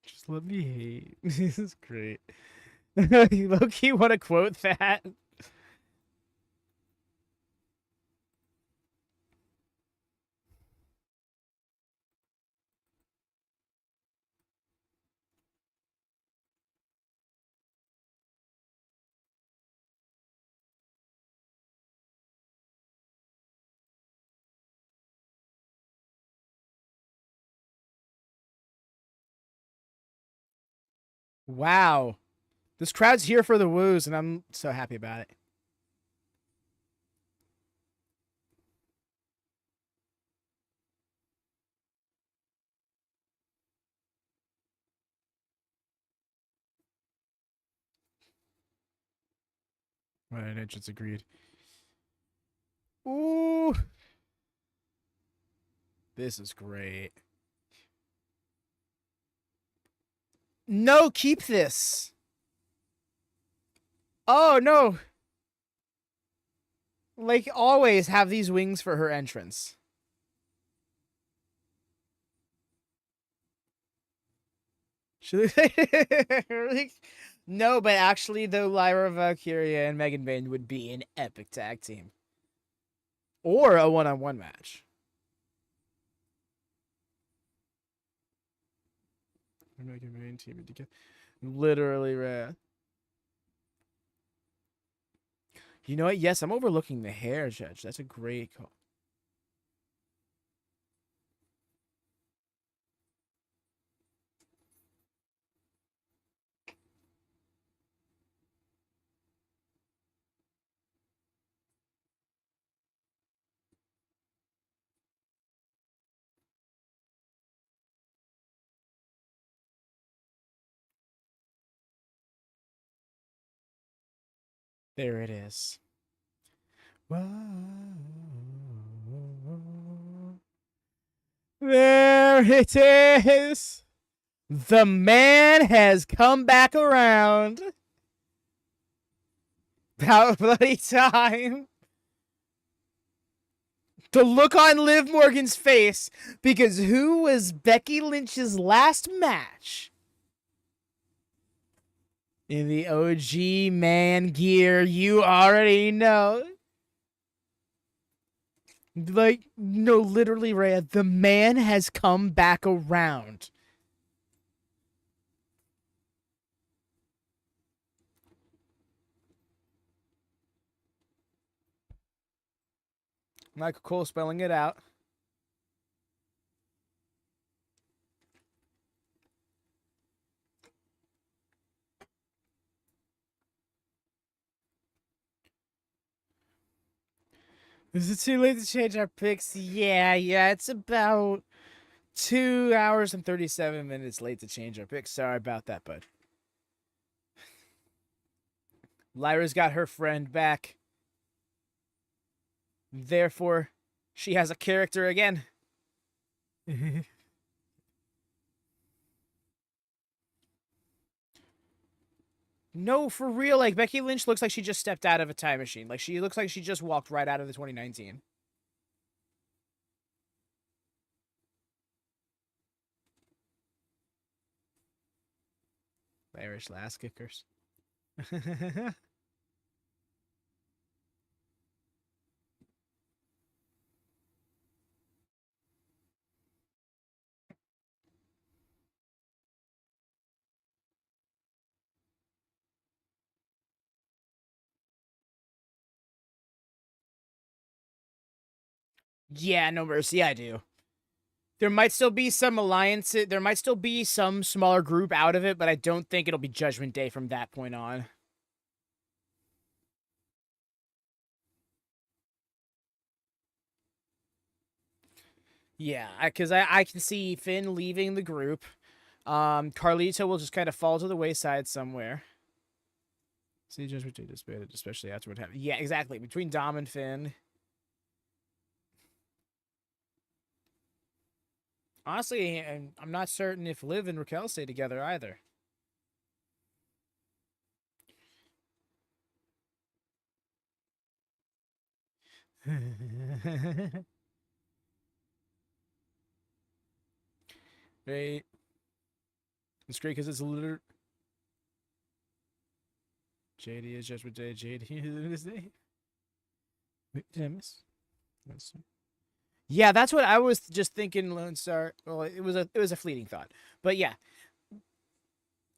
Just let me hate. This is great. Loki, want to quote that? Wow. This crowd's here for the woos, and I'm so happy about it. Right, entrance agreed. Ooh. This is great. No, keep this. Oh, no. Like, always have these wings for her entrance. No, but actually, though, Lyra, Valkyria, and Megan Bayne would be an epic tag team. Or a one-on-one match. Megan Bayne team together. Literally rare. You know what? Yes, I'm overlooking the hair, Judge. That's a great call. There it is. Whoa. There it is. The man has come back around. About bloody time. The look on Liv Morgan's face, because who was Becky Lynch's last match? In the OG man gear, you already know. Like, no, literally, Rhea, the man has come back around. Michael Cole spelling it out. Is it too late to change our picks? Yeah, it's about 2 hours and 37 minutes late to change our picks. Sorry about that, bud. Lyra's got her friend back. Therefore, she has a character again. No, for real. Like, Becky Lynch looks like she just stepped out of a time machine. Like, she looks like she just walked right out of the 2019. Irish last kickers. Yeah, no mercy, I do. There might still be some alliance. There might still be some smaller group out of it, but I don't think it'll be Judgment Day from that point on. Yeah, because I can see Finn leaving the group. Carlito will just kind of fall to the wayside somewhere. See, Judgment Day disbanded, especially after what happened. Yeah, exactly. Between Dom and Finn. Honestly, I'm not certain if Liv and Raquel stay together either. Right. It's great because it's literally... JD is Judgment Day. JD is his name. Wait, did I miss? Yeah, that's what I was just thinking, Lone Star. Well, it was a fleeting thought. But yeah.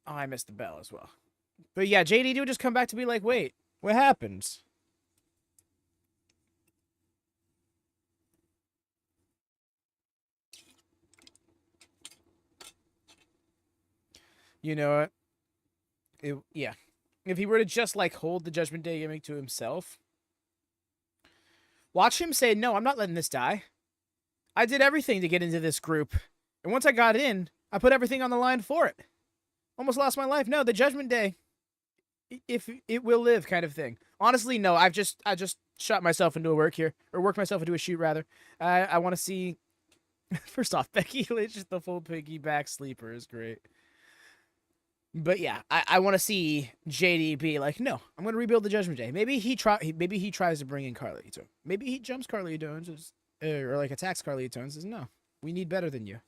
Oh, I missed the bell as well. But yeah, JD would just come back to be like, wait, what happened? You know what? Yeah. If he were to just like hold the Judgment Day gimmick to himself, watch him say, no, I'm not letting this die. I did everything to get into this group. And once I got in, I put everything on the line for it. Almost lost my life. No, the Judgment Day, if it will live kind of thing. Honestly, no, I just shot myself into a work here. Or worked myself into a shoot, rather. I want to see... First off, Becky Lynch, the full piggyback sleeper is great. But yeah, I want to see JD be like, no, I'm going to rebuild the Judgment Day. Maybe he tries to bring in Carlito. Maybe he jumps Carlito and just, or like attacks Carlito and says, no, we need better than you.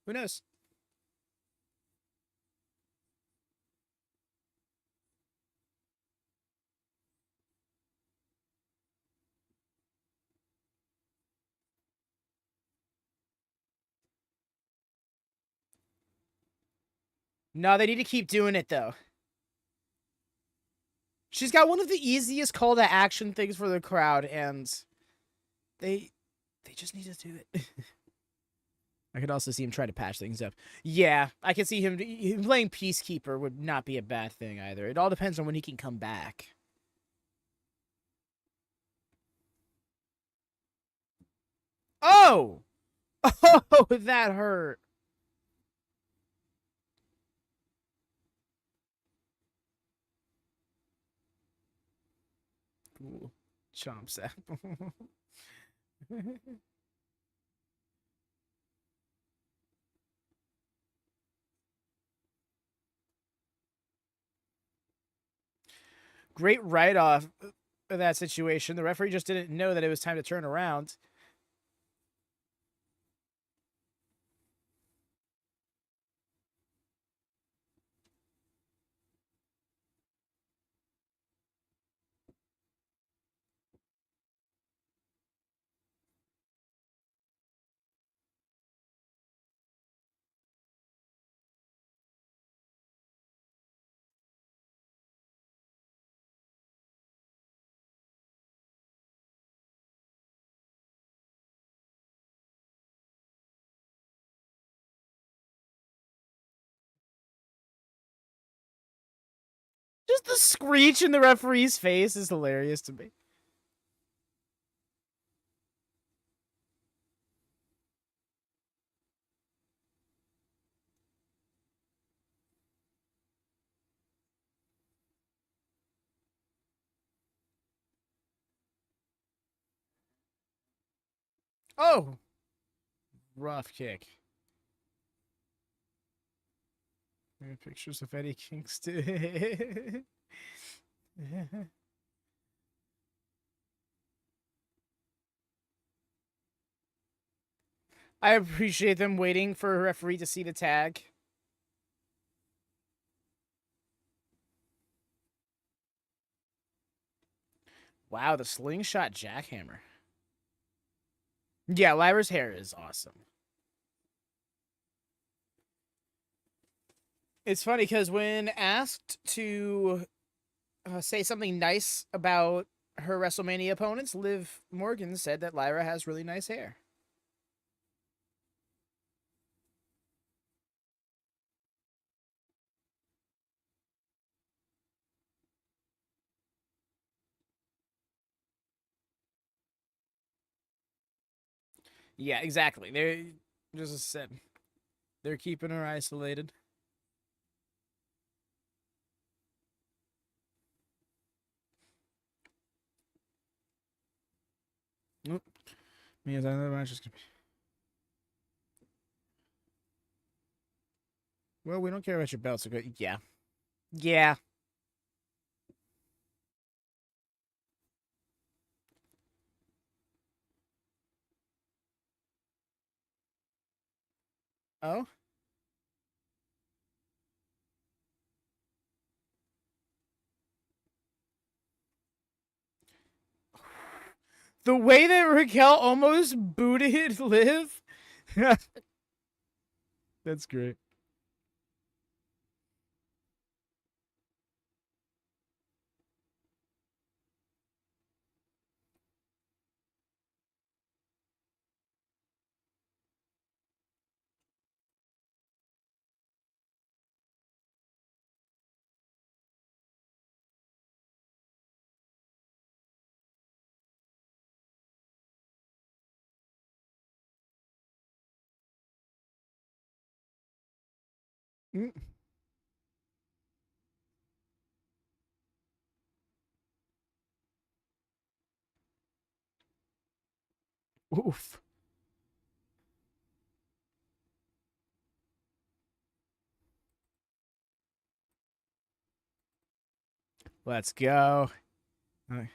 Who knows? No, they need to keep doing it though. She's got one of the easiest call to action things for the crowd, and they just need to do it. I could also see him try to patch things up. Yeah, I can see him playing Peacekeeper would not be a bad thing either. It all depends on when he can come back. Oh! Oh, that hurt. Ooh, chomp sap. Great write-off of that situation. The referee just didn't know that it was time to turn around. Just the screech in the referee's face is hilarious to me. Oh! Rough kick. Pictures of Eddie Kingston. I appreciate them waiting for a referee to see the tag. Wow, the slingshot jackhammer. Yeah, Lyra's hair is awesome. It's funny because when asked to say something nice about her WrestleMania opponents, Liv Morgan said that Lyra has really nice hair. Yeah, exactly. They're just as I said, they're keeping her isolated. Nope. Means another match is gonna be. Well, we don't care about your belts. Okay? Yeah. Yeah. Oh? The way that Raquel almost booted Liv. That's great. Mm. Oof. Let's go. All right.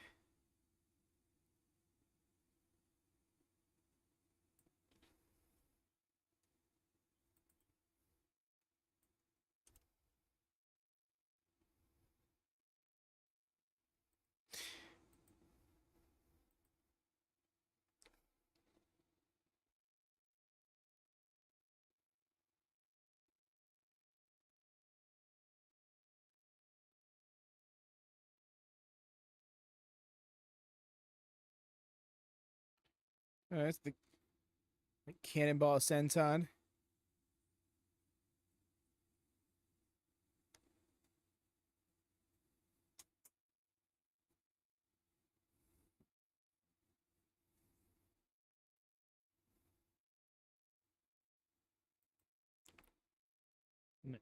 That's the Cannonball Senton. Nice.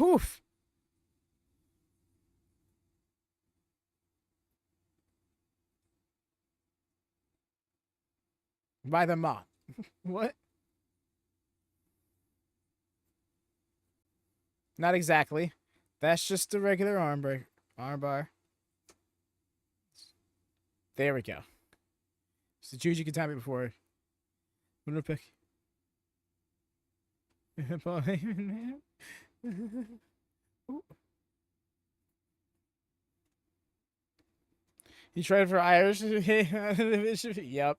Oof. By the mop. What? Not exactly. That's just a regular armbar. There we go. So Juju can time it before. Winner pick. He tried for Irish. Yep.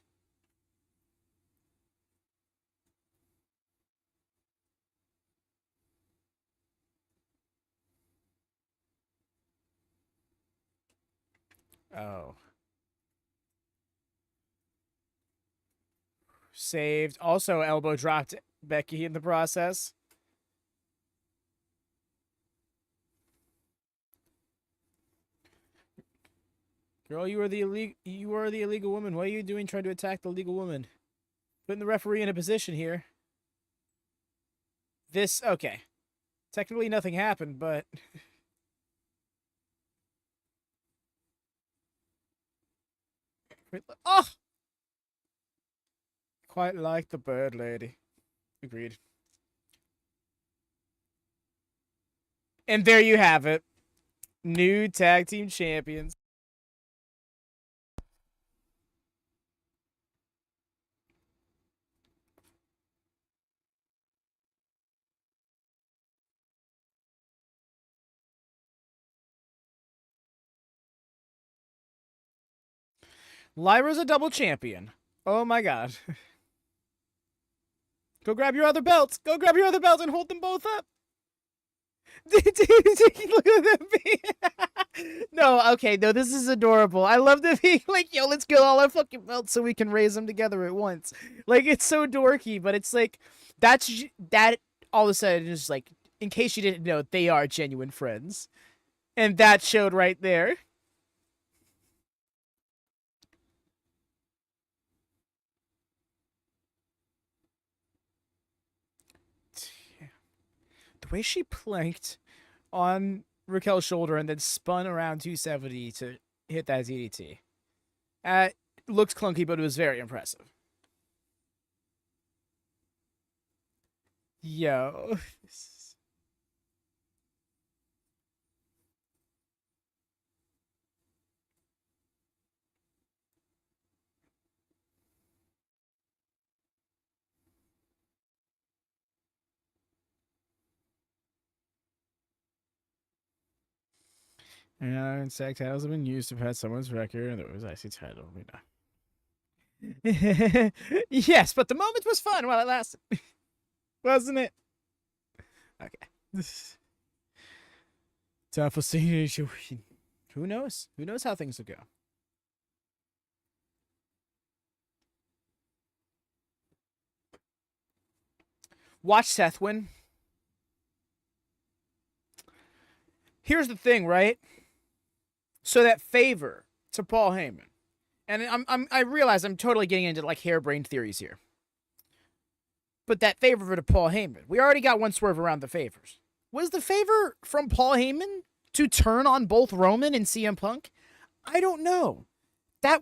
Oh. Saved. Also, elbow dropped Becky in the process. Girl, you are the illegal woman. What are you doing trying to attack the legal woman? Putting the referee in a position here. Okay. Technically nothing happened, but Oh! Quite like the bird lady. Agreed. And there you have it. New tag team champions. Lyra's a double champion. Oh my god. Go grab your other belts. Go grab your other belts and hold them both up. Look at them being... No, okay, no, this is adorable. I love them being like, yo, let's get all our fucking belts so we can raise them together at once. Like, it's so dorky, but it's like, that all of a sudden is like, in case you didn't know, they are genuine friends. And that showed right there. The way she planked on Raquel's shoulder and then spun around 270 to hit that DDT. Looked clunky, but it was very impressive. Yo. And tag titles have been used to pat someone's record, and there was IC title. Yes, but the moment was fun while it lasted. Wasn't it? Okay. Time for Cena. Who knows? Who knows how things will go? Watch Seth win. Here's the thing, right? So that favor to Paul Heyman, and I realize I'm totally getting into like harebrained theories here, but that favor to Paul Heyman, we already got one swerve around the favors. Was the favor from Paul Heyman to turn on both Roman and CM Punk? I don't know. It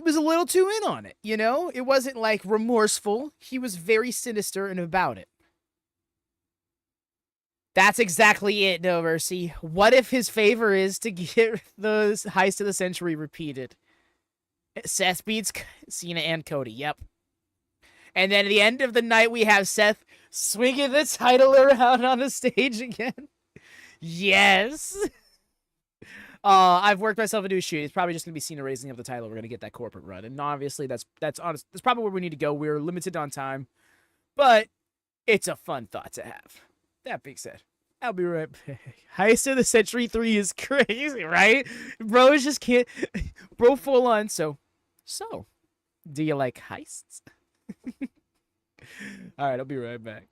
was a little too in on it, you know? It wasn't like remorseful. He was very sinister and about it. That's exactly it, No Mercy. What if his favor is to get the heist of the century repeated? Seth beats Cena and Cody. Yep. And then at the end of the night, we have Seth swinging the title around on the stage again. Yes. I've worked myself into a shoot. It's probably just going to be Cena raising up the title. We're going to get that corporate run. And obviously, that's honest. That's probably where we need to go. We're limited on time. But it's a fun thought to have. That being said, I'll be right back. Heist of the Century 3 is crazy, right? Bro just can't... Bro full on, so... Do you like heists? Alright, I'll be right back.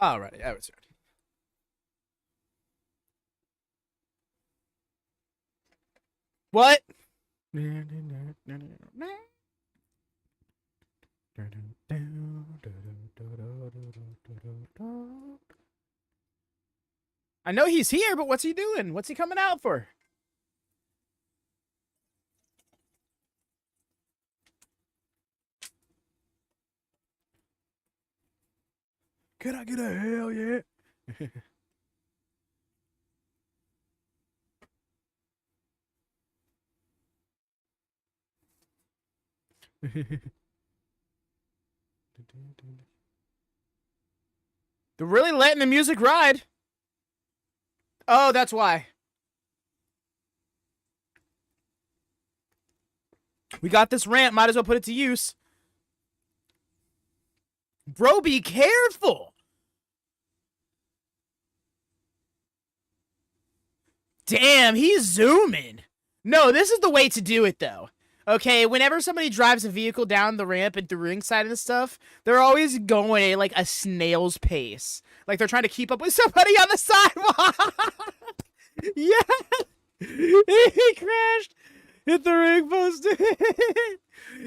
Alrighty, I was ready. What? I know he's here, but what's he doing? What's he coming out for? Can I get a hell yeah? They're really letting the music ride. Oh, that's why. We got this rant. Might as well put it to use. Bro, be careful. Damn, he's zooming. No, this is the way to do it, though. Okay, whenever somebody drives a vehicle down the ramp and through ringside and stuff, they're always going at like a snail's pace. Like they're trying to keep up with somebody on the sidewalk. Yeah. He crashed. Hit the ring post.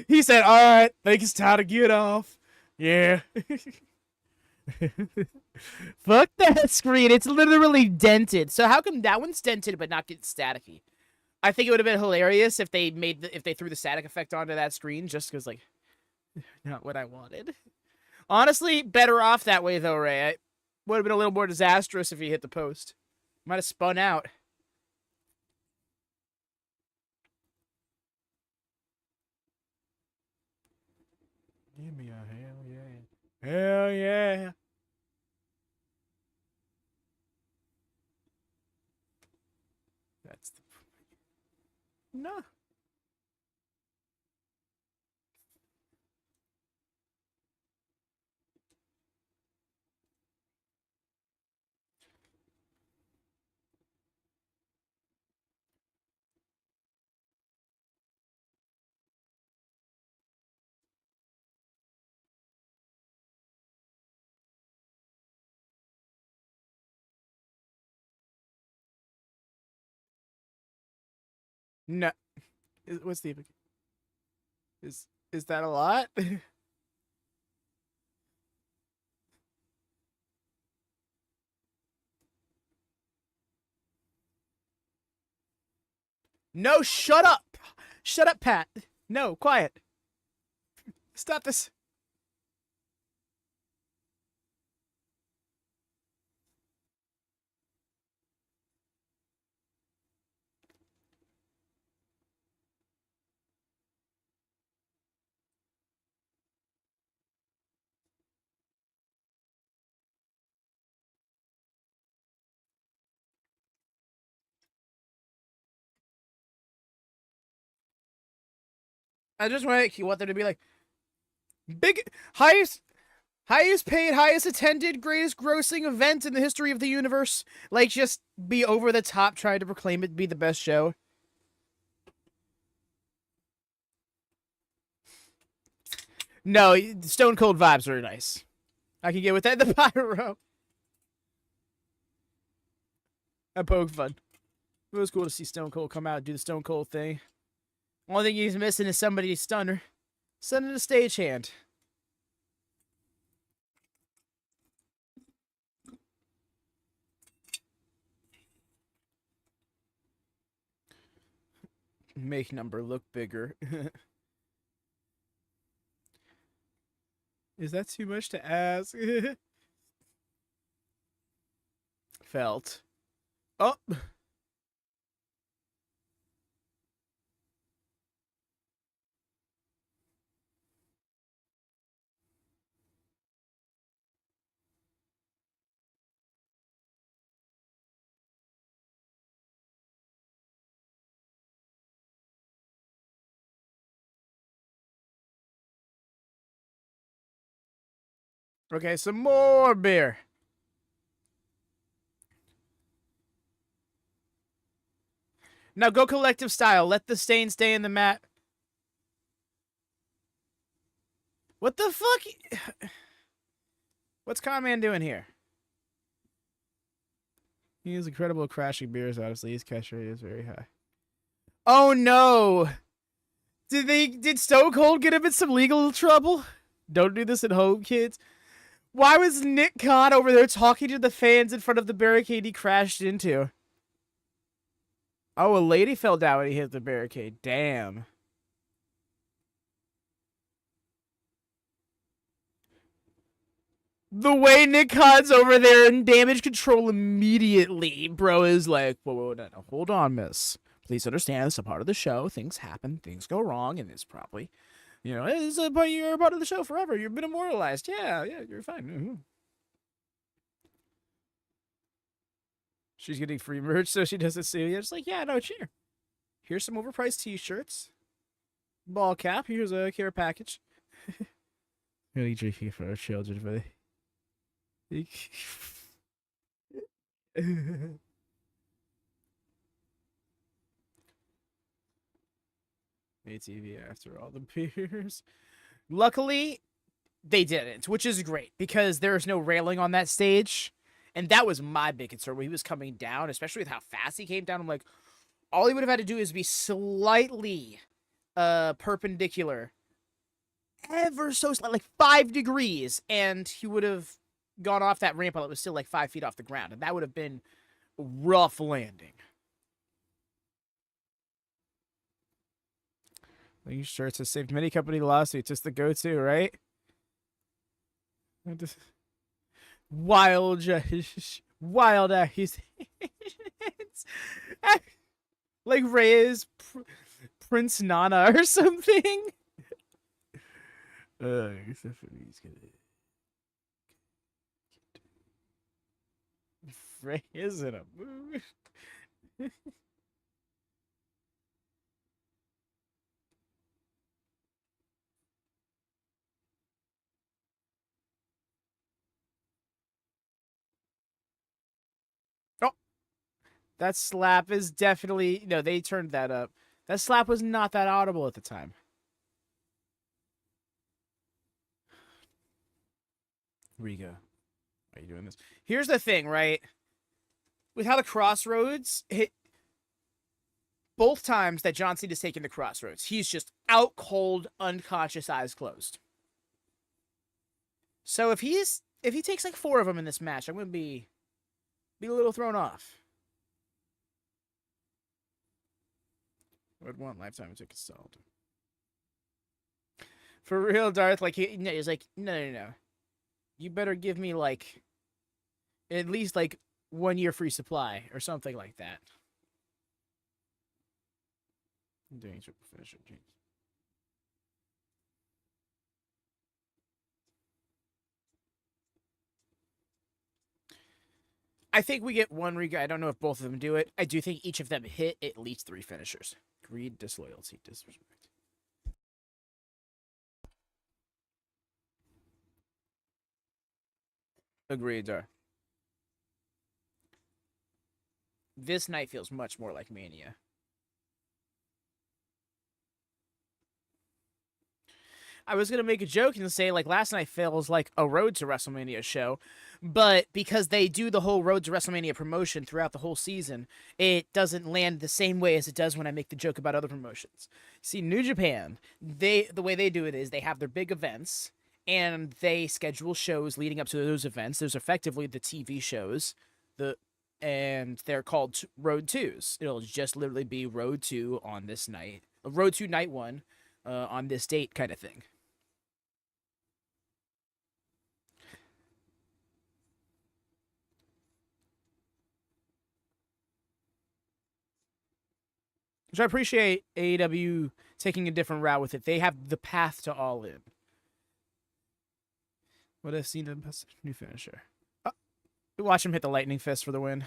He said, all right, I think it's time to get off. Yeah. Fuck that screen. It's literally dented. So how come that one's dented but not get staticky? I think it would have been hilarious if they threw the static effect onto that screen just because, like, not what I wanted. Honestly, better off that way, though, Ray. It would have been a little more disastrous if he hit the post. Might have spun out. Give me a hell yeah. Hell yeah. That's the... No. No. What's the... Is that a lot? No, shut up. Shut up, Pat. No, quiet. Stop this. I just want there to be like big highest paid, highest attended, greatest grossing event in the history of the universe. Like just be over the top trying to proclaim it to be the best show. No, Stone Cold vibes are nice. I can get with that. The pyro. I poke fun. It was cool to see Stone Cold come out and do the Stone Cold thing. Only thing he's missing is somebody's stunner. Stunning a stagehand. Make number look bigger. Is that too much to ask? Felt. Oh. Okay, some more beer. Now go collective style. Let the stain stay in the mat. What the fuck? What's Conman doing here? He is incredible at crashing beers, honestly. His catch rate is very high. Oh no! Did Stone Cold get him in some legal trouble? Don't do this at home, kids. Why was Nick Khan over there talking to the fans in front of the barricade he crashed into? Oh, a lady fell down when he hit the barricade. Damn. The way Nick Khan's over there in damage control immediately, bro, is like, whoa, no, hold on, miss. Please understand, it's a part of the show. Things happen, things go wrong, and it's probably, you're a part of the show forever. You've been immortalized. Yeah, you're fine. Mm-hmm. She's getting free merch, so she doesn't see it. It's like, yeah, no, cheer. Here's some overpriced t-shirts. Ball cap. Here's a care package. Really drinking for our children, buddy. ATV after all the beers. Luckily, they didn't, which is great because there's no railing on that stage. And that was my big concern when he was coming down, especially with how fast he came down. I'm like, all he would have had to do is be slightly perpendicular. Ever so slight, like 5 degrees, and he would have gone off that ramp while it was still like 5 feet off the ground. And that would have been a rough landing. These shirts have saved many company lawsuits. It's the go-to, right? Wild accusations. Like Rhea's Prince Nana or something. Rhea's in a mood. That slap is definitely... No, they turned that up. That slap was not that audible at the time. Riga. Why are you doing this? Here's the thing, right? With how the Crossroads hit... Both times that John Cena's taken the Crossroads, he's just out cold, unconscious, eyes closed. So if he takes like 4 of them in this match, I'm going to be a little thrown off. I would want lifetime tickets sold. For real, Darth, like, he's like, no. You better give me, like, at least, like, 1 year free supply or something like that. I'm doing triple finisher, jeez. I think we get 1 I don't know if both of them do it. I do think each of them hit at least 3 finishers. Greed, disloyalty, disrespect. Agreed, Dar. This night feels much more like Mania. I was going to make a joke and say, like, last night feels like a Road to WrestleMania show, but because they do the whole Road to WrestleMania promotion throughout the whole season, it doesn't land the same way as it does when I make the joke about other promotions. See, New Japan, the way they do it is they have their big events, and they schedule shows leading up to those events. There's effectively the TV shows, and they're called Road 2s. It'll just literally be Road 2 on this night, Road 2 Night 1 on this date kind of thing. Which I appreciate AEW taking a different route with it. They have the path to All In. What if Cena new finisher? Watch him hit the lightning fist for the win.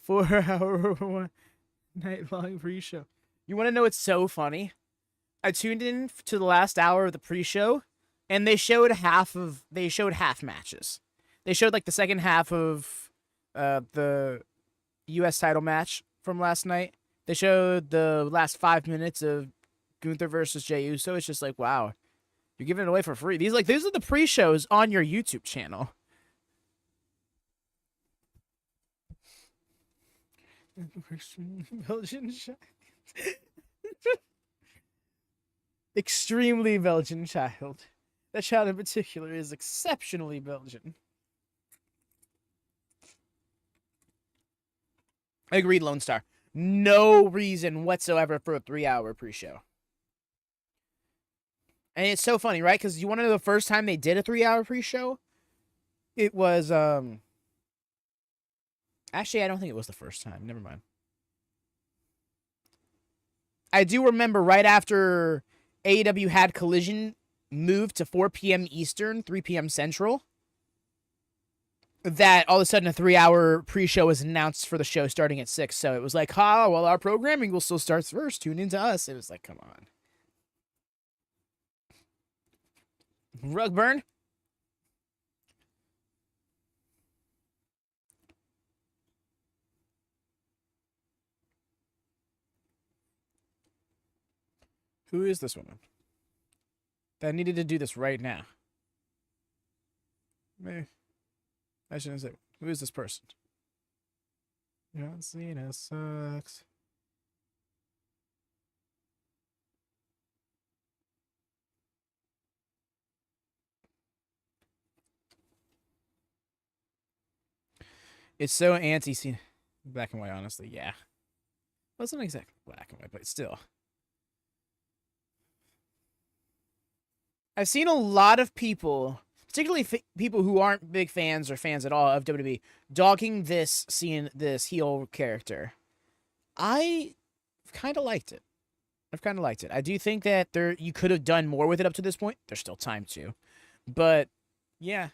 4-hour night-long pre-show. You want to know what's so funny? I tuned in to the last hour of the pre-show, and they showed half matches. They showed like the second half of the U.S. title match from last night. They showed the last 5 minutes of Gunther versus Jey Uso. It's just like, wow, you're giving it away for free. These are the pre-shows on your YouTube channel. Belgian child. Extremely Belgian child. That child in particular is exceptionally Belgian. Agreed, Lone Star. No reason whatsoever for a 3-hour pre-show. And it's so funny, right? Because you want to know the first time they did a 3-hour pre-show? It was, Actually, I don't think it was the first time. Never mind. I do remember right after AEW had Collision moved to 4 p.m. Eastern, 3 p.m. Central, that all of a sudden a 3-hour pre-show was announced for the show starting at 6. So it was like, well, our programming will still start first. Tune into us. It was like, come on. Rug burn? Who is this woman that needed to do this right now? Maybe I shouldn't say. Who is this person? John Cena sucks. It's so anti-Cena. Black and white, honestly, yeah. Wasn't exactly black and white, but still. I've seen a lot of people, particularly people who aren't big fans or fans at all of WWE, dogging this heel character. I kind of liked it. I do think that you could have done more with it up to this point. There's still time to. But, yeah.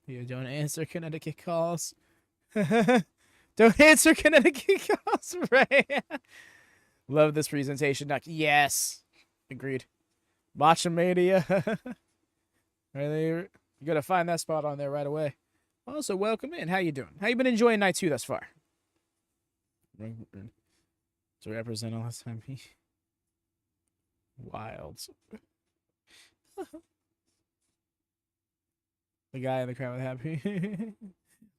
You don't answer Connecticut calls. Don't answer Connecticut calls, right? Love this presentation. Yes. Agreed. WatchaMania. You gotta find that spot on there right away. Also, welcome in. How you doing? How you been enjoying night 2 thus far? To represent all this time. Wild. The guy in the crowd was happy.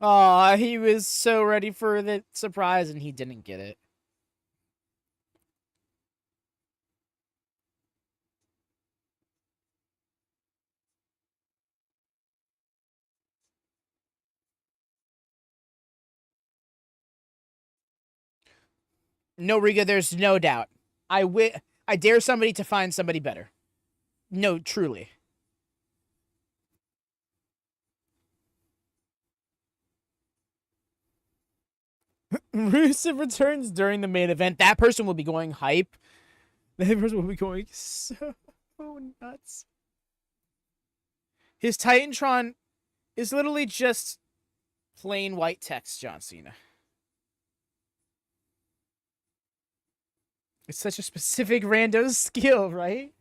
Aw, he was so ready for the surprise and he didn't get it. No, Riga, there's no doubt. I dare somebody to find somebody better. No, truly. Rusev returns during the main event. That person will be going hype. That person will be going so nuts. His Titantron is literally just plain white text, John Cena. It's such a specific rando skill, right?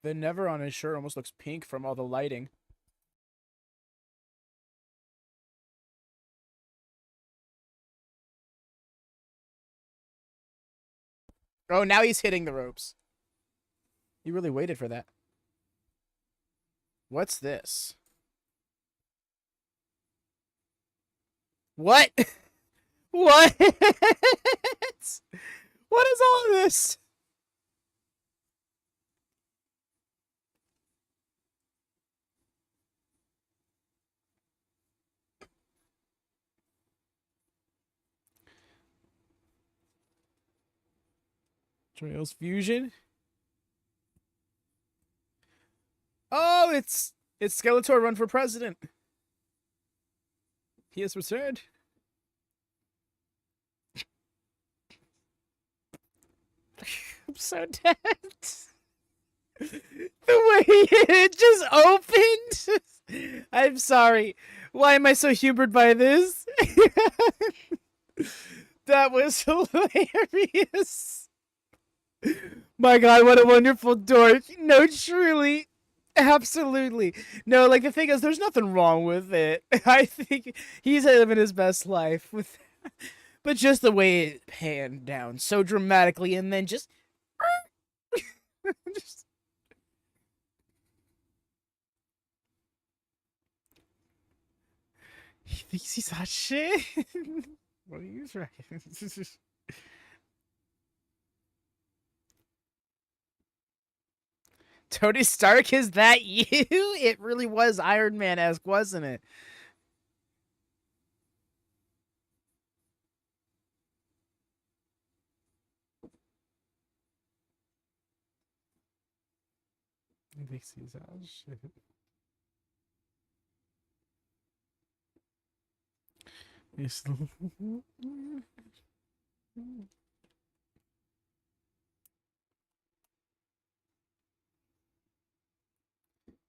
The never on his shirt almost looks pink from all the lighting. Oh, now he's hitting the ropes. You really waited for that. What's this? What? What? What is all of this? Trails Fusion. Oh, it's Skeletor run for president. He has returned. I'm so dead. The way it just opened. I'm sorry. Why am I so humored by this? That was hilarious. My God, what a wonderful dork. No, truly. Absolutely. No, like the thing is, there's nothing wrong with it. I think he's living his best life with, but just the way it panned down so dramatically, and then just, just he thinks he's hot shit. What are you trying? Tony Stark, is that you? It really was Iron Man-esque, wasn't it? He thinks he's hot shit. He's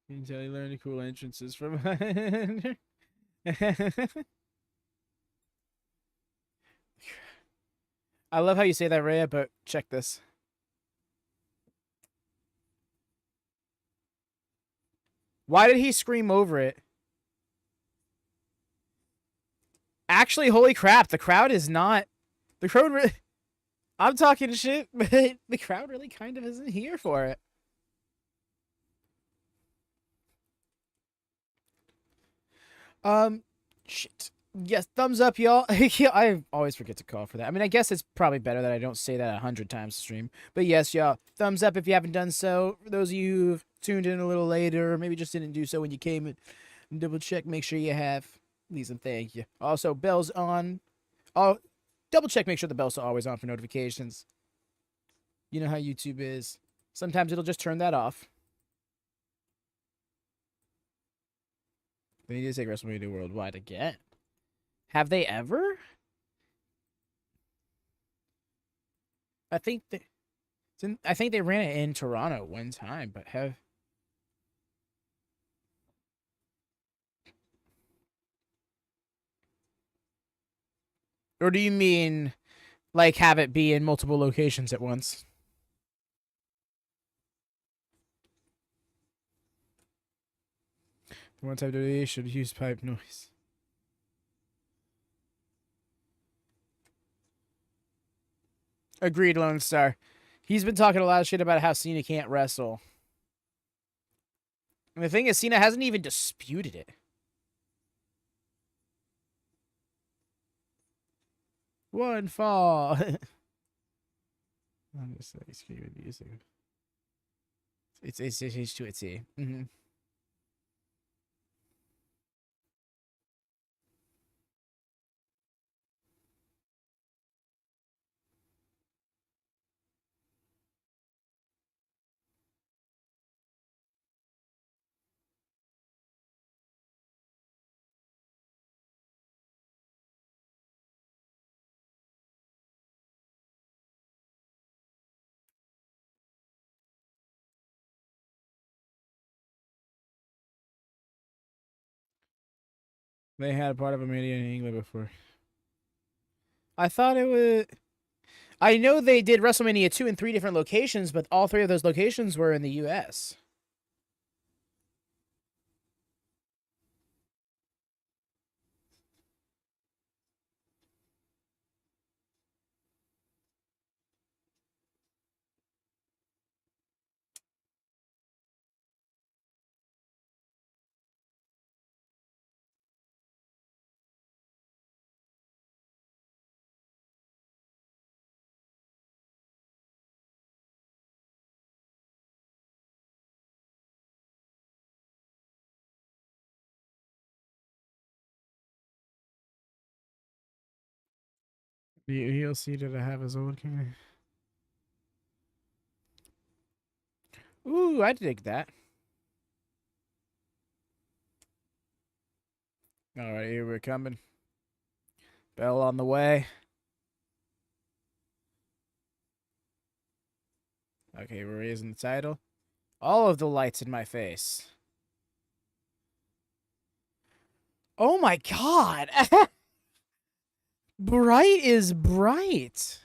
You can tell he learned cool entrances from I love how you say that, Rhea, but check this. Why did he scream over it? Actually, holy crap, the crowd is not... The crowd really... I'm talking shit, but the crowd really kind of isn't here for it. Shit. Yes, thumbs up, y'all. I always forget to call for that. I mean, I guess it's probably better that I don't say that 100 times to stream. But yes, y'all, thumbs up if you haven't done so. For those of you who've tuned in a little later, or maybe just didn't do so when you came in, double check, make sure you have. Please and thank you. Also, bells on. Oh, double check, make sure the bells are always on for notifications. You know how YouTube is. Sometimes it'll just turn that off. They need to take WrestleMania worldwide again. Have they ever? I think they ran it in Toronto one time, but have... Or do you mean, like, have it be in multiple locations at once? One type WWE should use pipe noise. Agreed, Lone Star. He's been talking a lot of shit about how Cena can't wrestle. And the thing is, Cena hasn't even disputed it. One fall. I'm just like screaming music. It's too itsy. They had a part of a Mania in England before. I thought it was... I know they did WrestleMania 2 in 3 different locations, but all 3 of those locations were in the U.S. He'll see that I have his own king. Ooh, I dig that. Alright, here we're coming. Bell on the way. Okay, we're raising the title. All of the lights in my face. Oh my god! Bright is bright.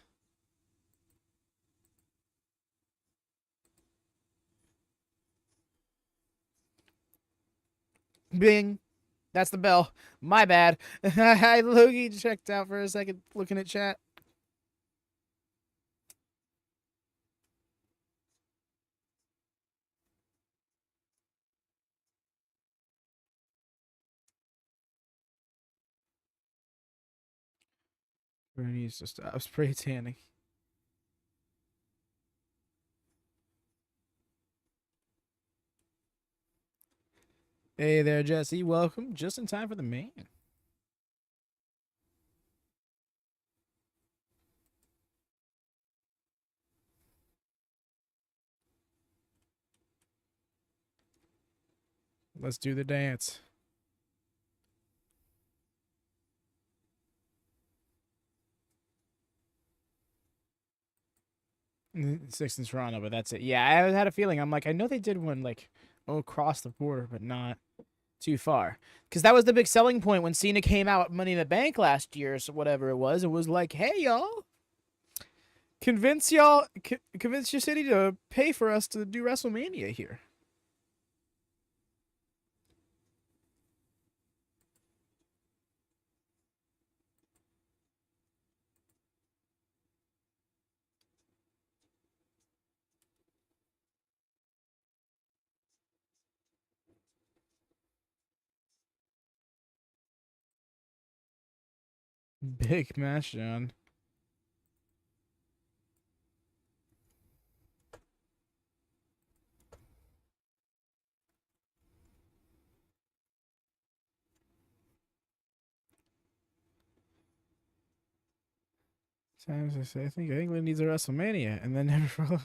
Bing. That's the bell. My bad. I Logan checked out for a second looking at chat. Needs to stop spray tanning. Hey there, Jesse. Welcome. Just in time for the main. Let's do the dance. Six in Toronto, but that's it. Yeah, I had a feeling. I'm like, I know they did one like across the border, but not too far. Because that was the big selling point when Cena came out at Money in the Bank last year, so whatever it was. It was like, hey, y'all. Convince your city to pay for us to do WrestleMania here. Big match, John. Times I say, I think England needs a WrestleMania, and then never follow.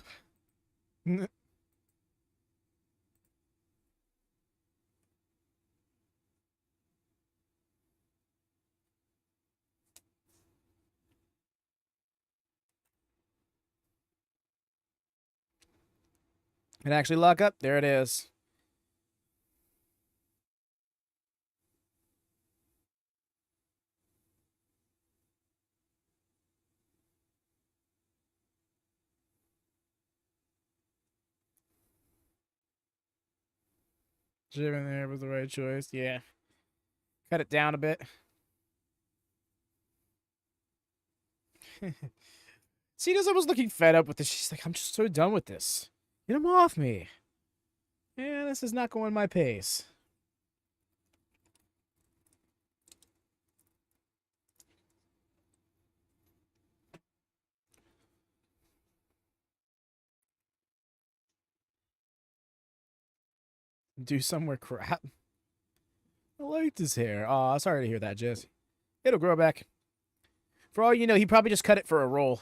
And actually lock up. There it is. Jim in there was the right choice. Yeah. Cut it down a bit. Cena's almost looking fed up with this. She's like, I'm just so done with this. Get him off me. Yeah, this is not going my pace. Do somewhere crap. I liked his hair. Aw, sorry to hear that, Jesse. It'll grow back. For all you know, he probably just cut it for a roll.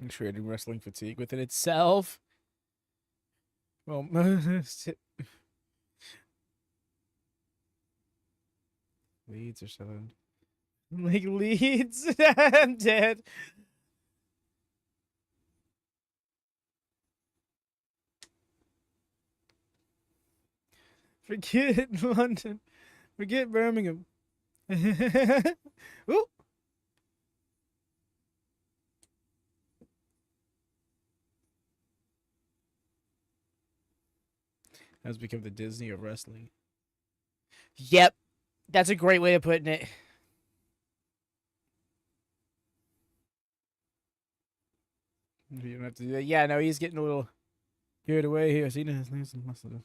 And trading wrestling fatigue within itself. Well, Leeds or something. Like Leeds. I'm dead. Forget London. Forget Birmingham. Ooh. Has become the Disney of wrestling. Yep. That's a great way of putting it. You don't have to do that. Yeah, no, he's getting a little carried away here. Cena has nice and muscle.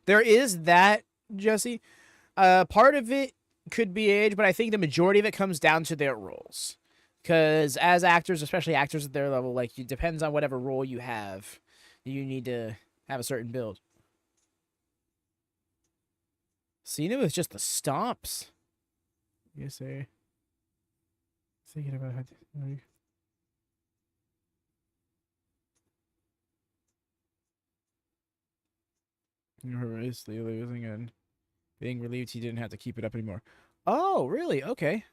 There is that, Jesse. Part of it could be age, but I think the majority of it comes down to their roles. Because as actors, especially actors at their level, like it depends on whatever role you have. You need to have a certain build. Cena was just the stomps. Yes, sir. Thinking about how to... Horrendously losing and being relieved he didn't have to keep it up anymore. Oh, really? Okay.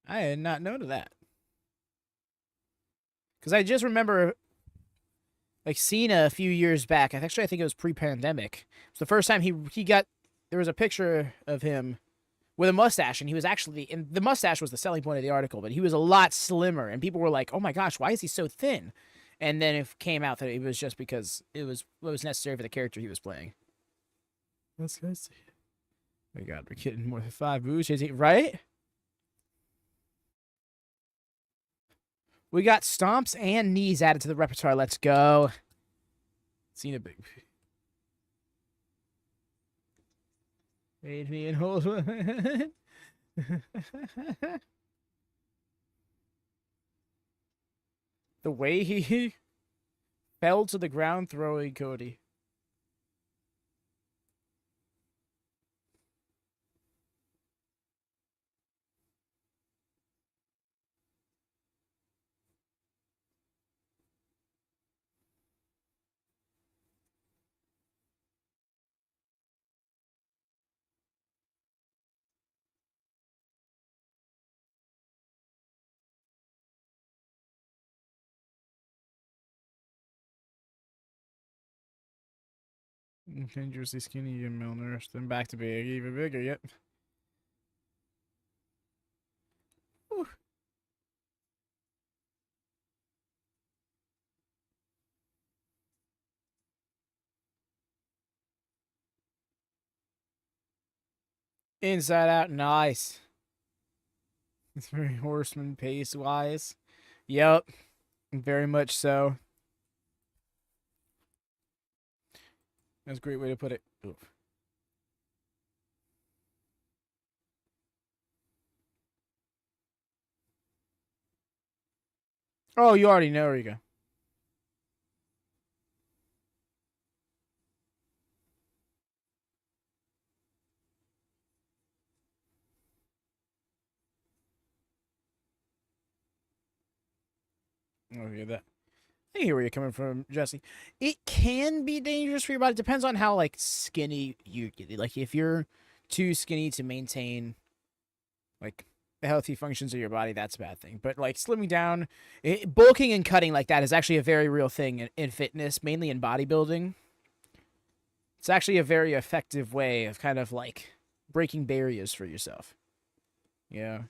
I had not known of that. Because I just remember, like, Cena a few years back. Actually, I think it was pre-pandemic. It was the first time he got... There was a picture of him with a mustache, and he was actually, and the mustache was the selling point of the article, but he was a lot slimmer, and people were like, "Oh my gosh, why is he so thin?" And then it came out that it was just because it was what was necessary for the character he was playing. That's good. Oh my God, we're getting more than 5 moves, right? We got stomps and knees added to the repertoire. Let's go. Cena big. Adrian holds. The way he fell to the ground throwing Cody. Dangerously skinny and malnourished. Then back to big, even bigger. Yep. Whew. Inside out, nice. It's very horseman pace wise. Yep. Very much so. That's a great way to put it. Oof. Oh, you already know where you go. Oh, yeah, that. I hear where you're coming from, Jesse. It can be dangerous for your body. It depends on how like skinny you get. Like if you're too skinny to maintain like the healthy functions of your body, that's a bad thing. But like slimming down, bulking and cutting like that is actually a very real thing in fitness, mainly in bodybuilding. It's actually a very effective way of kind of like breaking barriers for yourself. Yeah.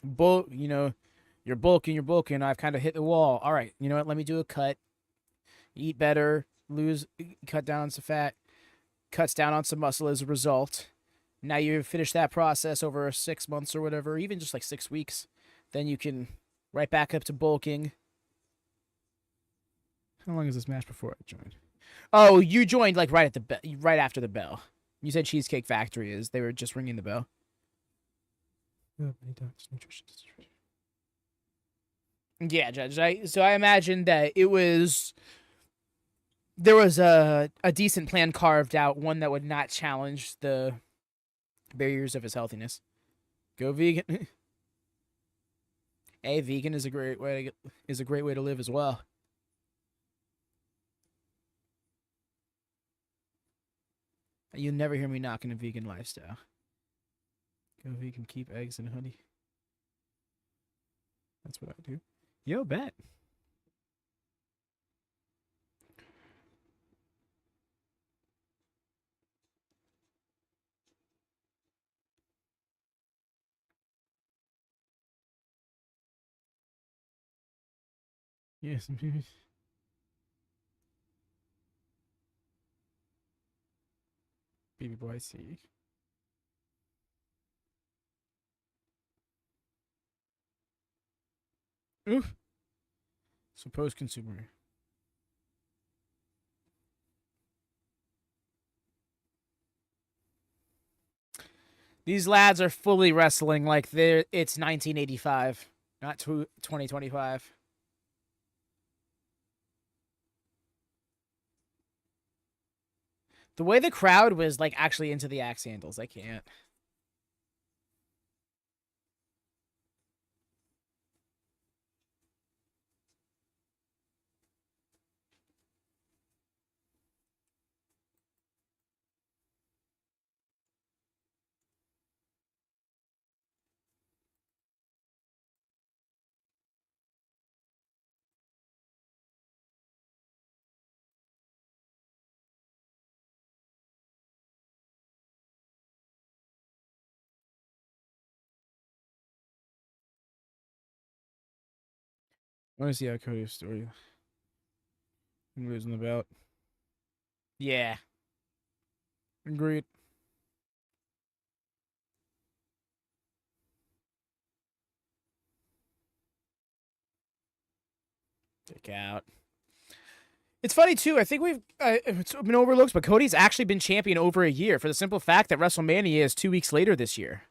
Bulk, you know, you're bulking. I've kind of hit the wall. All right, you know what? Let me do a cut. Eat better, cut down on some fat, cuts down on some muscle as a result. Now you finish that process over 6 months or whatever, even just like 6 weeks. Then you can right back up to bulking. How long is this match before I joined? Oh, you joined like right after the bell. You said Cheesecake Factory is. They were just ringing the bell. Yeah, Judge. So I imagine that there was a decent plan carved out, one that would not challenge the barriers of his healthiness. Go vegan. Hey, vegan is a great way to live as well. You'll never hear me knocking a vegan lifestyle. Go vegan, keep eggs and honey. That's what I do. Yo, bet. Yes, baby. Baby boy, I see. Oof. So post-consumer. These lads are fully wrestling like it's 1985, not 2025. The way the crowd was like actually into the axe handles, I can't. I want to see how Cody's story losing the belt. Yeah. Agreed. Kick out. It's funny too. I think it's been overlooked, but Cody's actually been champion over a year for the simple fact that WrestleMania is 2 weeks later this year.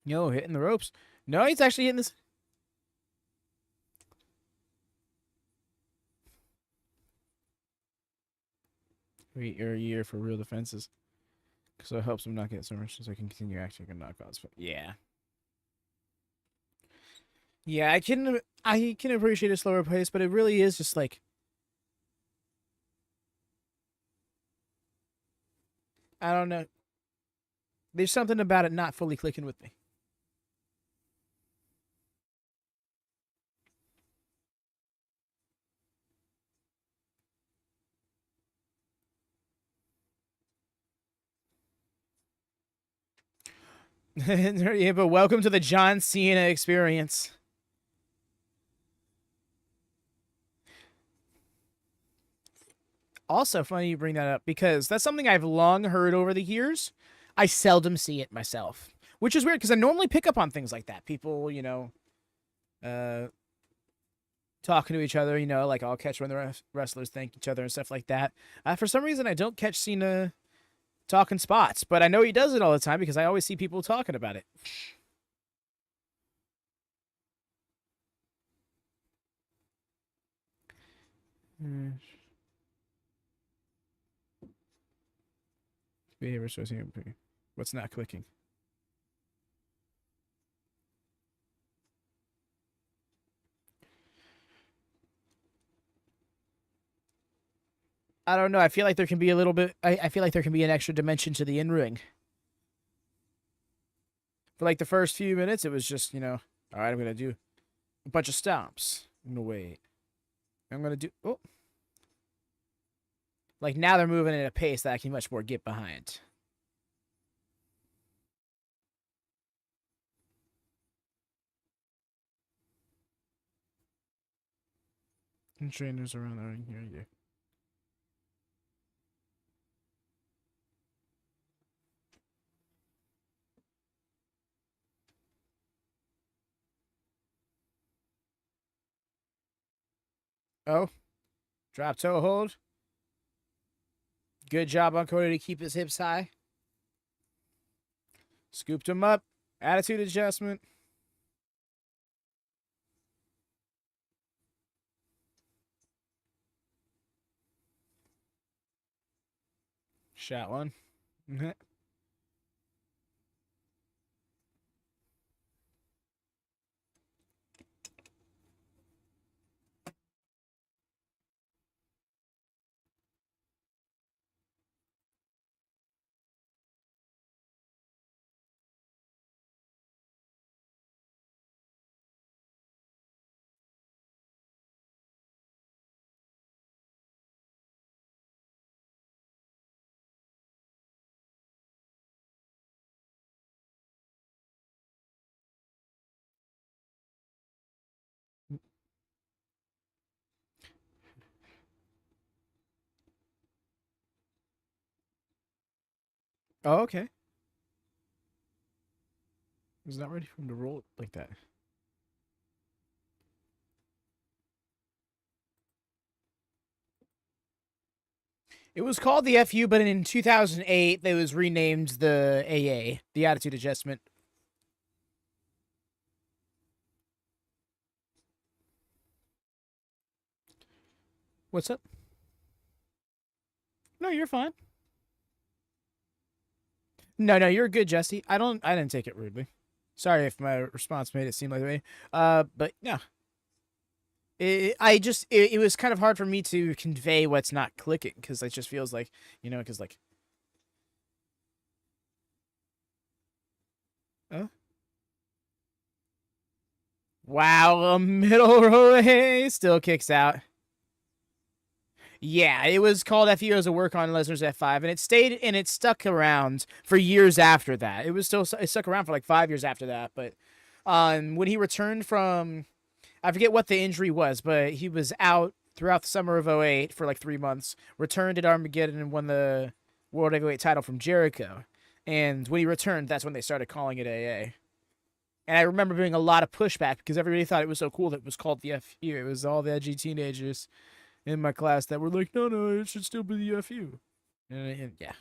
No, hitting the ropes. No, he's actually hitting this. Wait a year for real defenses. So it helps him not get so much so I can continue acting and knockouts. But yeah. Yeah, I can appreciate a slower pace, but it really is just like I don't know. There's something about it not fully clicking with me. Yeah, but welcome to the John Cena experience. Also, funny you bring that up because that's something I've long heard over the years. I seldom see it myself, which is weird because I normally pick up on things like that. People, talking to each other, like I'll catch when the wrestlers thank each other and stuff like that. For some reason, I don't catch Cena talking spots, but I know he does it all the time because I always see people talking about it. Behavior shows here. What's not clicking? I don't know. I feel like there can be a little bit. I feel like there can be an extra dimension to the in-ring. For like the first few minutes, it was just, all right, I'm going to do a bunch of stomps. I'm going to wait. I'm going to do. Oh. Like now they're moving at a pace that I can much more get behind. And trainers around the ring here, yeah. Oh, drop toe hold. Good job on Cody to keep his hips high. Scooped him up. Attitude adjustment. Shot one. Oh, okay. He's not ready for him to roll it like that. It was called the FU, but in 2008, it was renamed the AA, the Attitude Adjustment. What's up? No, you're fine. No, you're good, Jesse. I didn't take it rudely. Sorry if my response made it seem like that way. But no. It was kind of hard for me to convey what's not clicking because it just feels like, because like. Oh. Wow, a middle row still kicks out. Yeah, it was called FU as a work on Lesnar's F5, and it stayed and it stuck around for years after that. It stuck around for like 5 years after that. But when he returned from, I forget what the injury was, but he was out throughout the summer of '08 for like 3 months. Returned at Armageddon and won the World Heavyweight title from Jericho. And when he returned, that's when they started calling it AA. And I remember being a lot of pushback because everybody thought it was so cool that it was called the FU. It was all the edgy teenagers in my class that were like, no, it should still be the FU. And yeah.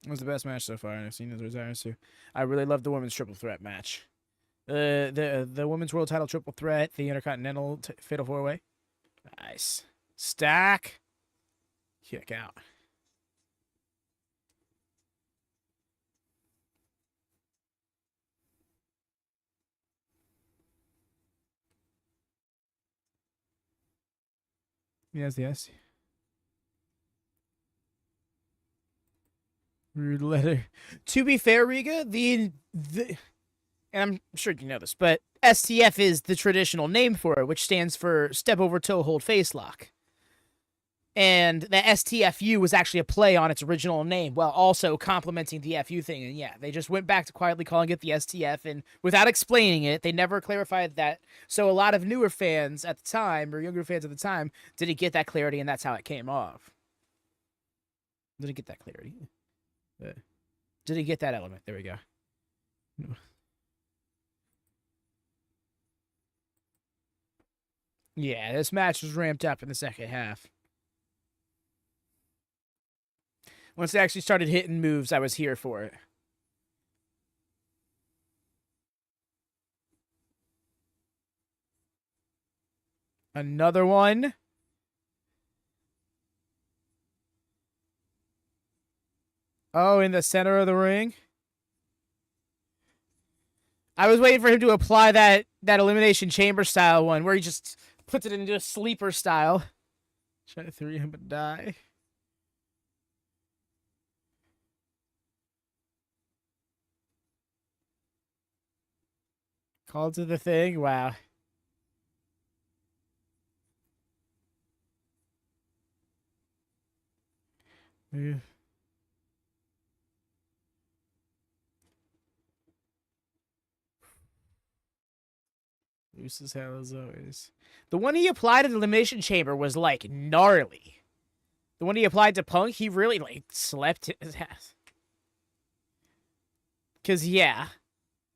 It was the best match so far, and I've seen the retirements too. I really loved the women's triple threat match. The women's world title triple threat, the Intercontinental Fatal 4-Way. Nice. Stack. Kick out. Yes. Rude letter. To be fair, Riga, and I'm sure you know this, but STF is the traditional name for it, which stands for Step Over Toe Hold Face Lock. And the STFU was actually a play on its original name, while also complementing the FU thing. And yeah, they just went back to quietly calling it the STF, and without explaining it, they never clarified that. So a lot of newer fans at the time, or younger fans at the time, didn't get that clarity, and that's how it came off. Didn't get that clarity. Didn't get that element. There we go. Yeah, this match was ramped up in the second half. Once they actually started hitting moves, I was here for it. Another one. Oh, in the center of the ring. I was waiting for him to apply that Elimination Chamber style one, where he just puts it into a sleeper style. Try to 3 him and die. Called to the thing. Wow. Yeah. Loose as hell as always. The one he applied at the Elimination Chamber was like gnarly. The one he applied to Punk, he really like slept his ass. Cause yeah.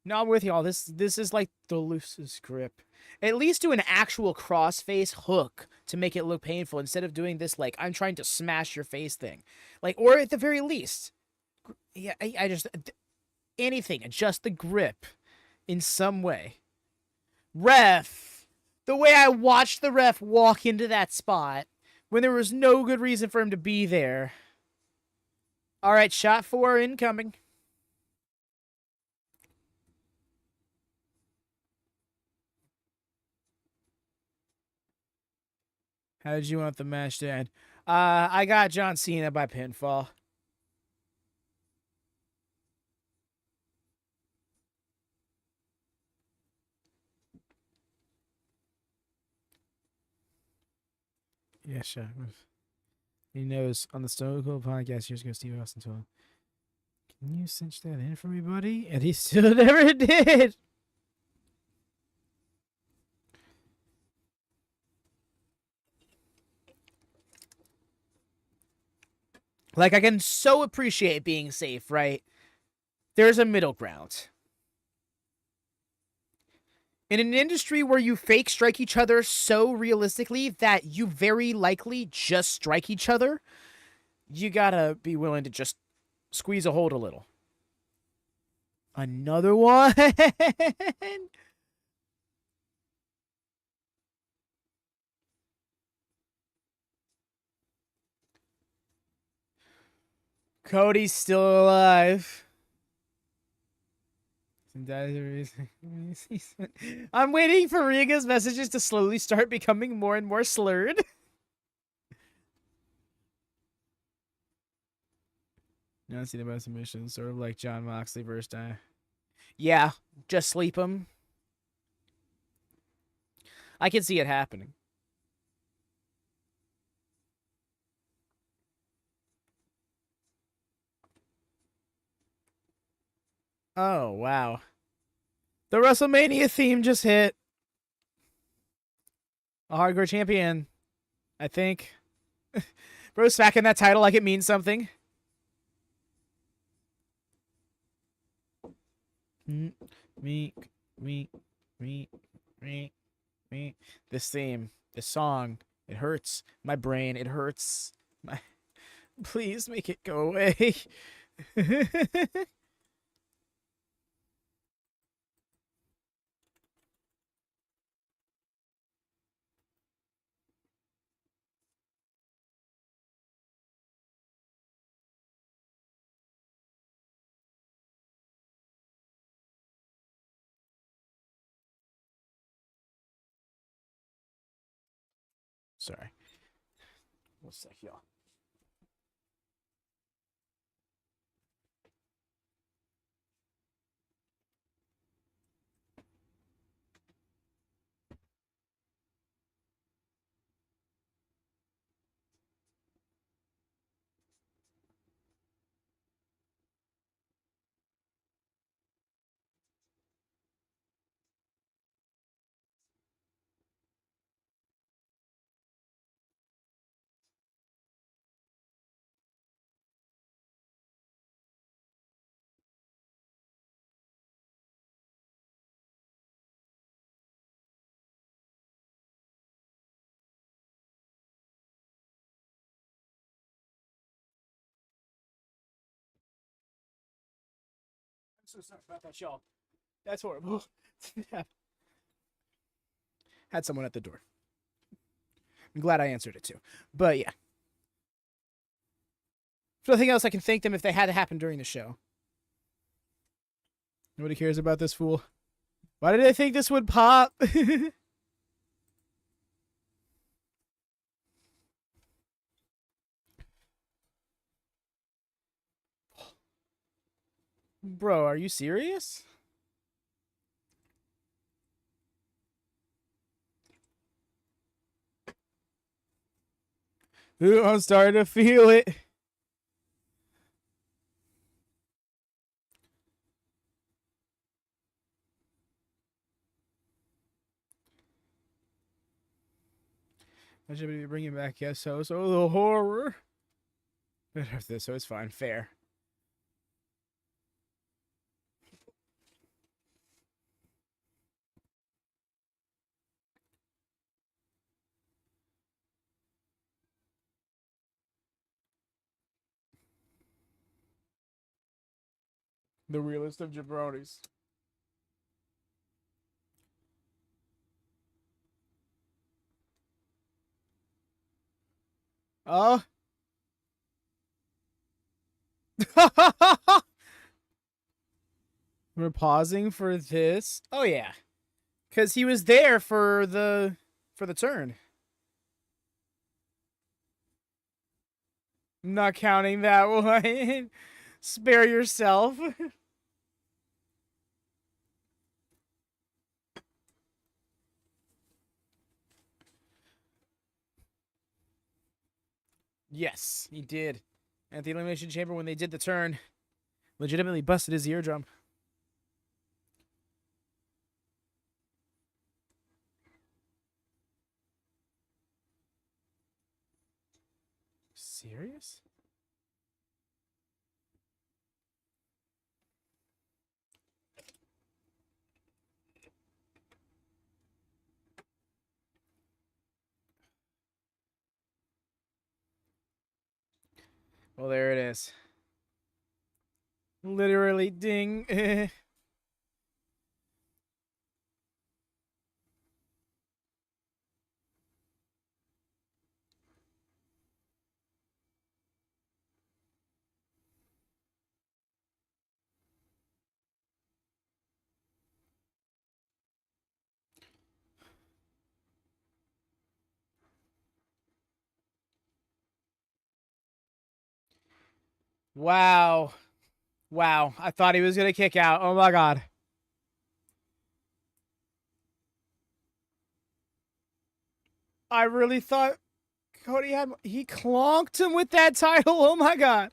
No, I'm with y'all. This is like the loosest grip. At least do an actual crossface hook to make it look painful instead of doing this like I'm trying to smash your face thing. Like, or at the very least, yeah, I just anything, adjust the grip in some way. Ref, the way I watched the ref walk into that spot when there was no good reason for him to be there. All right, shot 4 incoming. How did you want the match to end? I got John Cena by pinfall. Yeah, sure. He knows on the Stone Cold podcast years ago, Steve Austin told him, "Can you cinch that in for me, buddy?" And he still never did. Like, I can so appreciate being safe, right? There's a middle ground. In an industry where you fake strike each other so realistically that you very likely just strike each other, you gotta be willing to just squeeze a hold a little. Another one. Cody's still alive. I'm waiting for Riga's messages to slowly start becoming more and more slurred. Now I see the best submission, sort of like John Moxley versus Die. Yeah, just sleep him. I can see it happening. Oh, wow. The WrestleMania theme just hit. A hardcore champion, I think. Bro, smacking that title like it means something. Me. This theme, this song, it hurts. My brain, it hurts. Please make it go away. Sorry. One sec, y'all. I'm so sorry about that, y'all. That's horrible. Had someone at the door. I'm glad I answered it too. But yeah. There's nothing else I can thank them if they had to happen during the show. Nobody cares about this fool. Why did I think this would pop? Bro, are you serious? Ooh, I'm starting to feel it. I should be bringing back so the horror. So it's fine, fair. The realest of jabronis. Oh. We're pausing for this. Oh yeah. Cause he was there for the turn. Not counting that one. Spare yourself. Yes, he did. At the Elimination Chamber, when they did the turn, legitimately busted his eardrum. Serious? Well, there it is. Literally, ding. Wow. Wow. I thought he was going to kick out. Oh my God. I really thought Cody he clonked him with that title. Oh my god.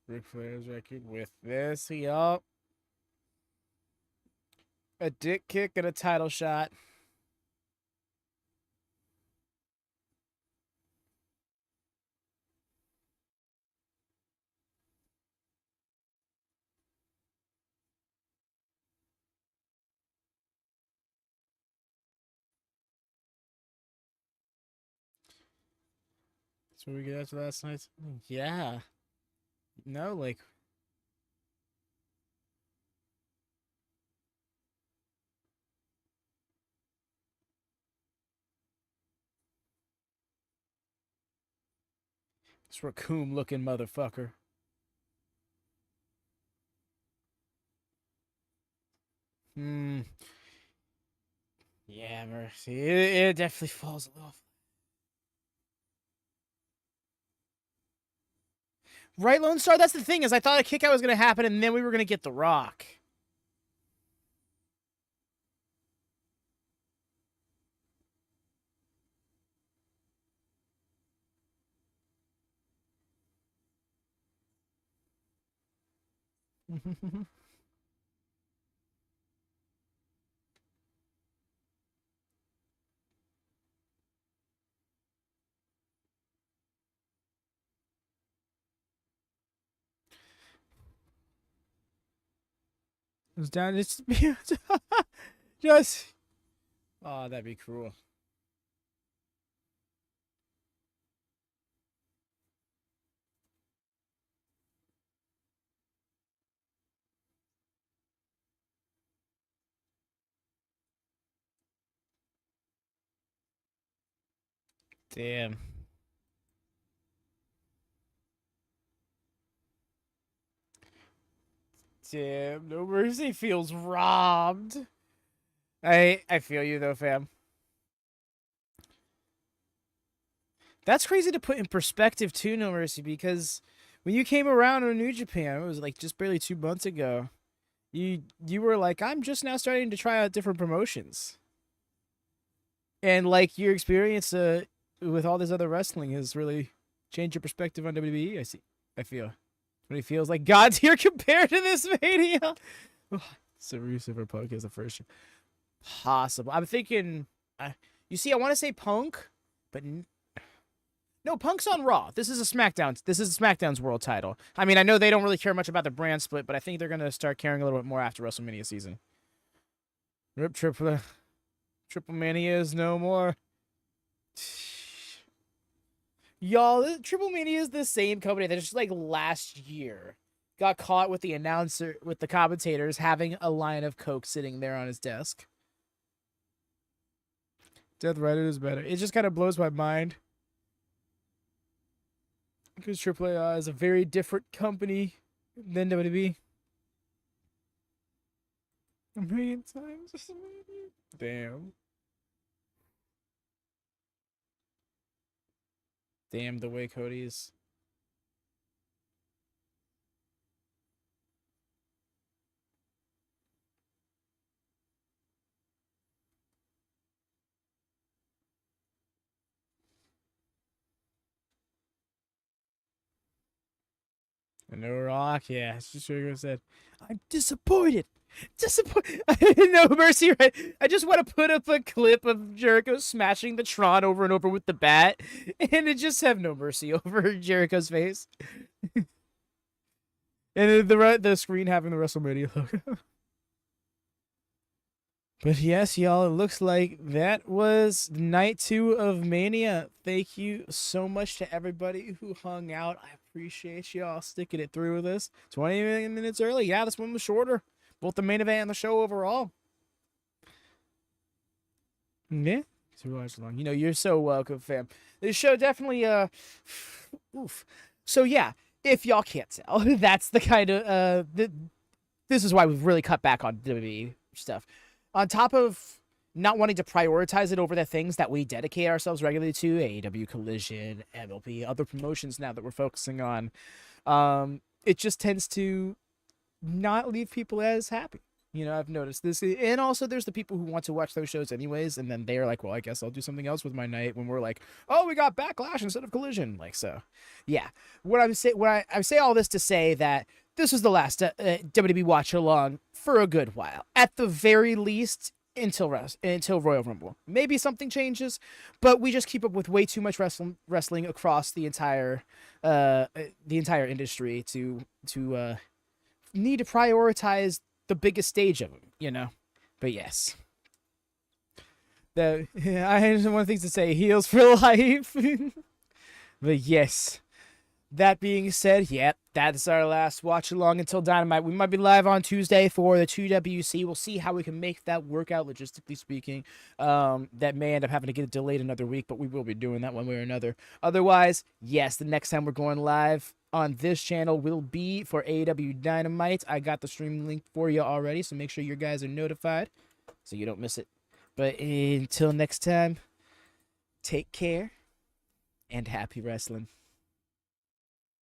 Ric Flair's record with this. Yup. A dick kick and a title shot. So we get after last night's. Yeah. No, like. This raccoon looking motherfucker. Yeah, Mercy. It definitely falls a little. Right, Lone Star? That's the thing, is I thought a kick out was going to happen, and then we were going to get The Rock. It's down. It's just. Oh, that'd be cruel. Damn. Damn, No Mercy feels robbed. I feel you though, fam. That's crazy to put in perspective too, No Mercy, because when you came around to New Japan, it was like just barely 2 months ago. You were like, I'm just now starting to try out different promotions. And like your experience with all this other wrestling has really changed your perspective on WWE. I feel. When he feels like God's here compared to this Mania. So Rusev or Punk is the first. Possible. I'm thinking. You see, I want to say Punk, but no, Punk's on Raw. This is a SmackDown. This is SmackDown's world title. I mean, I know they don't really care much about the brand split, but I think they're gonna start caring a little bit more after WrestleMania season. Rip Triple Mania is no more. Y'all, Triple Mania is the same company that just like last year got caught with the announcer, with the commentators having a line of Coke sitting there on his desk. Death Rider is better. It just kind of blows my mind. Because AAA is a very different company than WWE. A million times. Damn. Damn the way Cody's. And No Rock, yeah, it's just what said. I'm disappointed. No Mercy, right? I just want to put up a clip of Jericho smashing the Tron over and over with the bat, and it just have No Mercy over Jericho's face. And the screen having the WrestleMania logo. But yes, y'all, it looks like that was night 2 of Mania. Thank you so much to everybody who hung out. I appreciate y'all sticking it through with us. 20 minutes early. Yeah, this one was shorter. Both the main event and the show overall. Yeah. So Watchalong. You know, you're so welcome, fam. This show definitely, oof. So yeah, if y'all can't tell, that's the kind of, this is why we've really cut back on WWE stuff. On top of not wanting to prioritize it over the things that we dedicate ourselves regularly to, AEW, Collision, MLP, other promotions now that we're focusing on, it just tends to not leave people as happy. You know, I've noticed this. And also, there's the people who want to watch those shows anyways, and then they're like, well, I guess I'll do something else with my night when we're like, oh, we got Backlash instead of Collision. Like, so, yeah. I say all this to say that this was the last WWE Watch Along for a good while. At the very least, until Royal Rumble. Maybe something changes, but we just keep up with way too much wrestling across the entire industry to need to prioritize the biggest stage of them, you know. But yes, I have one thing to say: heels for life. But yes, that being said, yep, that's our last watch along until Dynamite. We might be live on Tuesday for the 2WC. We'll see how we can make that work out, logistically speaking. That may end up having to get delayed another week, but we will be doing that one way or another. Otherwise, yes, the next time we're going live on this channel will be for AEW Dynamite. I got the stream link for you already, so make sure you guys are notified so you don't miss it. But until next time, take care and happy wrestling.